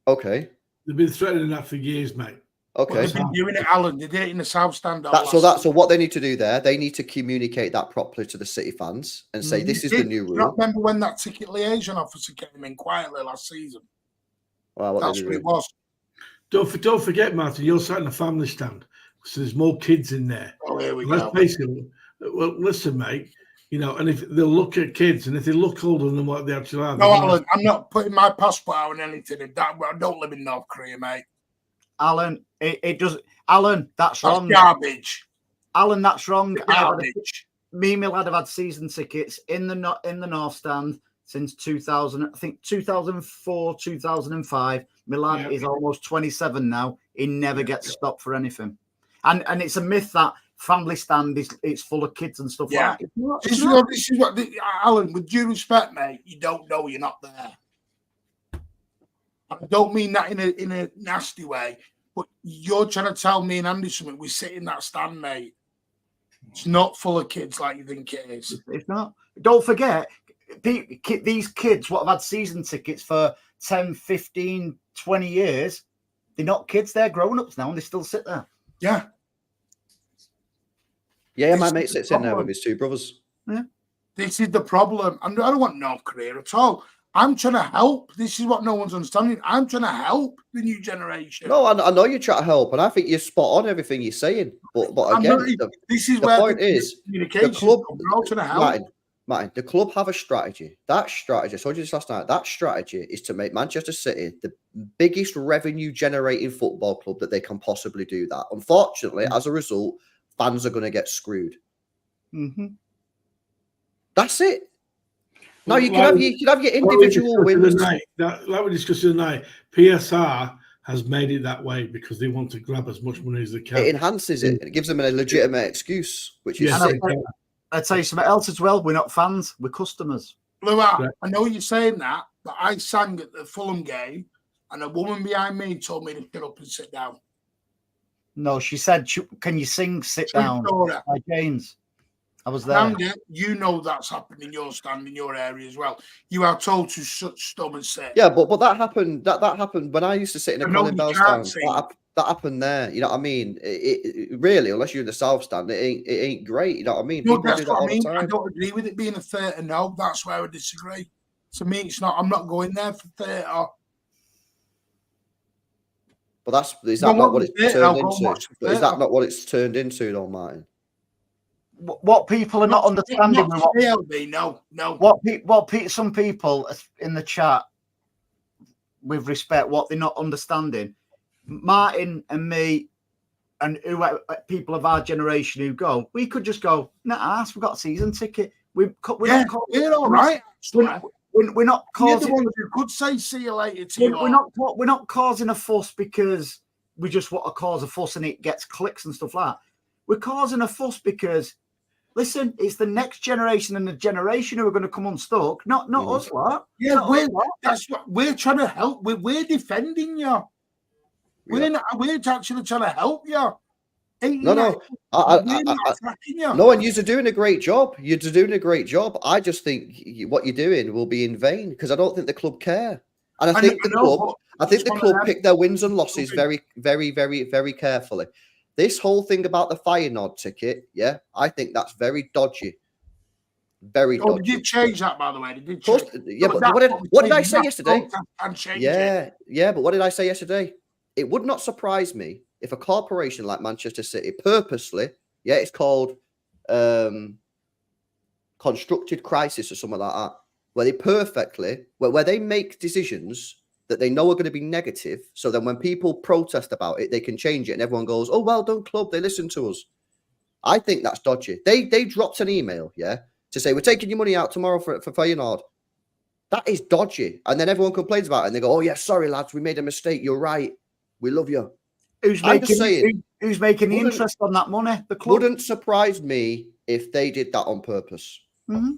Okay. They've been threatening that for years, mate. Okay. Well, they've been doing it, Alan. They did it in the South Stand. So what they need to do there, they need to communicate that properly to the City fans and say this is the new rule. I remember when that ticket liaison officer came in quietly last season. Well, that's what it was. Don't forget, Martin, you're sat in a family stand, so there's more kids in there. Oh, here we go. Basically, well, listen, mate. You know, and if they'll look at kids, and if they look older than what they actually are. No, Alan, I'm not putting my passport out on anything. I don't live in North Korea, mate. Alan, it does. Alan, that's wrong. Garbage. Alan, that's wrong. Garbage. Me and my lad have had season tickets in the North Stand since 2000. I think 2004, 2005. My lad is almost 27 now. He never gets stopped for anything. And it's a myth that family stand it's full of kids and stuff like that. This is what Alan, with due respect, mate, you don't know you're not there. I don't mean that in a nasty way, but you're trying to tell me and Andy something. We sit in that stand, mate. It's not full of kids like you think it is. It's not. Don't forget, these kids, what have had season tickets for 10, 15, 20 years, they're not kids, they're grown-ups now, and they still sit there. Yeah. Yeah, my mate sits in there with his two brothers. Yeah. This is the problem. I don't want North Korea at all. I'm trying to help. This is what no one's understanding. I'm trying to help the new generation. No, I know you're trying to help, and I think you're spot on everything you're saying. But again, this is the where point is the club. We're all trying to help. Martin, the club have a strategy. That strategy, I told you this last night. That strategy is to make Manchester City the biggest revenue-generating football club that they can possibly do. That, unfortunately, as a result, fans are going to get screwed. Mm-hmm. That's it. No, you can have your individual wins. Like we discussed tonight, PSR has made it that way because they want to grab as much money as they can. It enhances it. And it gives them a legitimate excuse, which is Yes, sick. I'd say something else as well. We're not fans, we're customers. Lou, I know you're saying that, but I sang at the Fulham game and a woman behind me told me to get up and sit down. No, she said, can you sing Sit Down by James? I was there. And you know that's happened in your stand, in your area as well. You are told to stop and sit. Yeah, but that happened. That happened when I used to sit in a Colin Bell stand. That happened there. You know what I mean? It really, unless you're in the South stand, it ain't great. You know what I mean? No, that's what I mean. I don't agree with it being a theatre. No, that's where I disagree. To me, it's not. I'm not going there for theatre. But is that not what it's turned into? Is that not what it's turned into, though, Martin? What people are not understanding. No. Some people in the chat, with respect, what they're not understanding. Martin and me and people of our generation who go, we could just go, nah, we've got a season ticket. We're all right. We're not causing. You're the ones who could say see you later to you. We're not causing a fuss because we just want to cause a fuss and it gets clicks and stuff like that. We're causing a fuss because, listen, it's the next generation and the generation who are going to come unstuck, not us, lot. Yeah, that's what we're trying to help. We're defending you. We're actually trying to help you. No, and you're doing a great job. You're doing a great job. I just think what you're doing will be in vain because I don't think the club care. And I think the club pick their wins and losses very, very, very, very carefully. This whole thing about the Feyenoord ticket, yeah, I think that's very dodgy. Very dodgy. They did change that, by the way. They did change. Yeah, but what did I say yesterday? Yeah, but what did I say yesterday? It would not surprise me if a corporation like Manchester City purposely, yeah, it's called constructed crisis or something like that, where they make decisions that they know are going to be negative. So then when people protest about it, they can change it and everyone goes, oh, well done, club. They listen to us. I think that's dodgy. They dropped an email, yeah, to say, we're taking your money out tomorrow for Feyenoord. That is dodgy. And then everyone complains about it and they go, oh, yeah, sorry, lads, we made a mistake. You're right. We love you. Who's making the interest on that money? The club. Wouldn't surprise me if they did that on purpose. Mm-hmm.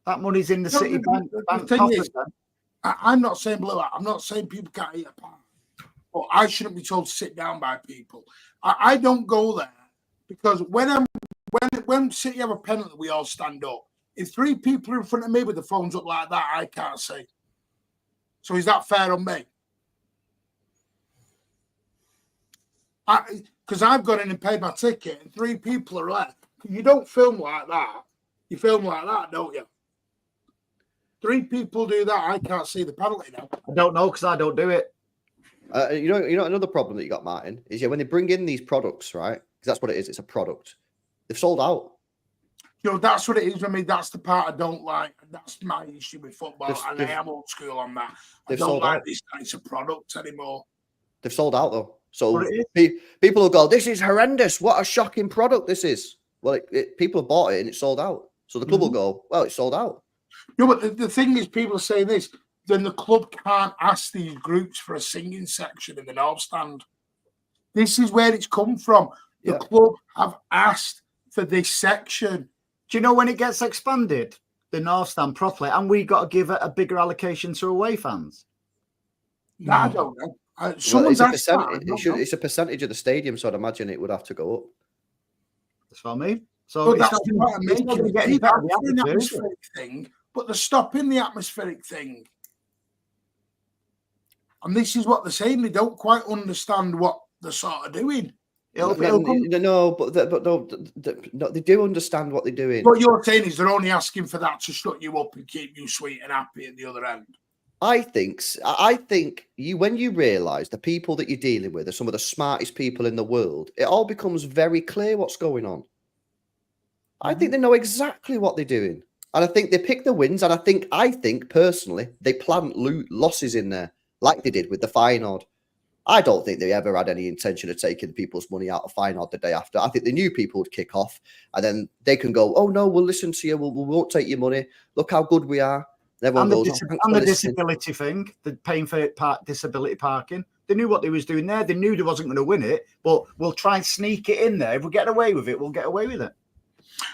That money's in the city bank. I'm not saying Blue. I'm not saying people can't eat a pie, but I shouldn't be told to sit down by people. I don't go there because when City have a penalty, we all stand up. If three people are in front of me with the phones up like that, I can't see. So is that fair on me? Because I've gone in and paid my ticket and three people are left. You don't film like that. You film like that, don't you? Three people do that. I can't see the penalty now. I don't know because I don't do it. You know another problem that you got, Martin, is when they bring in these products, right? Because that's what it is. It's a product. They've sold out. That's what it is. I mean, that's the part I don't like. That's my issue with football, and I am old school on that. I don't like this type of product anymore. They've sold out though. So people will go, this is horrendous. What a shocking product this is. Well, people have bought it and it's sold out. So the club will go, well, it's sold out. No, but the thing is, people are saying this, then the club can't ask these groups for a singing section in the North Stand. This is where it's come from. The club have asked for this section. Do you know when it gets expanded, the North Stand properly, and we got to give it a bigger allocation to away fans? No. I don't know. It's a percentage of the stadium, so I'd imagine it would have to go up. That's what I mean. So that's what I'm making. The atmospheric thing, but they're stopping the atmospheric thing. And this is what they're saying. They don't quite understand what they're sort of doing. No, they do understand what they're doing. What you're saying is they're only asking for that to shut you up and keep you sweet and happy at the other end. I think when you realise the people that you're dealing with are some of the smartest people in the world, it all becomes very clear what's going on. I think they know exactly what they're doing. And I think they pick the wins. And I think personally, they plant losses in there, like they did with the Feyenoord. I don't think they ever had any intention of taking people's money out of Feyenoord the day after. I think they knew people would kick off, and then they can go, "Oh no, we'll listen to you. We won't take your money. Look how good we are." And everyone And goes, the disability thing, the paying for disability parking. They knew what they was doing there. They knew they wasn't going to win it, but we'll try and sneak it in there. If we get away with it, we'll get away with it.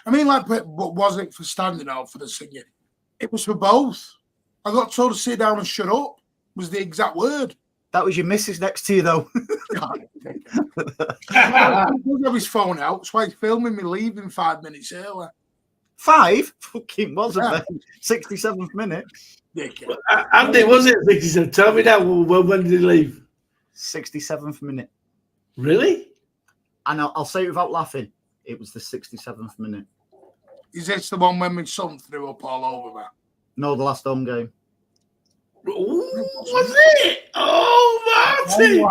I mean, like, what was it for standing out for the singing? It was for both. I got told to sit down and shut up. Was the exact word. That was your missus next to you, though. He does have his phone out, so he's filming me leaving 5 minutes early. 5? Fucking wasn't there? 67th minute. Andy, was it 67? Tell me now, when did he leave? 67th minute. Really? And I'll say it without laughing. It was the 67th minute. Is this the one when my son threw up all over me? No, the last home game. Ooh, was it? Oh, Martin! Do you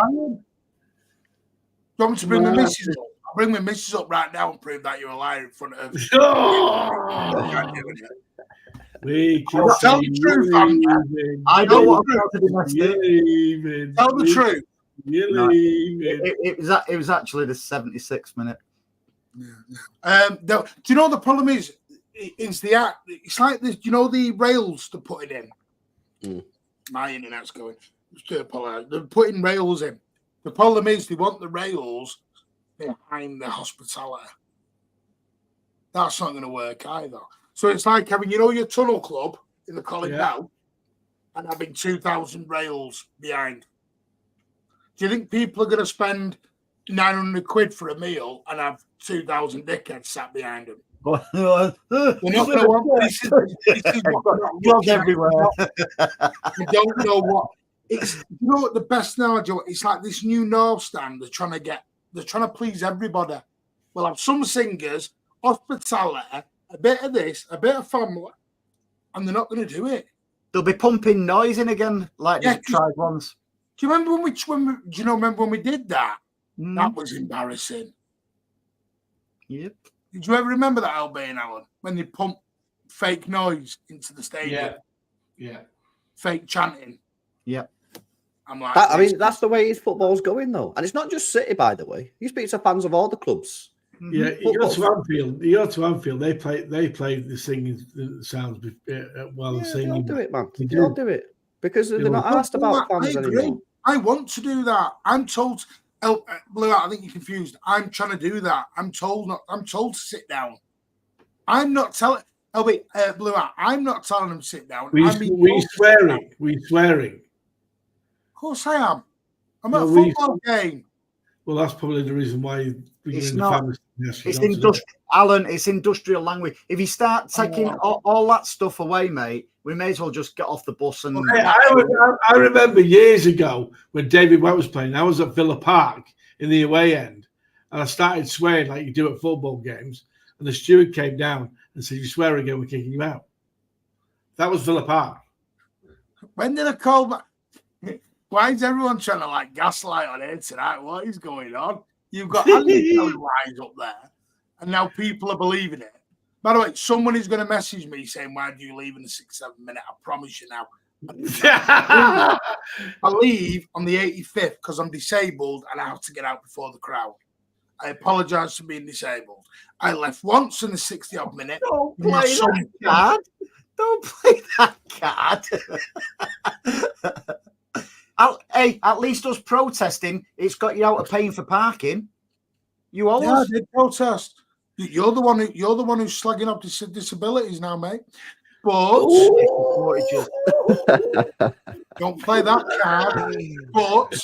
want me to bring my missus up? I'll bring my missus up right now and prove that you're a liar in front of her. Tell the truth, man. I know what I'm going to do. Tell the truth. No, it was actually the 76th minute. Do you know the problem is? It's the act. It's like this. You know the rails to put it in. My internet's going. They're putting rails in. The problem is they want the rails behind the hospitality. That's not going to work either. So it's like having, your tunnel club in the college now, and having 2,000 rails behind. Do you think people are going to spend 900 quid for a meal and have 2,000 dickheads sat behind them? We're not going to want this. Is what everywhere. We don't know what. It's what the best analogy. It's like this new North Stand. They're trying to please everybody. We'll have some singers, hospitality, a bit of this, a bit of family, and they're not going to do it. They'll be pumping noise in again, like they tried once. Do you remember remember when we did that? That was embarrassing. Yep. Did you ever remember that, Albane Alan, when they pumped fake noise into the stadium? Yeah. Fake chanting. Yep. I'm like, that's the way his football's going, though. And it's not just City, by the way. You speak to fans of all the clubs. Yeah, you go to Anfield. They play the singing sounds while they're singing. They all do it, man. They all do it because they're not asked about fans anymore. I want to do that. I'm told. Blue Out, I think you're confused. I'm trying to do that. I'm told to sit down. I'm not telling. Blue Out. I'm not telling them to sit down. We swearing. Of course I am. I'm at a football game. Well, that's probably the reason why it's not. It's industrial, Alan. It's industrial language. If you start taking all that stuff away, mate, we may as well just get off the bus and. I remember years ago when David Wett was playing. I was at Villa Park in the away end, and I started swearing like you do at football games. And the steward came down and said, "If you swear again, we're kicking you out." That was Villa Park. When did I call back? Why is everyone trying to gaslight on here tonight? What is going on? You've got Andy telling lies up there, and now people are believing it. By the way, someone is going to message me saying, "Why do you leave in the 6-7 minute?" I promise you now. I leave on the 85th because I'm disabled and I have to get out before the crowd. I apologise for being disabled. I left once in the 60-odd minute. Don't play that card. Don't play that card. Hey, at least us protesting, it's got you out of paying for parking. You always I did protest. You're the one who's slagging up disabilities now, mate. But don't play that card. But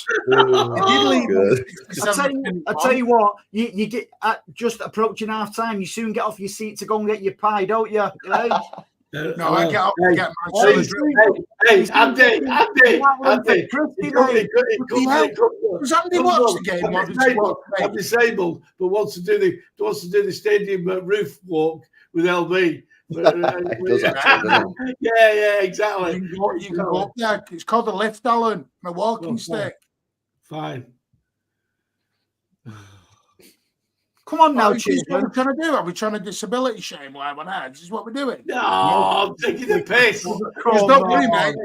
I tell you what, you get just approaching half time. You soon get off your seat to go and get your pie, don't you? No, I get up and get my Andy. Does Andy watch the game? I'm disabled, but wants to do the stadium roof walk with LB. Yeah, exactly. You can go up there. It's called a lift, Alan. My walking stick. Fine. Come on now, What are we trying to do? Are we trying to disability shame live on air? This is what we're doing. No, I'm taking the piss. Don't worry, mate.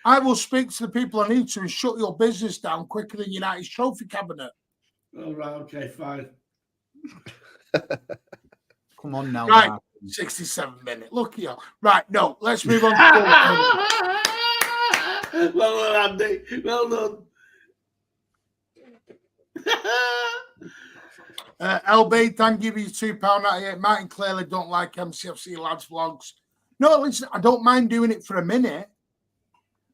I will speak to the people I need to and shut your business down quicker than United's trophy cabinet. All right, okay, fine. Come on now, Right, Martin. 67 minutes. Look here. Right, no, let's move on. Well done, Andy. Well done. LB, thank you for your £2.98. Martin clearly don't like MCFC lads vlogs. No, listen, I don't mind doing it for a minute,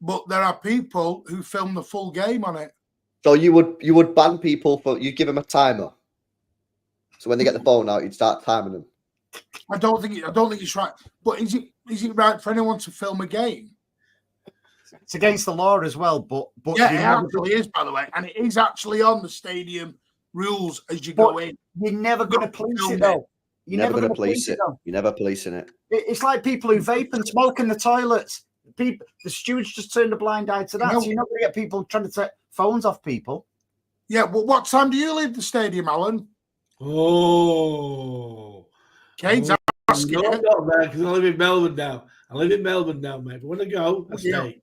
but there are people who film the full game on it. So you would ban people for you give them a timer. So when they get the phone out, you'd start timing them. I don't think it's right. But is it right for anyone to film a game? It's against the law as well, but Yeah, it actually is, by the way, and it is actually on the stadium rules as you go in. You're never going to police it though. You're never going to police it. You're never policing it. It's like people who vape and smoke in the toilets. The stewards just turn a blind eye to that. No. So you're not going to get people trying to take phones off people. Yeah, well, what time do you leave the stadium, Alan? Oh. Kate's asking. No, I'm not there because I live in Melbourne now. Mate. But when I go, I stay.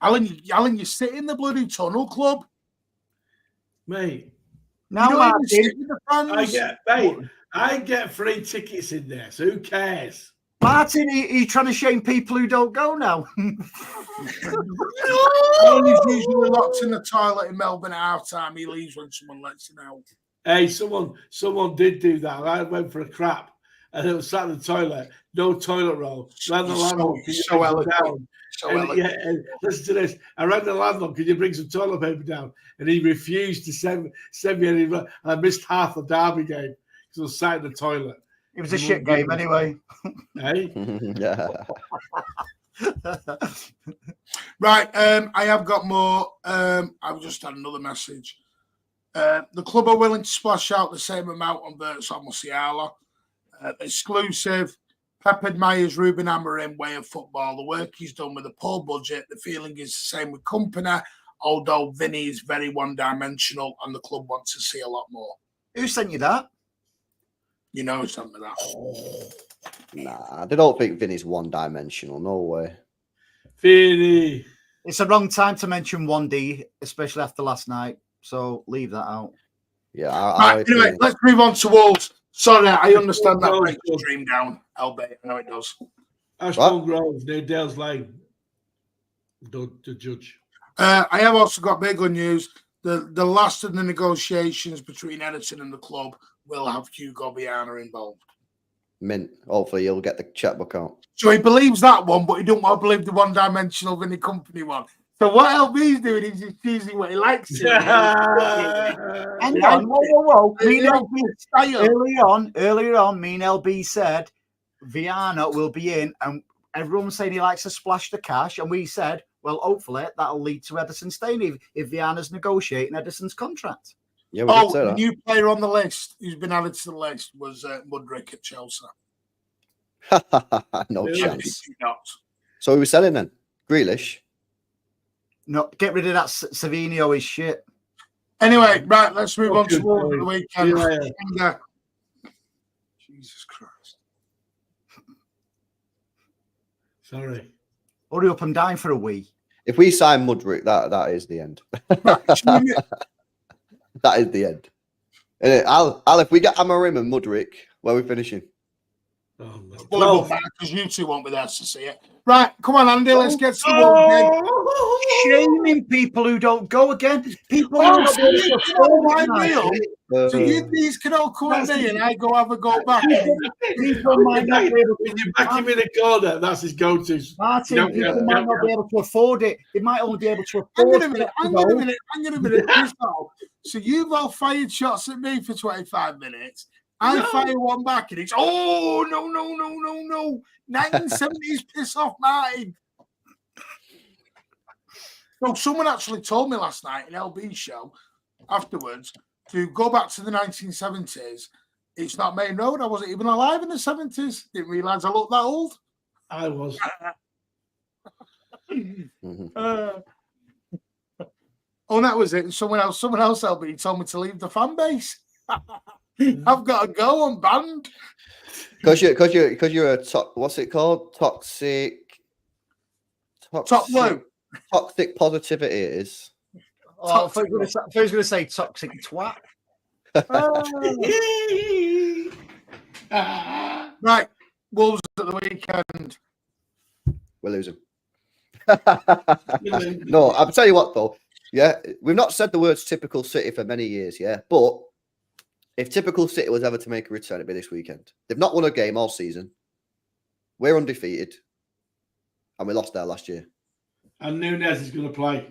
Alan, you sit in the bloody tunnel club. Mate. Now, Martin, I get free tickets in there, so who cares? Martin, are you trying to shame people who don't go now? Alan is usually locked in the toilet in Melbourne at half time. He leaves when someone lets him out. Hey, someone did do that. I went for a crap and it was sat in the toilet, no toilet roll. Ran the landlord, so eloquent. And listen to this. I rang the landlord, could you bring some toilet paper down? And he refused to send me any. And I missed half the derby game because I was sat in the toilet. It was a shit game anyway. Hey? Yeah. Right, I have got more. I've just had another message. The club are willing to splash out the same amount on Vincent Kompany. Exclusive. Pep admires Ruben Amorim way of football. The work he's done with a poor budget. The feeling is the same with Kompany, although Vinny is very one-dimensional and the club wants to see a lot more. Who sent you that? You know something like that. Nah, they don't think Vinny's one-dimensional. No way. Vinny. It's the wrong time to mention 1D, especially after last night. So leave that out. Yeah. Anyway, let's move on to Wolves. Sorry, I understand that breaks the dream down, albeit I know it does. Ashton Grove, near Dales Lane. The judge. I have also got big good news. The last of the negotiations between Ederson and the club will have Hugo Viana involved. Mint. Hopefully he'll get the checkbook out. So he believes that one, but he don't want to believe the one-dimensional Vinny Kompany one. So what LB's doing is he's choosing what he likes to. Hang on, whoa. Earlier on, me and LB said Viana will be in, and everyone's saying he likes to splash the cash, and we said, well, hopefully that'll lead to Ederson staying if Viana's negotiating Ederson's contract. Yeah, the new player on the list who's been added to the list was Mudryk at Chelsea. No chance. So who was selling then? Grealish? No, get rid of that Savinio is shit. Anyway, right, let's move on to the weekend. Yeah. Jesus Christ. Sorry. Hurry up, I'm dying for a wee. If we sign Mudryk, that is the end. That is the end. Al, if we get Amorim and Mudryk, where are we finishing? Oh, well, because you two won't be there to see it. Right, come on, Andy, let's get to the Shaming people who don't go again. People who so you these can all come at me and I go have a go back. People might not be able to. When you back him in a corner, that's his go-to. Martin, people might not be able to afford it. They might only be able to afford it. Hang on a minute. So you've all fired shots at me for 25 minutes. I fire one back and it's no. 1970s piss off Martin. So someone actually told me last night in LB's show afterwards to go back to the 1970s. It's not Main Road. I wasn't even alive in the 70s. Didn't realise I looked that old. I was. Oh, that was it. Someone else, LB, told me to leave the fan base. I've got to go. I'm banned. Because you're a what's it called? Toxic. Top blue. toxic positivity it is. Oh, I thought you were going to say toxic twat. Right, Wolves at the weekend. We're losing. No, I'll tell you what, though. Yeah, we've not said the words typical City for many years, yeah. But if typical City was ever to make a return, it'd be this weekend. They've not won a game all season. We're undefeated. And we lost there last year. And Nunez is going to play.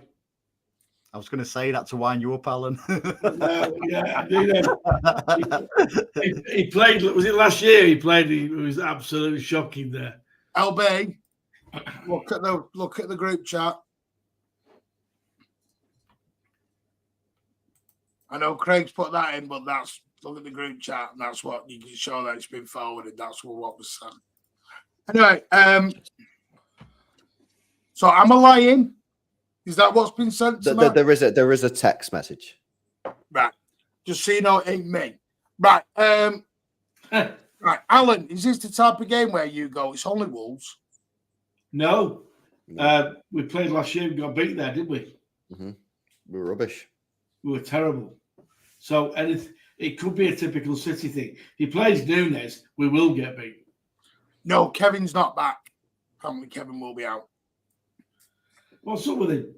I was going to say that to wind you up, Alan. Yeah, Nunez. He played, was it last year he played? He was absolutely shocking there. LB, look at the group chat. I know Craig's put that in, but look at the group chat, and that's what you can show that it's been forwarded. That's what was said. Anyway, so am I lying? Is that what's been sent to me? There is a text message. Right. Just so you know, it ain't me. Right. Right. Alan, is this the type of game where you go, it's only Wolves? No. We played last year and got beat there, didn't we? Mm-hmm. We were rubbish. We were terrible. So it could be a typical City thing. If he plays Nunez, we will get beat. No, Kevin's not back. Apparently Kevin will be out. What's up with him?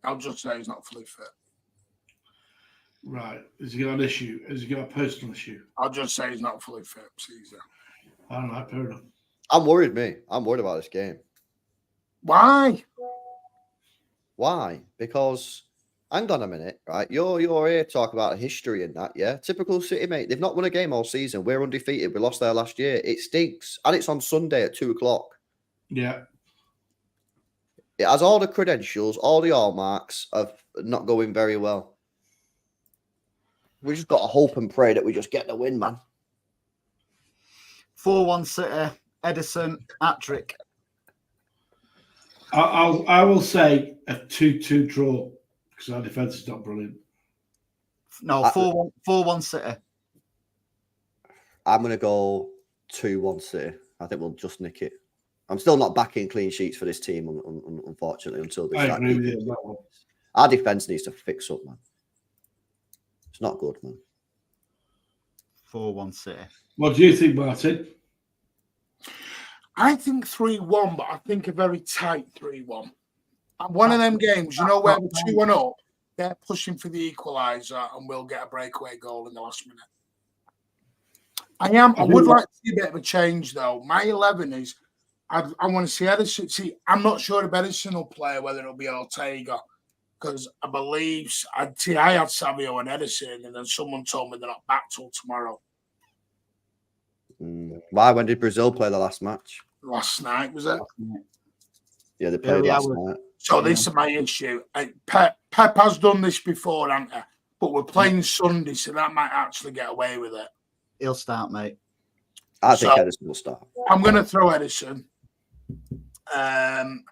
I'll just say he's not fully fit. Right. Has he got an issue? Has he got a personal issue? I'll just say he's not fully fit, Caesar. All right, fair enough. I'm worried about this game. Why? Why? Because, hang on a minute, right? You're here talking about history and that, yeah? Typical City, mate. They've not won a game all season. We're undefeated. We lost there last year. It stinks. And it's on Sunday at 2:00. Yeah. It has all the credentials, all the hallmarks of not going very well. We just got to hope and pray that we just get the win, man. 4-1 City, Ederson, hat-trick. I will say a 2-2 draw because our defence is not brilliant. No, 4-1 City. I'm going to go 2-1 City. I think we'll just nick it. I'm still not backing clean sheets for this team, unfortunately, until they I start. agree with you on that one. Our defence needs to fix up, man. It's not good, man. 4-1 City. What do you think, Martin? I think 3-1, but I think a very tight 3-1. And one of them games, you know, where we're 2-1 up, they're pushing for the equaliser and we'll get a breakaway goal in the last minute. I would like to see a bit of a change, though. My 11 is, I want to see Ederson. See, I'm not sure if Ederson will play, whether it'll be Ortega, because I believe, I had Savio and Ederson, and then someone told me they're not back till tomorrow. Why? When did Brazil play the last match? Last night, was it? Yeah, they played last night. So this is my issue. Pep has done this before, hasn't he? But we're playing Sunday, so that might actually get away with it. He'll start, mate. I think Ederson will start. I'm going to throw Ederson. I'm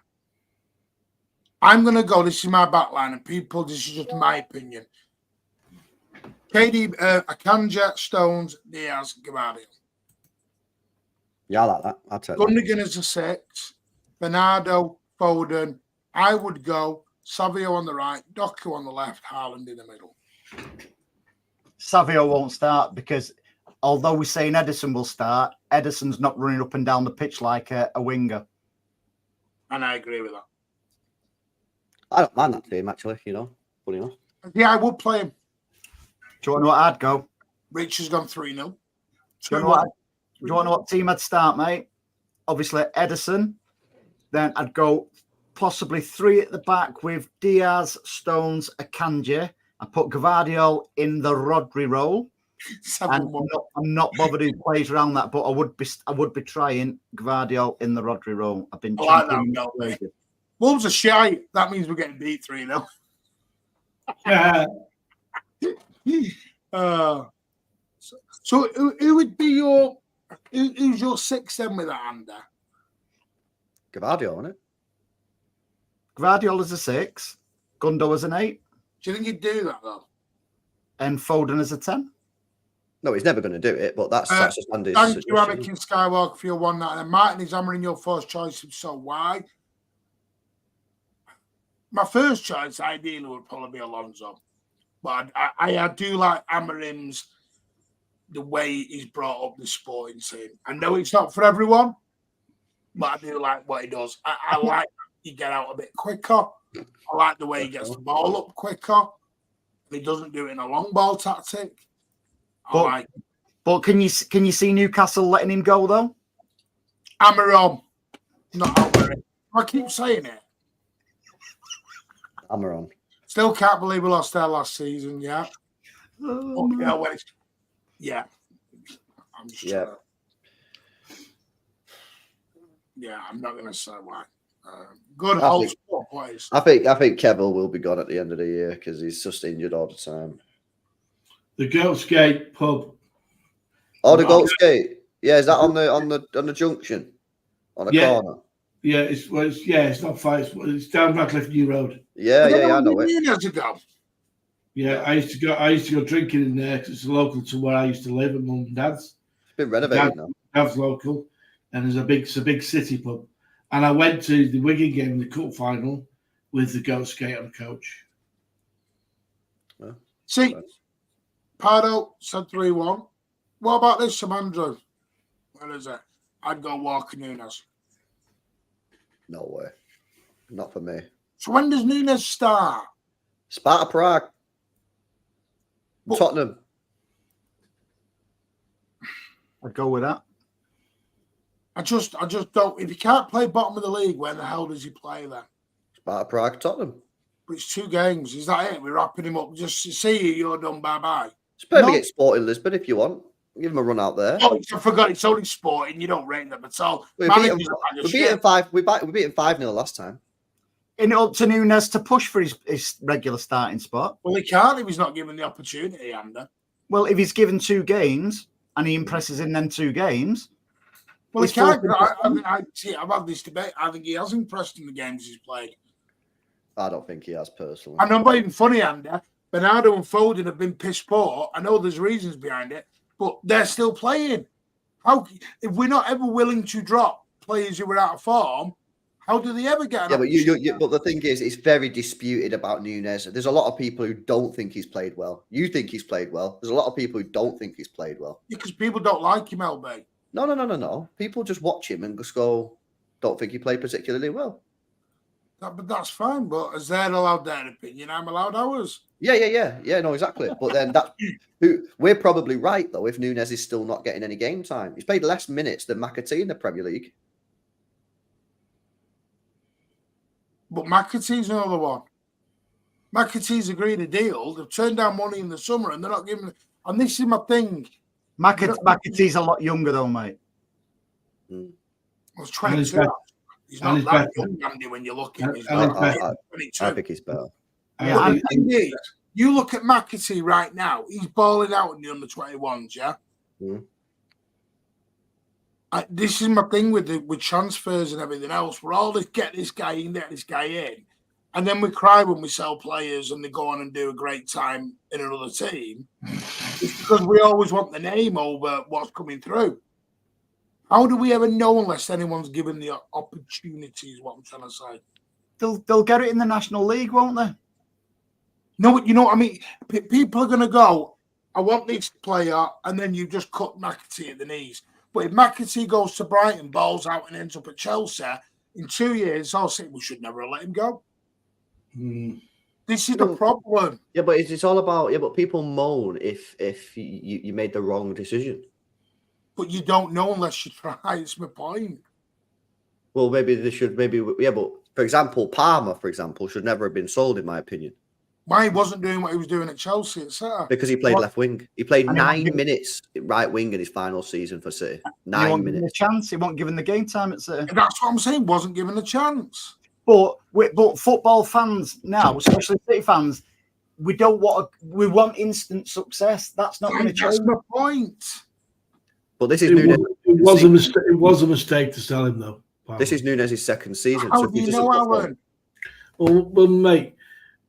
going to go, this is my back line, and people, this is just my opinion. KD, Akanji, Stones, Diaz, Gavardio. Yeah, I like that. I'll take that. Gundogan as a 6, Bernardo, Foden. I would go Savio on the right, Doku on the left, Haaland in the middle. Savio won't start because although we're saying Ederson will start, Ederson's not running up and down the pitch like a winger. And I agree with that. I don't mind that team, actually, you know. Funny enough. Yeah, I would play him. Do you want to know what I'd go? Rich has gone 3-0. Do you want to know what team I'd start, mate? Obviously, Ederson. Then I'd go possibly 3 at the back with Diaz, Stones, Akanji. I put Gavardio in the Rodri role. And I'm not bothered who plays around that, but I would be trying Gavardio in the Rodri role. I've been Wolves are shy. That means we're getting beat 3-0. So who would be who's your 6 then with that under? Gavardio, isn't it? Gavardio as a 6, Gundo as an 8. Do you think he'd do that though? And Foden as a 10. No, he's never going to do it, but that's just Andy's Thank you, suggestion. Anakin Skywalker, for your 199. Martin is hammering your first choice, so why? My first choice, ideally, would probably be Alonso. But I do like Amarim's, the way he's brought up the sporting team. I know it's not for everyone, but I do like what he does. I like he get out a bit quicker. I like the way he gets the ball up quicker. He doesn't do it in a long ball tactic. But can you see Newcastle letting him go though? Amarim, not Amarim. I keep saying it. Amarim. Still can't believe we lost there last season. Yeah. Yeah. I'm just trying to, yeah, I'm not going to say why. Good whole sport players. I think Kevin will be gone at the end of the year because he's just injured all the time. The Goat's Gate pub. Oh, the Goat's Gate. Yeah, is that on the junction, on the corner? Yeah, it's not far. It's down Radcliffe New Road. Yeah, I know it. Years ago. Yeah, I used to go drinking in there because it's local to where I used to live at Mum and Dad's. It's been renovated now. Dad's local, and it's a big city pub. And I went to the Wigan game, the cup final, with the Goat's Gate on the coach. Well, see, Pardo said 3-1. What about this, Samandro? What is it? I'd go Walker Nunes. No way. Not for me. So when does Nunes start? Sparta Prague. But, Tottenham. I'd go with that. I just don't. If he can't play bottom of the league, where the hell does he play then? Sparta Prague, Tottenham. But it's 2 games. Is that it? We're wrapping him up. Just see you, you're done. Bye bye. Spare me get Sporting Lisbon if you want. Give him a run out there. Oh, I forgot. It's only Sporting. You don't rate them at all. We beat him 5-0 last time. In up to Nunes to push for his regular starting spot. Well, he can't if he's not given the opportunity, Andy. Well, if he's given 2 games and he impresses in them 2 games. Well, he can't. I've had this debate. I think he has impressed in the games he's played. I don't think he has personally. And I'm not even funny, Andy. Bernardo and Foden have been piss poor. I know there's reasons behind it, but they're still playing. How if we're not ever willing to drop players who are out of form, how do they ever get? But but the thing is, it's very disputed about Nunes. There's a lot of people who don't think he's played well. You think he's played well. There's a lot of people who don't think he's played well. Because people don't like him, LB. No. People just watch him and just go, don't think he played particularly well. But that's fine. But as they're allowed their opinion, I'm allowed ours. Yeah. No, exactly. But then we're probably right though. If Nunes is still not getting any game time, he's played less minutes than McAtee in the Premier League. But McAtee's another one. McAtee's agreed a deal. They've turned down money in the summer, and they're not giving. And this is my thing. McAtee's a lot younger though, mate. I was 22. He's not that young, Andy, when you look at him. I think he's better. Yeah, indeed. You look at McAtee right now, he's balling out in the under-21s, yeah? Mm. This is my thing with transfers and everything else. We're all just get this guy in, and then we cry when we sell players and they go on and do a great time in another team. It's because we always want the name over what's coming through. How do we ever know unless anyone's given the opportunity, is what I'm trying to say. They'll get it in the National League, won't they? No, you know what I mean? People are going to go, I want this player, and then you just cut McAtee at the knees. But if McAtee goes to Brighton, balls out and ends up at Chelsea, in 2 years, I'll say we should never have let him go. This is the problem. Yeah, but it's all about, but people moan if you made the wrong decision. But you don't know unless you try. It's my point. Well, maybe they should, but for example, Palmer, should never have been sold, in my opinion. Why he wasn't doing what he was doing at Chelsea, etc. Because he played left wing. He played 9 minutes right wing in his final season for City. 9 minutes. A chance. He wasn't given the game time at City. That's what I'm saying. Wasn't given a chance. But football fans now, especially City fans, we want instant success. That's not going to change. That's my point. But this is it was a mistake to sell him though. This is Nunes' second season. How do you know, Alan? Well, mate,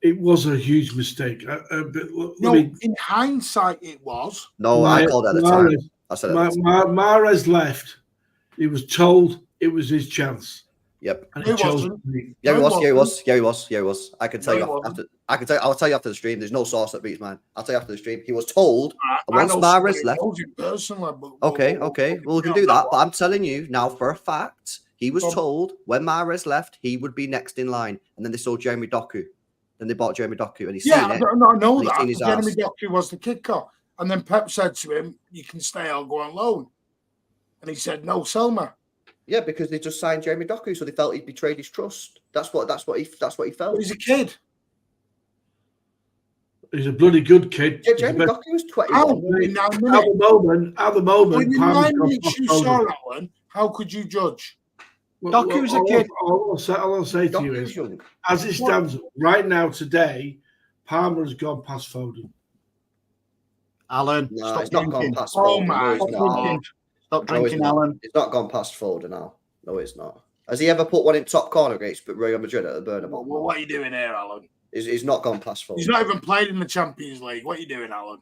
It was a huge mistake. No, in hindsight, it was. No, I called it at the time. I said it at the time. Mahrez left. He was told it was his chance. Yep. And It wasn't. Yeah, he No, was. it Yeah, he wasn't. was. Yeah, he was. Yeah, he was. I can tell No, you he wasn't. after. I can tell. I'll tell you after the stream. There's no source that beats mine. I'll tell you after the stream. He was told. I Once know Mahrez somebody left. knows him personally, but Okay. Well, we can do that. But I'm telling you now for a fact, he was told when Mahrez left, he would be next in line. And then they saw Jeremy Doku. Then they bought Jeremy Doku, and he's seen it. I know and he's that. seen his Jeremy ass. Doku was the kicker, and then Pep said to him, "You can stay. I'll go on loan." And he said, "No, Selma." Yeah, because they just signed Jeremy Doku, so they felt he'd betrayed his trust. That's what he felt. But he's a kid. He's a bloody good kid. Yeah, Jeremy Doku was 21. How? At In 9 the minutes. moment, In the Palmer's 9 gone minutes past you Foden. saw, Alan, how could you judge? Doku's a kid. All I'll say to you Doku's is, young. as it stands right now today, Palmer has gone past Foden. Alan, No, stop it's not gone drinking. past Oh Foden. my No, it's Stop not. drinking. Stop No, it's drinking, not. Alan. It's not gone past Foden now. No, it's not. Has he ever put one in top corner against Real Madrid at the Bernabeu? Well, what are you doing here, Alan? He's not gone past Foden. He's not even played in the Champions League. What are you doing, Alan?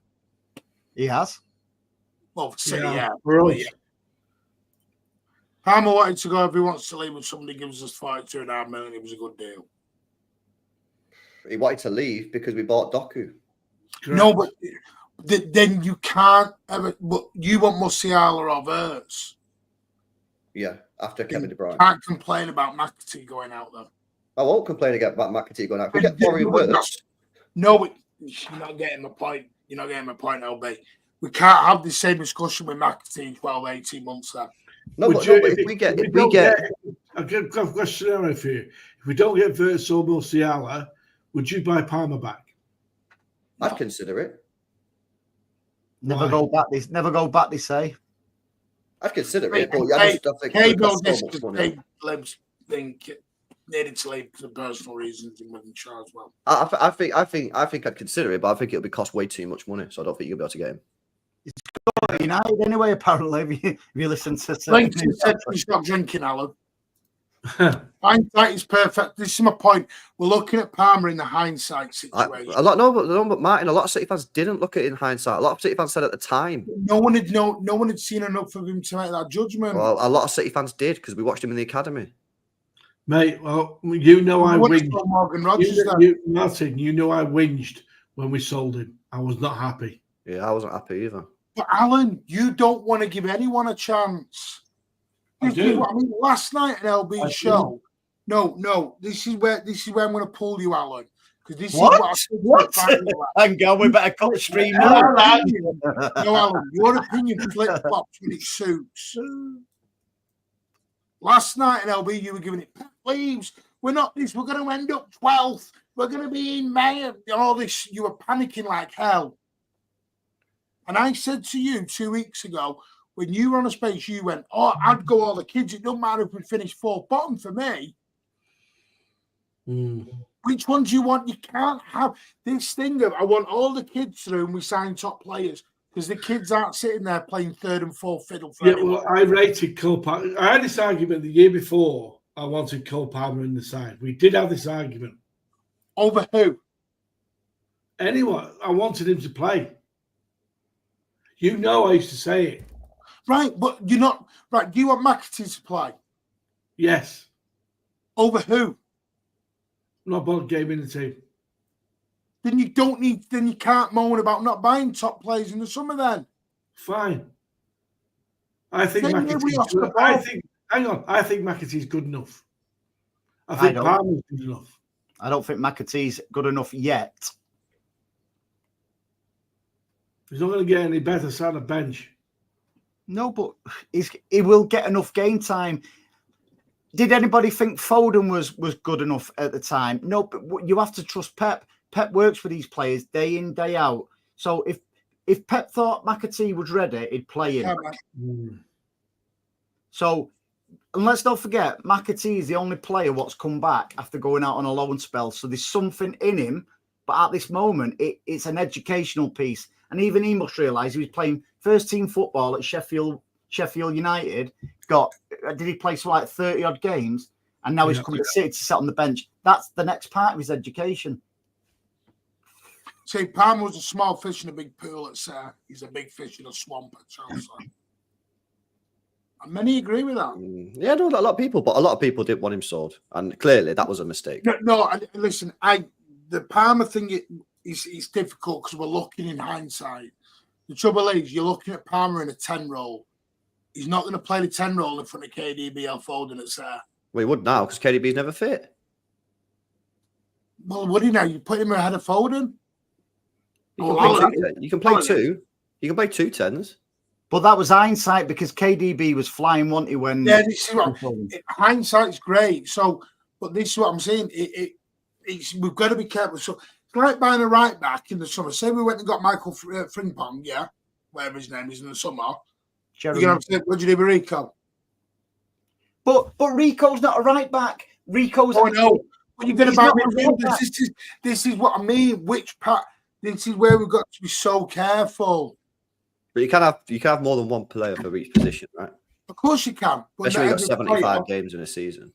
He has. Well, for City, Yeah, yeah. for But us. yeah. Palmer wanted to go if he wants to leave, and somebody gives us 42.5 million. It was a good deal. He wanted to leave because we bought Doku. No, but then you can't ever. But you want Musiala or Verts. Yeah, after Kevin De Bruyne. Can't complain about McAtee going out there. I won't complain again about McAtee going out. If we get Florian Wirtz, No, but you're not getting my point. You're not getting my point, LB. We can't have the same discussion with McAtee in 12, 18 months then. but if we get I've got a question for you. If we don't get Verts or Musiala, would you buy Palmer back? I'd consider it. Never Why? go back. Never go back. They say. I'd consider Hey, it, but I just don't think it Cable costs so much money. Libs think needed to leave for personal reasons and with Shaw as well. I think I'd consider it, but I think it'll be cost way too much money, so I don't think you'll be able to get him. United anyway. Apparently, if you listen to Lincoln said we stop drinking, Alan. Hindsight is perfect. This is my point. We're looking at Palmer in the hindsight situation. But Martin, a lot of City fans didn't look at it in hindsight. A lot of City fans said at the time. No one had seen enough of him to make that judgment. Well, a lot of City fans did because we watched him in the academy. Mate, well, you know I What whinged. about Morgan Rogers then? Martin, you know I whinged when we sold him. I was not happy. Yeah, I wasn't happy either. But Alan, you don't want to give anyone a chance. I do. I mean, last night at LB's show. No, this is where I'm going to pull you, Alan, because this What? is what I said to What? the family. Hang on, we better cut the stream No, now. Alan, your opinion flip flops when it suits. Last night at LB, you were giving it Pep leaves. We're not this. We're going to end up 12th. We're going to be in May. And all this. You were panicking like hell. And I said to you 2 weeks ago, when you were on a space, you went, "Oh, I'd go all the kids. It doesn't matter if we finish fourth bottom for me." Which one do you want? You can't have this thing of I want all the kids through and we sign top players because the kids aren't sitting there playing third and fourth fiddle for anyone. Well, I rated Cole Palmer. I had this argument the year before. I wanted Cole Palmer in the side. We did have this argument. Over who? Anyone. I wanted him to play. You know I used to say it. Right, but you're not right. Do you want McAtee to play? Yes. Over who? Not about game in the team. Then you don't need. Then you can't moan about not buying top players in the summer. Then Fine. I think Then everybody else McAtee's good. go off. Hang on. I think McAtee's good enough. I I think don't. Palmer's good enough. I don't think McAtee's good enough yet. He's not going to get any better side of bench. No, but he will get enough game time. Did anybody think Foden was good enough at the time? No, but you have to trust Pep. Pep works for these players day in, day out. So if Pep thought McAtee was ready, he'd play him. So, and let's not forget, McAtee is the only player what's come back after going out on a loan spell. So there's something in him, but at this moment, it's an educational piece. And even he must realise he was playing first team football at Sheffield United. Did he play for like 30 odd games? And now he's coming to City to sit on the bench. That's the next part of his education. See, Palmer was a small fish in a big pool at Sayre. He's a big fish in a swamp at Chelsea. And many agree with that. Yeah, no, a lot of people, but a lot of people didn't want him sold, and clearly that was a mistake. Listen, the Palmer thing is difficult because we're looking in hindsight. The trouble is, you're looking at Palmer in a 10 role. He's not going to play the 10 role in front of KDB or Foden at Sayre. Well, he would now because KDB's never fit. Well, would he now? You put him ahead of Foden? You can play two. You can play 2 10s. But that was hindsight because KDB was flying, wasn't he? When hindsight's great. So, but this is what I'm saying. We've got to be careful. So it's like buying a right back in the summer. Say we went and got Michael Frimpong, yeah, whatever his name is in the summer. You're gonna have to say, what do you do with Rico? But Rico's not a right back. Rico's. Oh no. But you're going to buy midfielders. This is what I mean. Which part? This is where we've got to be so careful. But you can have more than one player for each position, right? Of course you can. Especially when you've got 75 games in a season.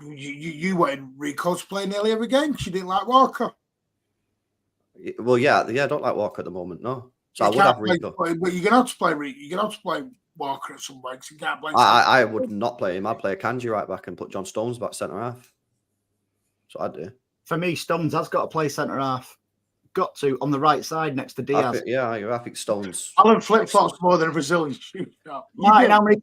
You wanted Rico to play nearly every game because you didn't like Walker. Well, yeah, I don't like Walker at the moment, no. So I would have Rico. But you're going to have to play Rico. You're going to have to play Walker at some point. You can't play. I would not play him. I'd play a Kanji right back and put John Stones back centre half. That's what I'd do. For me, Stones has got to play centre half. Got to on the right side next to Diaz. I think Stones. Alan flip flops more than a Brazilian shootout. Martin, how many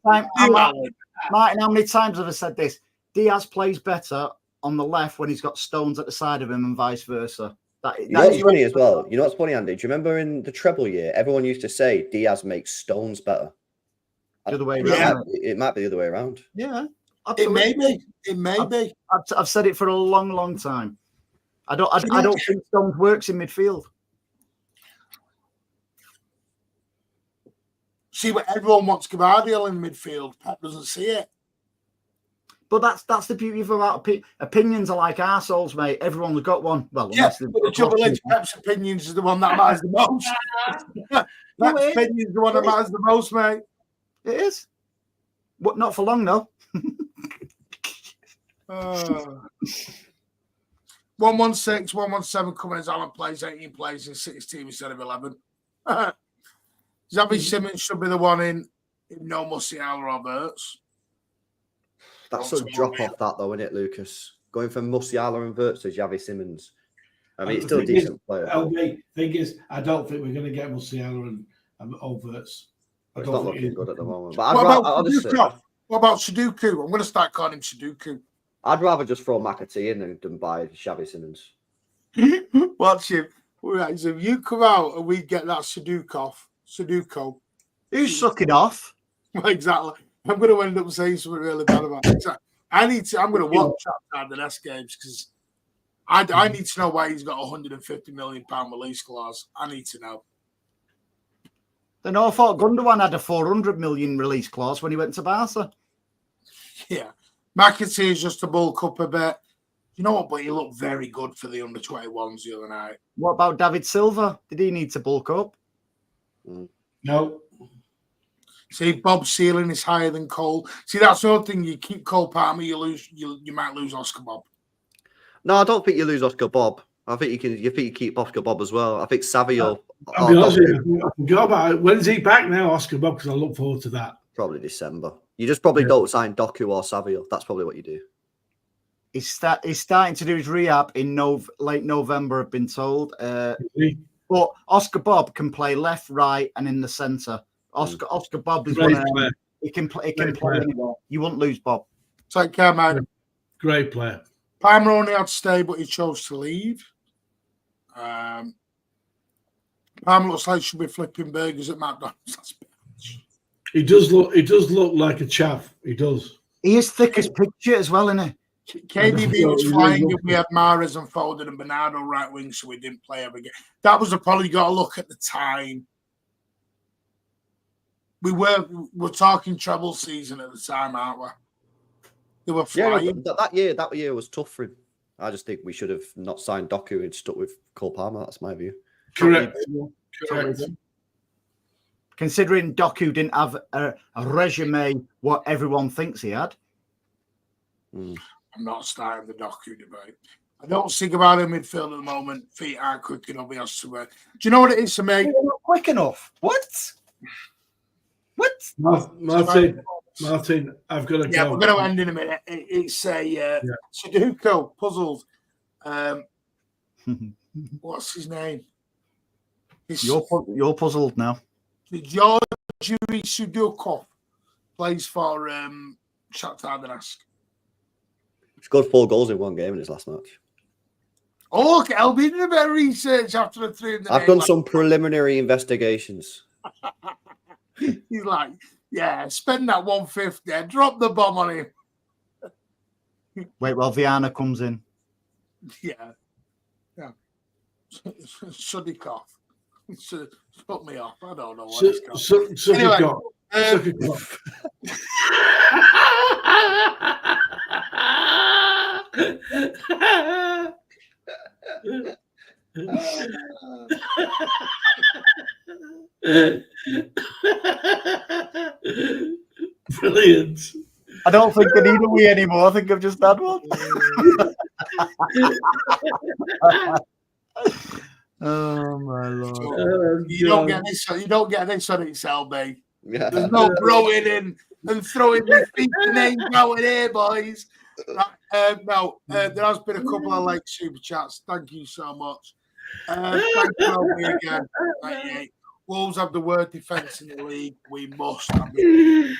times have I said this? Diaz plays better on the left when he's got Stones at the side of him and vice versa. You know what's funny as well? You know what's funny, Andy? Do you remember in the treble year, everyone used to say Diaz makes Stones better? The other way around. It might be the other way around. Yeah, absolutely. It may be. I've said it for a long, long time. I don't think Stones works in midfield. See, but everyone wants Gvardiol in midfield. Pep doesn't see it. But that's the beauty of about opinions are like arseholes, mate. Everyone's got one. Well, yeah, but the trouble is, Pep's opinions is the one that matters the most. Pep's opinion is the one that matters the most, mate. It is. But not for long, though. 116, 117 coming as Alan plays 18 plays in 16 instead of 11. Xavi Simons should be the one in no Musiala or Roberts. That's a drop off that though, isn't it, Lucas? Going from Musiala and Wirtz to Xavi Simons. I mean, it's still a decent player. LB, thing is, I don't think we're going to get Musiala and Wirtz. It's not looking good at the moment. But what about Sudoku? I'm going to start calling him Sudoku. I'd rather just throw McAtee in than buy Xavi Simons. Watch him. Right, so if you come out and we get that Sudoku. Who's sucking off? Exactly. I'm going to end up saying something really bad about it. I'm going to watch that the next games because I need to know why he's got a £150 million release clause. I need to know. The Norfolk Gundogan had a 400 million release clause when he went to Barca. Yeah. McAtee is just to bulk up a bit. You know what? But he looked very good for the under-21s the other night. What about David Silva? Did he need to bulk up? No. See, Bob's ceiling is higher than Cole. See, that's the other thing. You keep Cole Palmer, you might lose Oscar Bob. No, I don't think you lose Oscar Bob. I think you keep Oscar Bob as well. I think Savio. I'll be honest with you, I can go about it. When's he back now, Oscar Bob? Because I look forward to that. Probably December. You just probably don't sign Doku or Savio. That's probably what you do. He's starting to do his rehab in late November, I've been told. But Oscar Bob can play left, right, and in the centre. Oscar Bob is he can play anywhere. You won't lose Bob. Take care, man. Great player. Palmer only had to stay, but he chose to leave. Palmer looks like he should be flipping burgers at McDonald's. He does look like a chaff. He does. He is thick as picture as well, isn't he? KDB was flying and we had Mahrez and Foden and Bernardo right wing, so we didn't play ever again. That was probably got to look at the time. We're talking treble season at the time, aren't we? They were flying. Yeah, that year was tough for him. I just think we should have not signed Doku and stuck with Cole Palmer. That's my view. Correct. Considering Doku didn't have a resume what everyone thinks he had. I'm not starting the Doku debate. I don't think about in midfield at the moment. Feet aren't quick enough. He has to work. Do you know what it is for me? You're not quick enough. What? Martin, I've got to Yeah, go. we're going to end in a minute. It's a Sudoku puzzled. What's his name? You're puzzled now. George Sudoku plays for Shakhtar Donetsk. He scored 4 goals in one game in his last match. Oh, look, LB did a bit of research after the 3 in the I've done some preliminary investigations. He's like, yeah, spend that 150 and drop the bomb on him. Wait, well, Viana comes in. Yeah. Sudikov. Put me off. I don't know what it's called. Anyway, Brilliant. I don't think I need a wee anymore. I think I've just had one. Oh my lord! You don't get this. You don't get this on its LB. Yeah. There's no growing in and throwing your feet and then going here, boys. No, there has been a couple of like super chats. Thank you so much. Thank you LB again. 98. Wolves have the worst defence in the league. We must have it.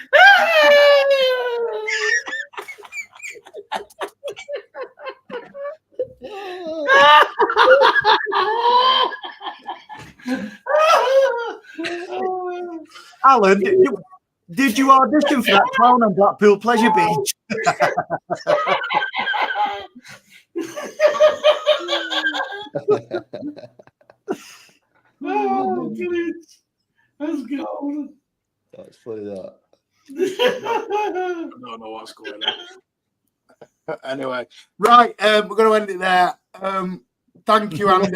Alan, did you audition for that clown on Blackpool Pleasure Beach? Oh, brilliant. Let's go. That's funny, that. I don't know what's going on. Anyway, right, we're going to end it there. Thank you, Andy.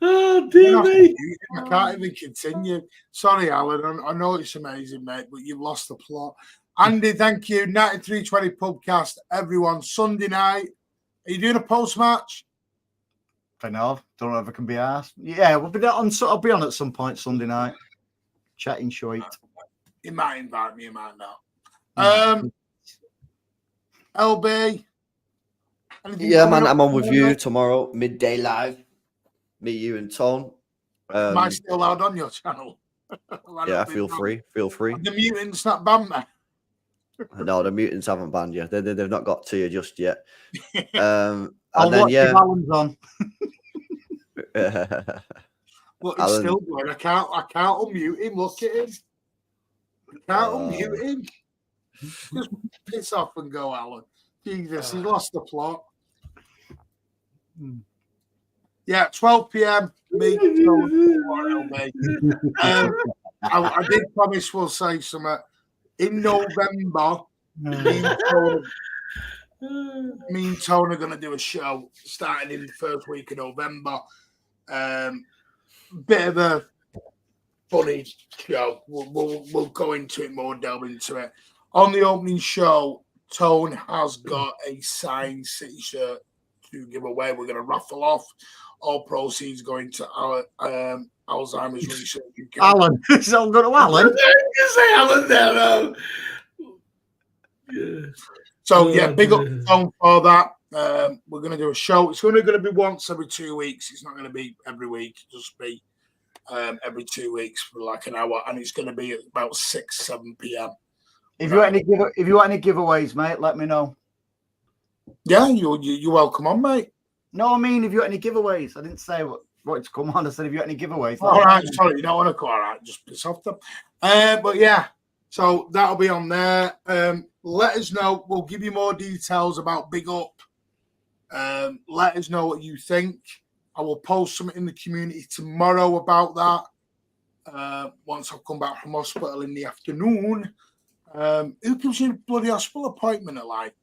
Oh, dear me. I can't even continue. Sorry, Alan. I know it's amazing, mate, but you've lost the plot. Andy, thank you. 9320 Pubcast, everyone. Sunday night. Are you doing a post-match? I know. Don't know if I can be asked. Yeah, we'll be on. I'll be on at some point Sunday night. Chatting shite. You might invite me, you might not. LB. Yeah, man, I'm on with you tomorrow, midday live. Me, you, and Tone. Am I still allowed on your channel? Yeah, feel free. Feel free. The mutants not banned me. No, the mutants haven't banned you. They've not got to you just yet. I'll and then watch yeah, Alan's on. Look, he's still going. I can't unmute him. Look at him. I can't unmute him. Just piss off and go, Alan. Jesus, he's lost the plot. Yeah, 12 p.m. Me. I did promise we'll say something. In November, me and Tone are going to do a show starting in the first week of November. Bit of a funny show. We'll go into it more, delve into it. On the opening show, Tone has got a signed City shirt to give away. We're going to raffle off. All proceeds going to our Alzheimer's research. Alan, it's all going to Alan. You say Alan there, yeah. So yeah, big up Tone for that. We're going to do a show. It's only going to be once every 2 weeks. It's not going to be every week. It'll just be every 2 weeks for like an hour, and it's going to be at about 7 p.m. If you want any giveaways, mate, let me know. Yeah, you're welcome on, mate. No, I mean, if you got any giveaways, I didn't say what to come on. I said if you got any giveaways. All right, sorry, you don't want to go. All right, just piss off them. But yeah, so that'll be on there. Let us know. We'll give you more details about Big Up. Let us know what you think. I will post something in the community tomorrow about that. Once I've come back from hospital in the afternoon. Who gives you a bloody hospital appointment at like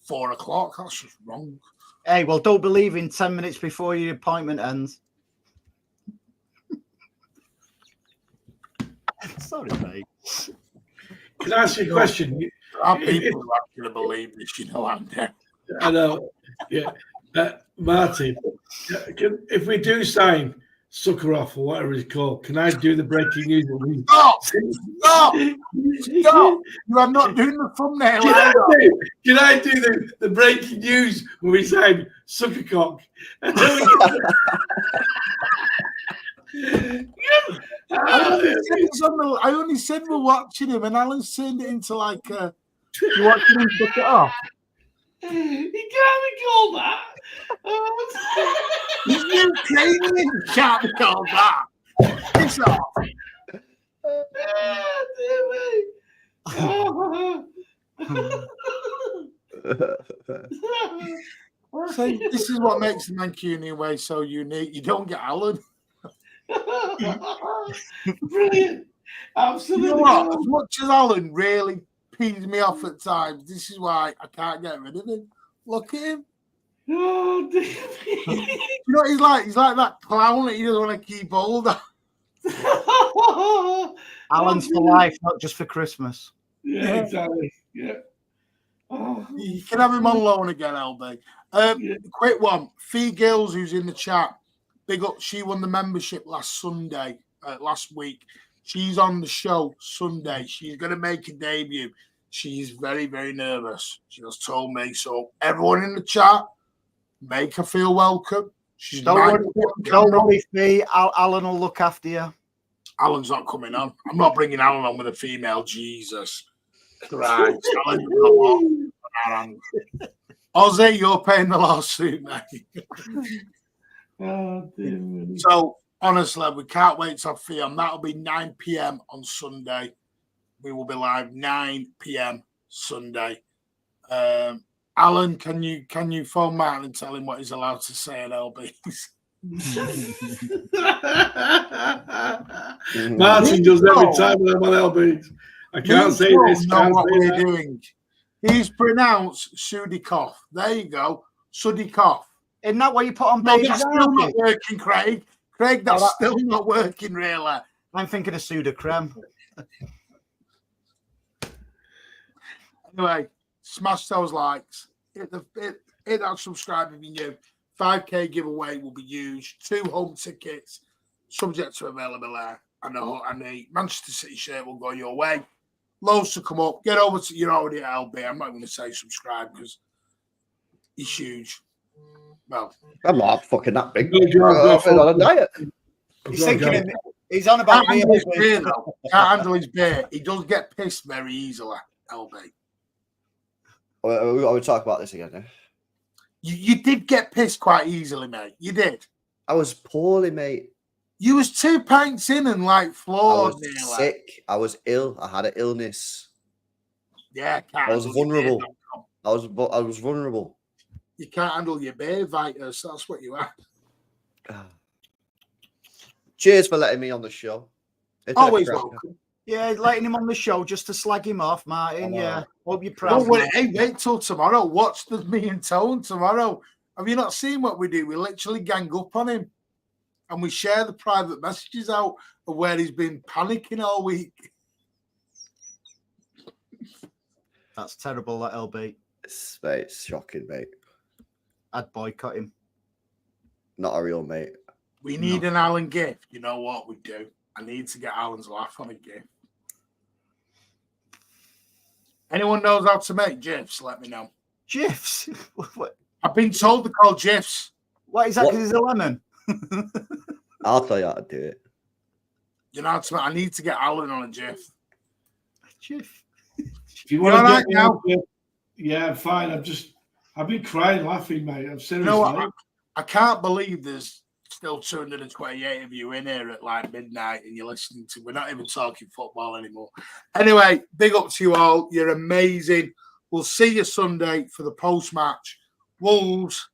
4 o'clock? That's just wrong. Hey, well, don't believe in 10 minutes before your appointment ends. Sorry, mate. Can I ask you a question? There are people who actually believe this, you know, Andy. I know. Yeah. Martin, if we do sign Sucker off or whatever it's called, can I do the breaking news? Stop! Stop! Stop! You are not doing the thumbnail. Can I do the breaking news when we sign Suckercock? I only said we're watching him, and Alan's turned it into like a. You watching him suck it off? He can't be called that. He's Ukrainian, can't be called that. Piss off. So this is what makes the Mancunian way so unique. You don't get Alan. Brilliant. Absolutely. You know what? As much as Alan really pees me off at times, this is why I can't get rid of him. Look at him. Oh, dear. You know what he's like? He's like that clown that he doesn't want to keep hold of. Alan's for life, not just for Christmas. Yeah, exactly. Yeah. Oh. You can have him on loan again, LB. Quick one. Fee Gills, who's in the chat, big up. She won the membership last week. She's on the show Sunday. She's going to make a debut. She's very, very nervous. She just told me. So everyone in the chat, make her feel welcome. She's don't worry, Fee. Alan will look after you. Alan's not coming on. I'm not bringing Alan on with a female. Jesus Christ. Ozzy, you're paying the lawsuit, mate. Oh, dear. So, honestly, we can't wait to have Fee on. That'll be 9 p.m. on Sunday. We will be live 9 p.m. Sunday. Alan, can you phone Martin and tell him what he's allowed to say at LB's? Martin does every time when I'm on LB's. I can't say this. Know what we're doing. He's pronounced Sudikov. There you go, Sudikov. Isn't that what you put on No, baby? that's still not working, Craig. Craig, that's still not working, really. I'm thinking of Sudocrem. Anyway, smash those likes. Hit that subscribe if you're new. 5K giveaway will be used. 2 home tickets, subject to availability, and the Manchester City shirt will go your way. Loads to come up. Get over to, you're already at LB. I'm not going to say subscribe because he's huge. Well, I'm not fucking that big. I'm on a diet. He's thinking. He's on about can't handle his beer, though. Can't handle his beer. He does get pissed very easily, LB. I would talk about this again. Yeah? You did get pissed quite easily, mate. You did. I was poorly, mate. You was 2 pints in and like floored. I was sick. I was ill. I had an illness. Yeah, I was vulnerable. I was vulnerable. You can't handle your beer, Vitus. That's what you are. Cheers for letting me on the show. Always welcome. Yeah, letting him on the show just to slag him off, Martin. Yeah, hope you're proud. Don't worry. Hey, wait till tomorrow. Watch me and Tone tomorrow. Have you not seen what we do? We literally gang up on him, and we share the private messages out of where he's been panicking all week. That's terrible, that LB. It's shocking, mate. I'd boycott him. Not a real mate. We need an Alan gift. You know what we do? I need to get Alan's laugh on a gift. Anyone knows how to make GIFs? Let me know. GIFs? What? I've been told they're called GIFs. What is that? Because he's a lemon. I'll tell you how to do it. You know how to make? I need to get Alan on a GIF. GIF. If you want to right get now? Yeah, I'm fine. I've been crying laughing, mate. I'm seriously. You know what? I can't believe there's still 228 of you in here at like midnight and you're listening to, we're not even talking football anymore. Anyway, big up to you all. You're amazing. We'll see you Sunday for the post-match. Wolves,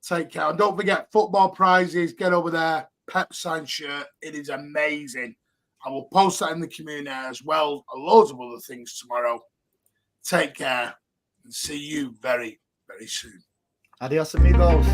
take care. And don't forget, football prizes, get over there. Pep signed shirt. It is amazing. I will post that in the community as well. And loads of other things tomorrow. Take care and see you very, very soon. Adios, amigos.